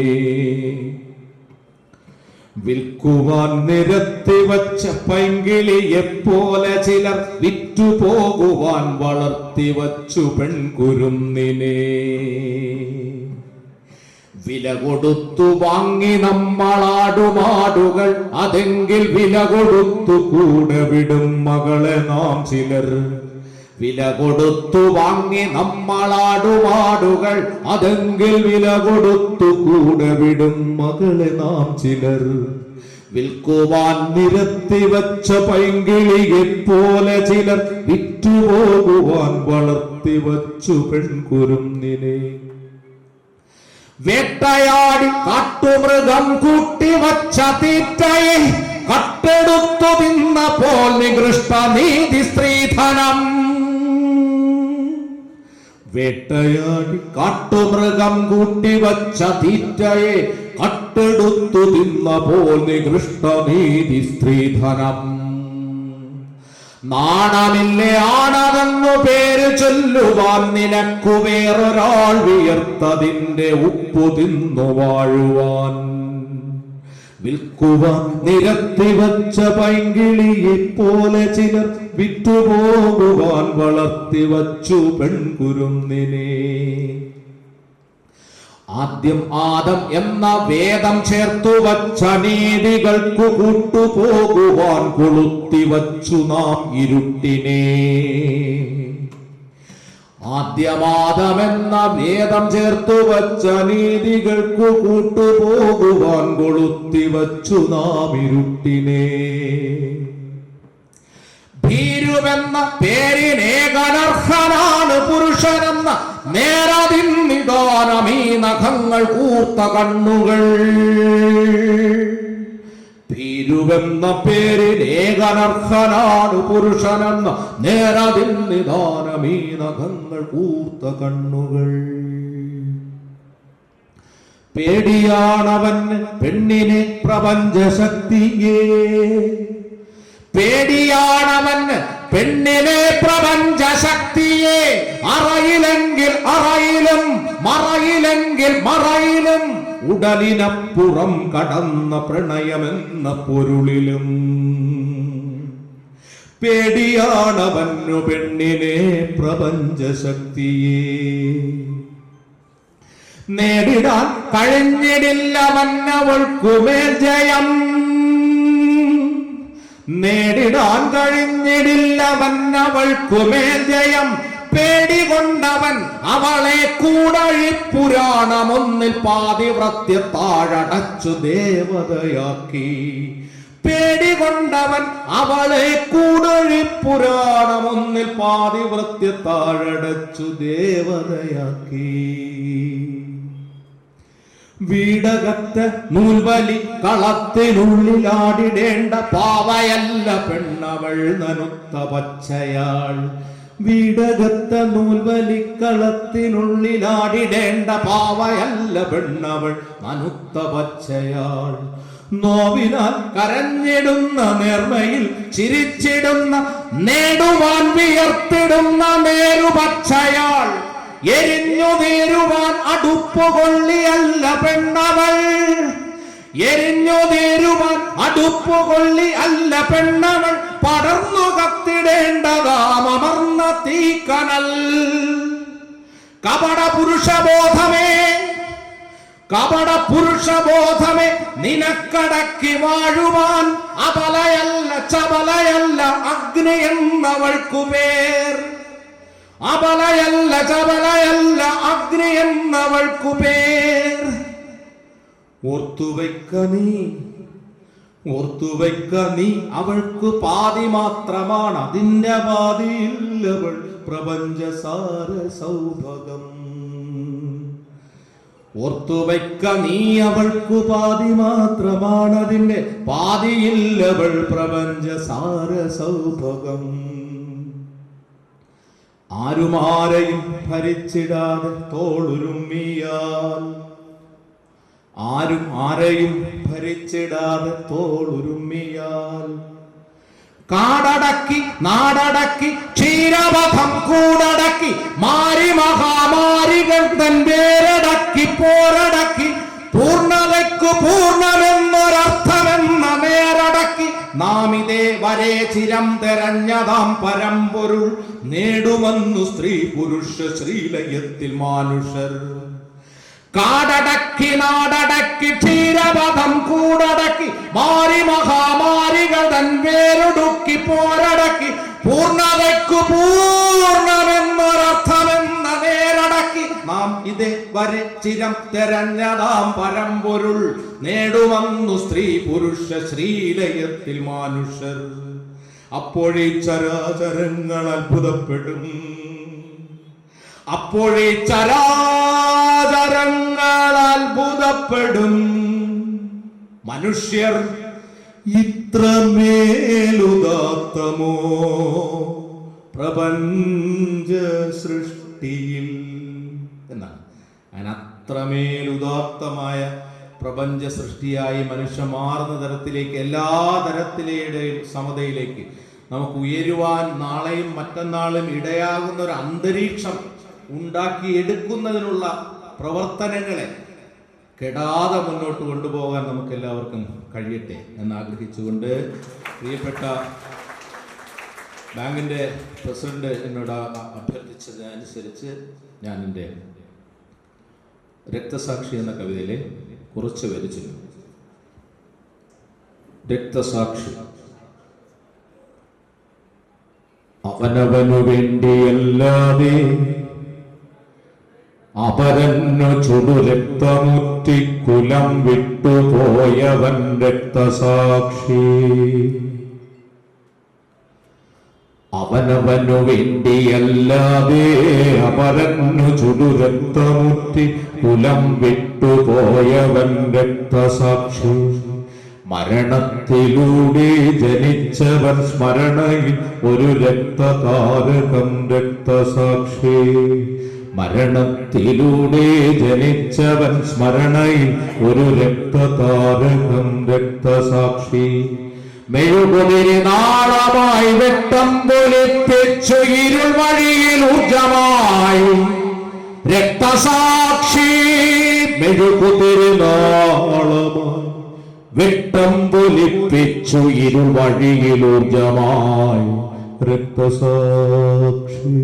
വിൽക്കുവാൻ നിരത്തി വച്ച പൈങ്കിളിയെ പോലെ ചിലർ, വിറ്റുപോകുവാൻ വളർത്തി വച്ചു പെൺകുരുന്നിനെ. വില കൊടുത്തു വാങ്ങി നമ്മളാടുമാടുകൾ, അതെങ്കിൽ വില കൊടുത്തു കൂടെ വിടും മകളെ നാം ചിലർ. വില കൊടുത്തു വാങ്ങി നമ്മളാടുമാടുകൾ, അതെങ്കിൽ വില കൊടുത്തു കൂടെ വിടും മകളെ നാം ചിലർ. വിൽക്കുവാൻ നിരത്തി വച്ച പൈങ്കിളിയെ പോലെ ചിലർ, വിറ്റുപോകുവാൻ വളർത്തി വച്ചു പെൺകുരുന്നിനെ. വേട്ടയാടി കാട്ടുമൃഗം കൂട്ടി വച്ച തീറ്റയെ കട്ടെടുത്തു തിന്നപ്പോൾ നികൃഷ്ട നീതി സ്ത്രീധനം. വേട്ടയാടി കാട്ടുമൃഗം കൂട്ടി വച്ച തീറ്റയെ കട്ടെടുത്തു തിന്നപ്പോൾ നികൃഷ്ട നീതി സ്ത്രീധനം. നാണമില്ലേ ആണതെന്നു പേര് ചൊല്ലുവാൻ നിനക്കു വേറൊരാൾ വിയർത്തതിന്റെ ഉപ്പു തിന്നു വാഴുവാൻ. വിൽക്കുവാൻ നിരത്തി വച്ച പൈങ്കിളിയെ പോലെ ചിലർ, വിറ്റുപോകുവാൻ വളർത്തി വച്ചു പെൺകുരുന്നിനെ. ആദ്യം ആദം എന്ന വേദം ചേർത്തു വച്ച നീതികൾക്കു കൂട്ടുപോകുവാൻ കൊളുത്തി വച്ചു നാം ഇരുട്ടിനെ. ആദ്യമാദമെന്ന വേദം ചേർത്തു വച്ച നീതികൾക്കു കൂട്ടുപോകുവാൻ കൊളുത്തി വച്ചു നാം ഇരുട്ടിനെ. ഭീരുവെന്ന പേരിനേകനർഹനാണ് പുരുഷനെന്ന നേരതിന്നിദാനമീ നഖങ്ങൾ കൂർത്ത കണ്ണുകൾ. ഭീരുവെന്ന പേരിനേകനർഹനാണ് പുരുഷനെന്ന നേരതിന്നിദാനമീ നഖങ്ങൾ കൂർത്ത കണ്ണുകൾ. പേടിയാണവൻ പെണ്ണിനെ പ്രപഞ്ചശക്തിയെ. പേടിയാണവൻ പെണ്ണിനെ പ്രപഞ്ചശക്തിയെ. അറയിലെങ്കിൽ അറയിലും മറയിലെങ്കിൽ മറയിലും ഉടലിനപ്പുറം കടന്ന പ്രണയമെന്ന പൊരുളിലും. പേടിയാണവന്നു പെണ്ണിനെ പ്രപഞ്ചശക്തിയെ. നേടിടാൻ കഴിഞ്ഞിടില്ലവന്നവൾക്കുമേൽ ജയം. നേടിടാൻ കഴിഞ്ഞിടില്ലവൻ അവൾക്കുമേൽ ജയം. പേടികൊണ്ടവൻ അവളെ കൂടഴിപ്പുരാണമൊന്നിൽ പാതിവ്രത്യത്താഴടച്ചു ദേവതയാക്കി. പേടികൊണ്ടവൻ അവളെ കൂടഴിപ്പുരാണമൊന്നിൽ പാതിവ്രത്യത്താഴടച്ചു ദേവതയാക്കി. വീടകത്ത് നൂൽവലി കളത്തിനുള്ളിലാടിടേണ്ട പാവയല്ല പെണ്ണവൾ നനുത്ത പച്ചയാൾ. വീടകത്ത് നൂൽവലി കളത്തിനുള്ളിലാടിടേണ്ട പാവയല്ല പെണ്ണവൾ നനുത്ത പച്ചയാൾ. നോവിനാൽ കരഞ്ഞിടുന്ന നേർമയിൽ ചിരിച്ചിടുന്ന നേടുവാൻ വിയർത്തിടുന്ന നേരുപച്ചയാൾ. എരിഞ്ഞു തീരുവാൻ അടുപ്പുകൊള്ളിയല്ല പെണ്ണവൾ. എരിഞ്ഞു തീരുവാൻ അടുപ്പുകൊള്ളി അല്ല പെണ്ണവൾ. പടർന്നു കത്തിടേണ്ടതാമർന്ന തീക്കനൽ. കപട പുരുഷബോധമേ, കപട പുരുഷബോധമേ, നിനക്കടക്കി വാഴുവാൻ അബലയല്ല ചബലയല്ല അഗ്നി എന്നവൾക്കു പേർ. അബലയല്ല ചബലയല്ല അഗ്നി എന്നവൾക്കു പേർ. ഓർത്തുവയ്ക്ക നീ അവൾക്ക് പാതി മാത്രമാണ്, അതിന്റെ പാതിയില്ലവൾ പ്രപഞ്ചസാര സൗഭകം. ഓർത്തുവയ്ക്ക നീ അവൾക്കു പാതി മാത്രമാണ്, അതിന്റെ പാതിയില്ലവൾ പ്രപഞ്ചസാര സൗഭകം. ആരുമാരെയും ഭരിച്ചിടാതെ തോളുരുമ്മിയാൽ, ആരും ആരെയും ഭരിച്ചിടാതെ തോളുരുമ്മിയാൽ. കാടടക്കി നാടടക്കി ക്ഷീരപഥം കൂടടക്കി മാരി മഹാമാരികൾ തൻ വേരടക്കി പോരടക്കി പൂർണ്ണതയ്ക്കു പൂർണ്ണമെന്നൊരർത്ഥമെന്ന നേരടക്കി നാം ഇതേ വരെ ചിരം തെരഞ്ഞതാം പരമ്പൊരുൾ നേടുമെന്നു സ്ത്രീ പുരുഷ ശ്രീലയത്തിൽ മാനുഷർ. കാടടക്കി നാടടക്കി ക്ഷീരപഥം കൂടടക്കി മാരി മഹാമാരികൾ തൻ വേരൊടുക്കി പോരടക്കി പൂർണ്ണതയ്ക്കു പൂർണ്ണമെന്നൊരർത്ഥമെന്ന നേരടക്കി നാം ഇതേ വരെ ചിരം തെരഞ്ഞതാം പരമ്പൊരുൾ നേടുമെന്നു സ്ത്രീ പുരുഷ ശ്രീലയത്തിൽ മാനുഷർ. അപ്പോഴീ ചരാചരങ്ങൾ അത്ഭുതപ്പെടും, അപ്പോഴീ ചരാചരങ്ങൾ അത്ഭുതപ്പെടും. മനുഷ്യർ ഇത്രമേലുദാത്തമോ പ്രപഞ്ച സൃഷ്ടിയിൽ എന്നാണ്. അങ്ങനെ അത്രമേലുദാത്തമായ പ്രപഞ്ച സൃഷ്ടിയായി മനുഷ്യ മാറുന്ന തരത്തിലേക്ക്, എല്ലാ തരത്തിലെയും സമതയിലേക്ക് നമുക്ക് ഉയരുവാൻ നാളെയും മറ്റന്നാളും ഇടയാകുന്ന ഒരു അന്തരീക്ഷം ഉണ്ടാക്കിയെടുക്കുന്നതിനുള്ള പ്രവർത്തനങ്ങളെ കെടാതെ മുന്നോട്ട് കൊണ്ടുപോകാൻ നമുക്ക് എല്ലാവർക്കും കഴിയട്ടെ എന്നാഗ്രഹിച്ചുകൊണ്ട്, പ്രിയപ്പെട്ട ബാങ്കിൻ്റെ പ്രസിഡന്റ് എന്നോട് അഭ്യർത്ഥിച്ചതനുസരിച്ച് ഞാൻ എൻ്റെ രക്തസാക്ഷി എന്ന കവിതയിലെ കുറച്ച് വരി ചൊല്ലും. രക്തസാക്ഷി. അവനവനു വേണ്ടിയല്ലാതെ അപരന്നു ചുടുരക്തമുറ്റി കുലം വിട്ടുപോയവൻ രക്തസാക്ഷി. അവനവനു വേണ്ടിയല്ലാതെ അപരന്നു ചുടുരക്തമുറ്റി കുലം വിട്ടുപോയവൻ രക്തസാക്ഷി. മരണത്തിലൂടെ ജനിച്ചവൻ സ്മരണയിൽ ഒരു രക്തതാരകം രക്തസാക്ഷി. മരണത്തിലൂടെ ജനിച്ചവൻ സ്മരണയിൽ ഒരു രക്തതാരകം രക്തസാക്ഷി. മെഴുകുതിരി നാളമായി വെട്ടം പൊലിപ്പിച്ചു ഇരുൾ വഴിയിൽ ഊർജമായി രക്തസാക്ഷി. മെഴുകുതിരി നാളമായി വെട്ടം പൊലിപ്പിച്ചു ഇരുൾ വഴിയിൽ ഊർജമായി രക്തസാക്ഷി.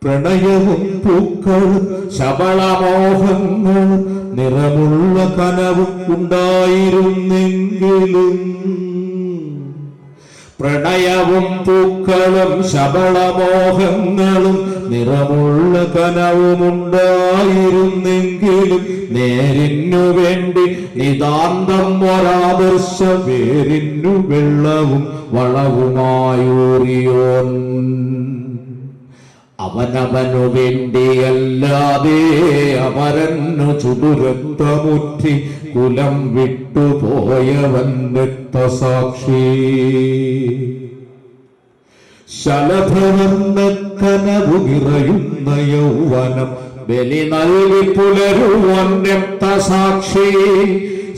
പ്രണയവും പൂക്കളും ശബളമോഹങ്ങളും നിറമുള്ള കനവും ഉണ്ടായിരുന്നെങ്കിലും പ്രണയവും പൂക്കളും ശബളമോഹങ്ങളും നിറമുള്ള കനവുമുണ്ടായിരുന്നെങ്കിലും നേരിനു വേണ്ടി നിതാന്തം ഒരാദർശ വേരിനു വെള്ളവും വളവുമായൂറിയോൻ അവനവനു വേണ്ടിയല്ലാതെ അമരന്നു ചുടുരക്തമുറ്റി കുലം വിട്ടുപോയവൻ രക്തസാക്ഷി ശലഭവർണ്ണ കനവു നിറയുന്ന യൗവനം ബലി നൽകി പുലരുവൻ രക്തസാക്ഷി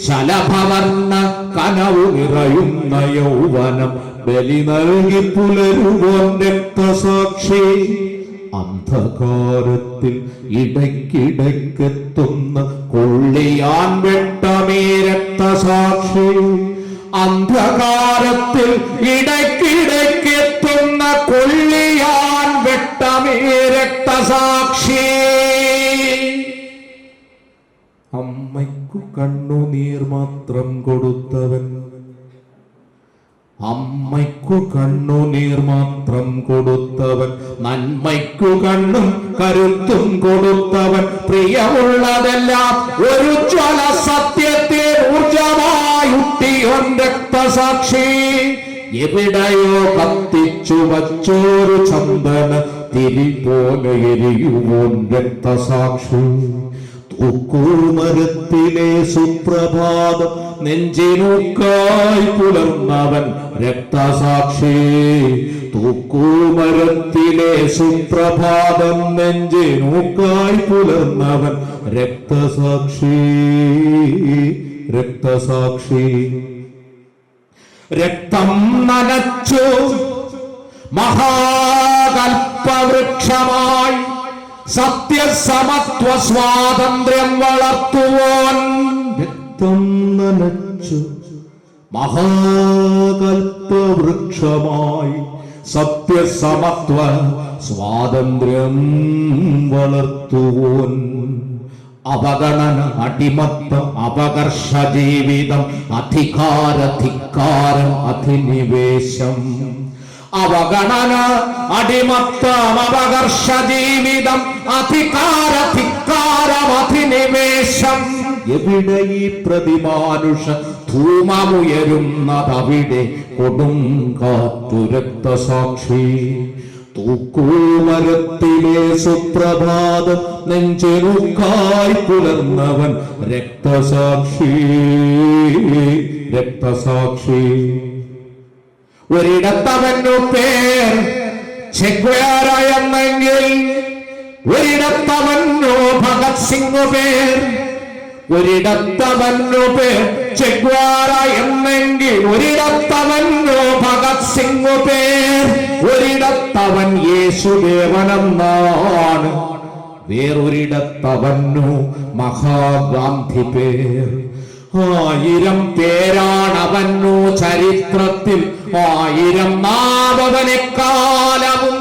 ശലഭവർണ്ണ കനവു നിറയുന്ന യൗവനം ബലി നൽകി പുലരുവൻ രക്തസാക്ഷി അന്ധകാരത്തിൽ ഇടയ്ക്കിടയ്ക്കെത്തുന്ന കൊള്ളിയാൻ വെട്ടമേ രക്തസാക്ഷി അന്ധകാരത്തിൽ ഇടയ്ക്കിടയ്ക്കെത്തുന്ന കൊള്ളിയാൻ വെട്ടമേ രക്തസാക്ഷി അമ്മയ്ക്കു കണ്ണുനീർ മാത്രം കൊടുത്തവൻ അമ്മയ്ക്കു കണ്ണുനീർ മാത്രം കൊടുത്തവൻ നന്മയ്ക്കു കണ്ണും കരുത്തും കൊടുത്തവൻ പ്രിയമുള്ളതെല്ലാം ഒരു ജ്വല സത്യത്തെ ഊർജമായുട്ടിയോൻ രക്തസാക്ഷി എവിടെയോ കത്തിച്ചു വച്ചോരു ചന്ദന തിരി പോലെ എരിയുവോൻ രക്തസാക്ഷി തൂക്കൂമരത്തിലെ സുപ്രഭാതം നെഞ്ചിനൂക്കായി പുലർന്നവൻ രക്തസാക്ഷി തൂക്കൂമരത്തിലെ സുപ്രഭാതം നെഞ്ചിനൂക്കായി പുലർന്നവൻ രക്തസാക്ഷി രക്തസാക്ഷി രക്തം നനച്ചു മഹാകൽപ്പവൃക്ഷമായി സത്യസമത്വ സ്വാതന്ത്ര്യം വളർത്തുവാൻ രക്തം നനച്ചു മഹാകൽപ്പവൃക്ഷമായി സത്യസമത്വ സ്വാതന്ത്ര്യം വളർത്തുവാൻ അവഗണന അടിമത്തം അപകർഷ ജീവിതം അധികാരം അധിനിവേശം അവഗണന അടിമത്തം അപകർഷ ജീവിതം അധികാരം അധിനിവേശം എവിടെ ഈ പ്രതിമാനുഷ ധൂമമുയരുന്നതവിടെ കൊടുങ്കാറ്റു രക്തസാക്ഷി തൂക്കൂമരത്തിലെ സുപ്രഭാതം നെഞ്ചിനുക്കായി പുലർന്നവൻ രക്തസാക്ഷി രക്തസാക്ഷി ഒരിടത്തവനു പേർ ചെഗ്വേര എന്നെങ്കിൽ ഒരിടത്തവനു ഭഗത് സിംഗ് പേർ ഒരിടത്തവനു പേർ ചെഗ്വേര എന്നെങ്കിൽ ഒരിടത്തവനു ഭഗത് സിംഗ് പേർ ഒരിടത്തവൻ യേശുദേവനെന്നാണ് വേറൊരിടത്തവനു മഹാഗാന്ധി പേർ 1000 പേരാണവനു ചരിത്രത്തിൽ 1000 നാവവനെക്കാലവും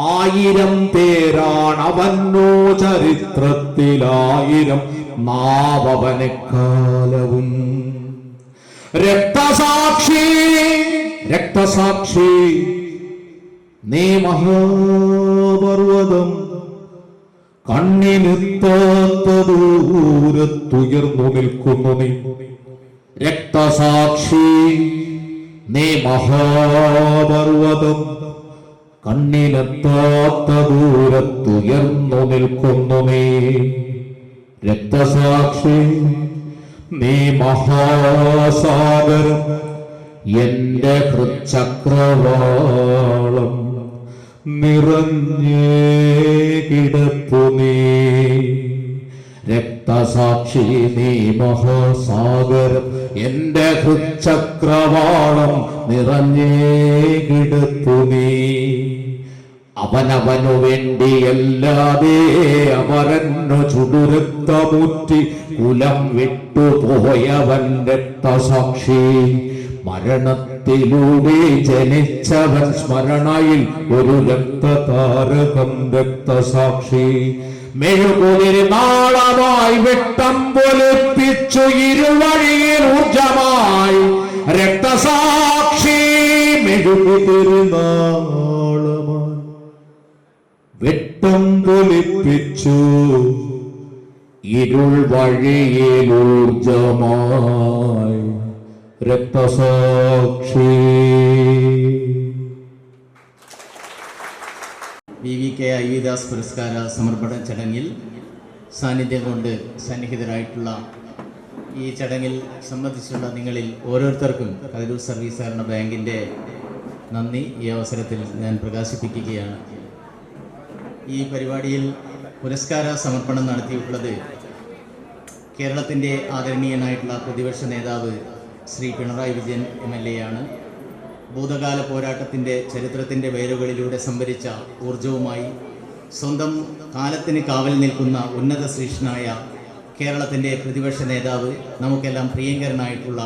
1000 പേരാണവനു ചരിത്രത്തിൽ 1000 നാവവനെക്കാലവും രക്തസാക്ഷി രക്തസാക്ഷി നീ മഹാപർവതം കണ്ണിനെത്താത്ത ദൂരത്തുയർന്നു നിൽക്കുന്നു നീ രക്തസാക്ഷി നീ മഹാപർവതം കണ്ണിനെത്താത്ത ദൂരത്തുയർന്നു നിൽക്കുന്നു നീ രക്തസാക്ഷി നീ മഹാസാഗരം എന്റെ ഹൃച്ചക്രവാളം നിറഞ്ഞേ കിടപ്പു നീ രക്തസാക്ഷി നീ മഹാസാഗരം എന്റെ ഹൃച്ചക്രവാളം നിറഞ്ഞേ കിടപ്പു നീ അവനവനു വേണ്ടിയല്ലാതെ അമരന്നു ചുടുരക്തമുറ്റി കുലം വിട്ടുപോയവൻ രക്തസാക്ഷി മരണത്തിലൂടെ ജനിച്ചവൻ സ്മരണയിൽ ഒരു രക്തതാരകം രക്തസാക്ഷി. മെഴുകുതിരി നാളമായി വെട്ടം പൊലിപ്പിച്ചു ഇരുവഴിയിൽ ഊർജമായി രക്തസാക്ഷി. മെഴുകുതിരി നാളമായി വെട്ടം പൊലിപ്പിച്ചു ഇരുൾ വഴിയിൽ ഊർജമായി രക്തസാക്ഷി. VVK ഐ വി ദാസ് പുരസ്കാര സമർപ്പണ ചടങ്ങിൽ സാന്നിധ്യം കൊണ്ട് സന്നിഹിതരായിട്ടുള്ള ഈ ചടങ്ങിൽ സംബന്ധിച്ചുള്ള നിങ്ങളിൽ ഓരോരുത്തർക്കും കതിരൂർ സർവീസ് സഹകരണ ബാങ്കിൻ്റെ നന്ദി ഈ അവസരത്തിൽ ഞാൻ പ്രകാശിപ്പിക്കുകയാണ്. ഈ പരിപാടിയിൽ പുരസ്കാര സമർപ്പണം നടത്തിയിട്ടുള്ളത് കേരളത്തിൻ്റെ ആദരണീയനായിട്ടുള്ള പ്രതിപക്ഷ നേതാവ് ശ്രീ പിണറായി വിജയൻ MLA ആണ്. ഭൂതകാല പോരാട്ടത്തിൻ്റെ ചരിത്രത്തിൻ്റെ വേരുകളിലൂടെ സംഭരിച്ച ഊർജവുമായി സ്വന്തം കാലത്തിന് കാവൽ നിൽക്കുന്ന ഉന്നത ശ്രീഷ്ഠനായ കേരളത്തിൻ്റെ പ്രതിപക്ഷ നേതാവ്, നമുക്കെല്ലാം പ്രിയങ്കരനായിട്ടുള്ള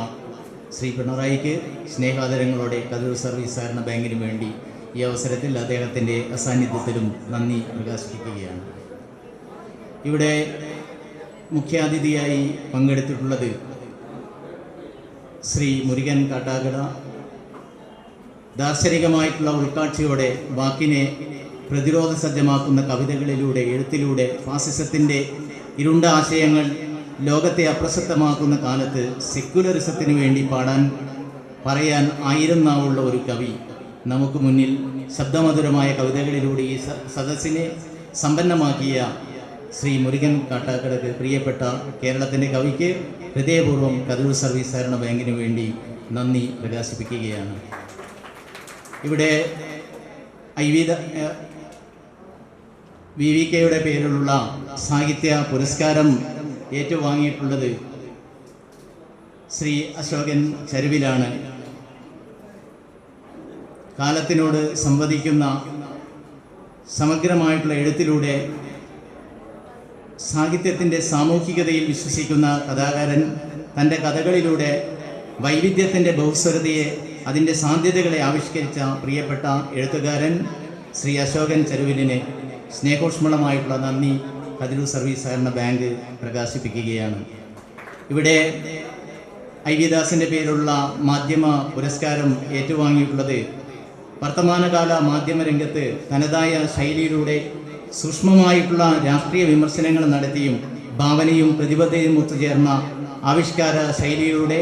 ശ്രീ പിണറായിക്ക് സ്നേഹാദരങ്ങളോടെ കതിരൂർ സർവീസ് സഹകരണ ബാങ്കിന് വേണ്ടി ഈ അവസരത്തിൽ അദ്ദേഹത്തിൻ്റെ അസാന്നിധ്യത്തിലും നന്ദി പ്രകാശിപ്പിക്കുകയാണ്. ഇവിടെ മുഖ്യാതിഥിയായി പങ്കെടുത്തിട്ടുള്ളത് ശ്രീ മുരുകൻ കാട്ടാക്കട. ദാർശനികമായിട്ടുള്ള ഉൾക്കാഴ്ചയോടെ വാക്കിനെ പ്രതിരോധ സജ്ജമാക്കുന്ന കവിതകളിലൂടെ, എഴുത്തിലൂടെ ഫാസിസത്തിൻ്റെ ഇരുണ്ട ആശയങ്ങൾ ലോകത്തെ അപ്രസക്തമാക്കുന്ന കാലത്ത് സെക്യുലറിസത്തിന് വേണ്ടി പറയാൻ 1000 നാവുള്ള ഒരു കവി നമുക്ക് മുന്നിൽ ശബ്ദമധുരമായ കവിതകളിലൂടെ ഈ സദസ്സിനെ സമ്പന്നമാക്കിയ ശ്രീ മുരുകൻ കാട്ടാക്കടക്ക് പ്രിയപ്പെട്ട കേരളത്തിൻ്റെ കവിക്ക് ഹൃദയപൂർവ്വം കതിരൂർ സർവീസ് സഹകരണ ബാങ്കിന് വേണ്ടി നന്ദി പ്രകാശിപ്പിക്കുകയാണ്. ഇവിടെ VVKയുടെ പേരിലുള്ള സാഹിത്യ പുരസ്കാരം ഏറ്റുവാങ്ങിയിട്ടുള്ളത് ശ്രീ അശോകൻ ചരുവിലാണ്. കാലത്തിനോട് സംവദിക്കുന്ന സമഗ്രമായിട്ടുള്ള എഴുത്തിലൂടെ സാഹിത്യത്തിൻ്റെ സാമൂഹികതയിൽ വിശ്വസിക്കുന്ന കഥാകാരൻ തൻ്റെ കഥകളിലൂടെ വൈവിധ്യത്തിൻ്റെ ബഹുസ്വരതയെ, അതിൻ്റെ സാധ്യതകളെ ആവിഷ്കരിച്ച പ്രിയപ്പെട്ട എഴുത്തുകാരൻ ശ്രീ അശോകൻ ചരുവിലിന് സ്നേഹോഷ്മളമായിട്ടുള്ള നന്ദി കതിരൂർ സർവീസ് സഹകരണ ബാങ്ക് പ്രകാശിപ്പിക്കുകയാണ്. ഇവിടെ ഐ വി ദാസിൻ്റെ പേരിലുള്ള മാധ്യമ പുരസ്കാരം ഏറ്റുവാങ്ങിയിട്ടുള്ളത് വർത്തമാനകാല മാധ്യമരംഗത്ത് തനതായ ശൈലിയിലൂടെ സൂക്ഷ്മമായിട്ടുള്ള രാഷ്ട്രീയ വിമർശനങ്ങൾ നടത്തിയും ഭാവനയും പ്രതിബദ്ധതയും ഒത്തുചേർന്ന ആവിഷ്കാര ശൈലിയിലൂടെ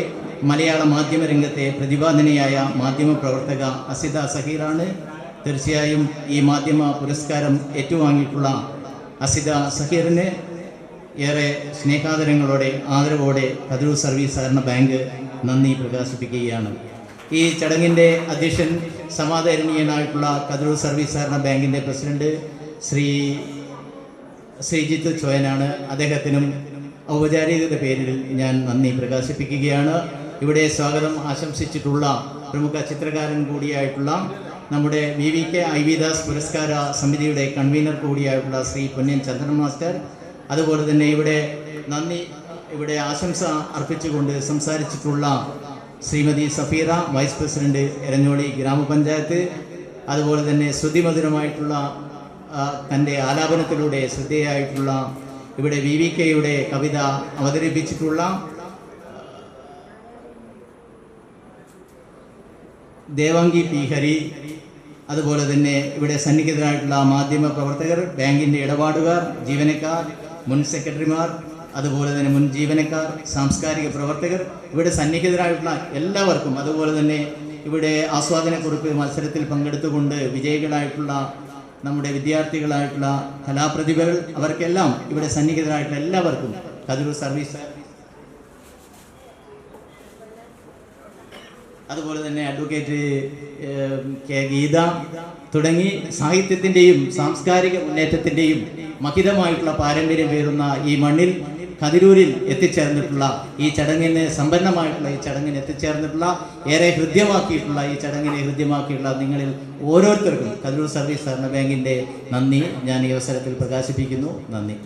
മലയാള മാധ്യമരംഗത്തെ പ്രതിപാദനയായ മാധ്യമ പ്രവർത്തക അസിത സഹീറാണ്. തീർച്ചയായും ഈ മാധ്യമ പുരസ്കാരം ഏറ്റുവാങ്ങിയിട്ടുള്ള അസിത സഹീറിന് ഏറെ സ്നേഹാദരങ്ങളോടെ ആദരവോടെ കതിരൂർ സർവീസ് സഹകരണ ബാങ്ക് നന്ദി പ്രകാശിപ്പിക്കുകയാണ്. ഈ ചടങ്ങിൻ്റെ അധ്യക്ഷൻ സമാദരണീയനായിട്ടുള്ള കതിരൂർ സർവീസ് സഹകരണ ബാങ്കിൻ്റെ പ്രസിഡന്റ് ശ്രീജിത്ത് ചോയനാണ്. അദ്ദേഹത്തിനും ഔപചാരികതയുടെ പേരിൽ ഞാൻ നന്ദി പ്രകാശിപ്പിക്കുകയാണ്. ഇവിടെ സ്വാഗതം ആശംസിച്ചിട്ടുള്ള പ്രമുഖ ചിത്രകാരൻ കൂടിയായിട്ടുള്ള നമ്മുടെ VVK ഐ വി ദാസ് പുരസ്കാര സമിതിയുടെ കൺവീനർ കൂടിയായിട്ടുള്ള ശ്രീ പൊന്നിയൻ ചന്ദ്രൻ മാസ്റ്റർ, അതുപോലെ തന്നെ ഇവിടെ ആശംസ അർപ്പിച്ചുകൊണ്ട് സംസാരിച്ചിട്ടുള്ള ശ്രീമതി സഫീറ, വൈസ് പ്രസിഡന്റ് എരഞ്ഞോളി ഗ്രാമപഞ്ചായത്ത്, അതുപോലെ തന്നെ ശ്രുതിമധുരമായിട്ടുള്ള തൻ്റെ ആലാപനത്തിലൂടെ ശ്രദ്ധേയായിട്ടുള്ള ഇവിടെ VVKയുടെ കവിത അവതരിപ്പിച്ചിട്ടുള്ള ദേവാംഗി പി ഹരി, അതുപോലെ തന്നെ ഇവിടെ സന്നിഹിതരായിട്ടുള്ള മാധ്യമ പ്രവർത്തകർ, ബാങ്കിൻ്റെ ഇടപാടുകാർ, ജീവനക്കാർ, മുൻ സെക്രട്ടറിമാർ, അതുപോലെ തന്നെ മുൻ ജീവനക്കാർ, സാംസ്കാരിക പ്രവർത്തകർ, ഇവിടെ സന്നിഹിതരായിട്ടുള്ള എല്ലാവർക്കും, അതുപോലെ തന്നെ ഇവിടെ ആസ്വാദനക്കുറിപ്പ് മത്സരത്തിൽ പങ്കെടുത്തുകൊണ്ട് വിജയികളായിട്ടുള്ള നമ്മുടെ വിദ്യാർത്ഥികളായിട്ടുള്ള കലാപ്രതിഭകൾ, അവർക്കെല്ലാം ഇവിടെ സന്നിഹിതരായിട്ടുള്ള എല്ലാവർക്കും കതിരൂർ സർവീസ്, അതുപോലെ തന്നെ അഡ്വക്കേറ്റ് കെ ഗീത തുടങ്ങി സാഹിത്യത്തിൻ്റെയും സാംസ്കാരിക മുന്നേറ്റത്തിൻ്റെയും മഹിതമായിട്ടുള്ള പാരമ്പര്യം പേറുന്ന ഈ മണ്ണിൽ കതിരൂരിൽ എത്തിച്ചേർന്നിട്ടുള്ള ഈ ചടങ്ങിന് സമ്പന്നമായിട്ടുള്ള ഈ ചടങ്ങിന് എത്തിച്ചേർന്നിട്ടുള്ള ഏറെ ഹൃദ്യമാക്കിയിട്ടുള്ള ഈ ചടങ്ങിനെ ഹൃദ്യമാക്കിയിട്ടുള്ള നിങ്ങളിൽ ഓരോരുത്തർക്കും കതിരൂർ സർവീസ് സഹകരണ ബാങ്കിൻ്റെ നന്ദി ഞാൻ ഈ അവസരത്തിൽ പ്രകാശിപ്പിക്കുന്നു. നന്ദി.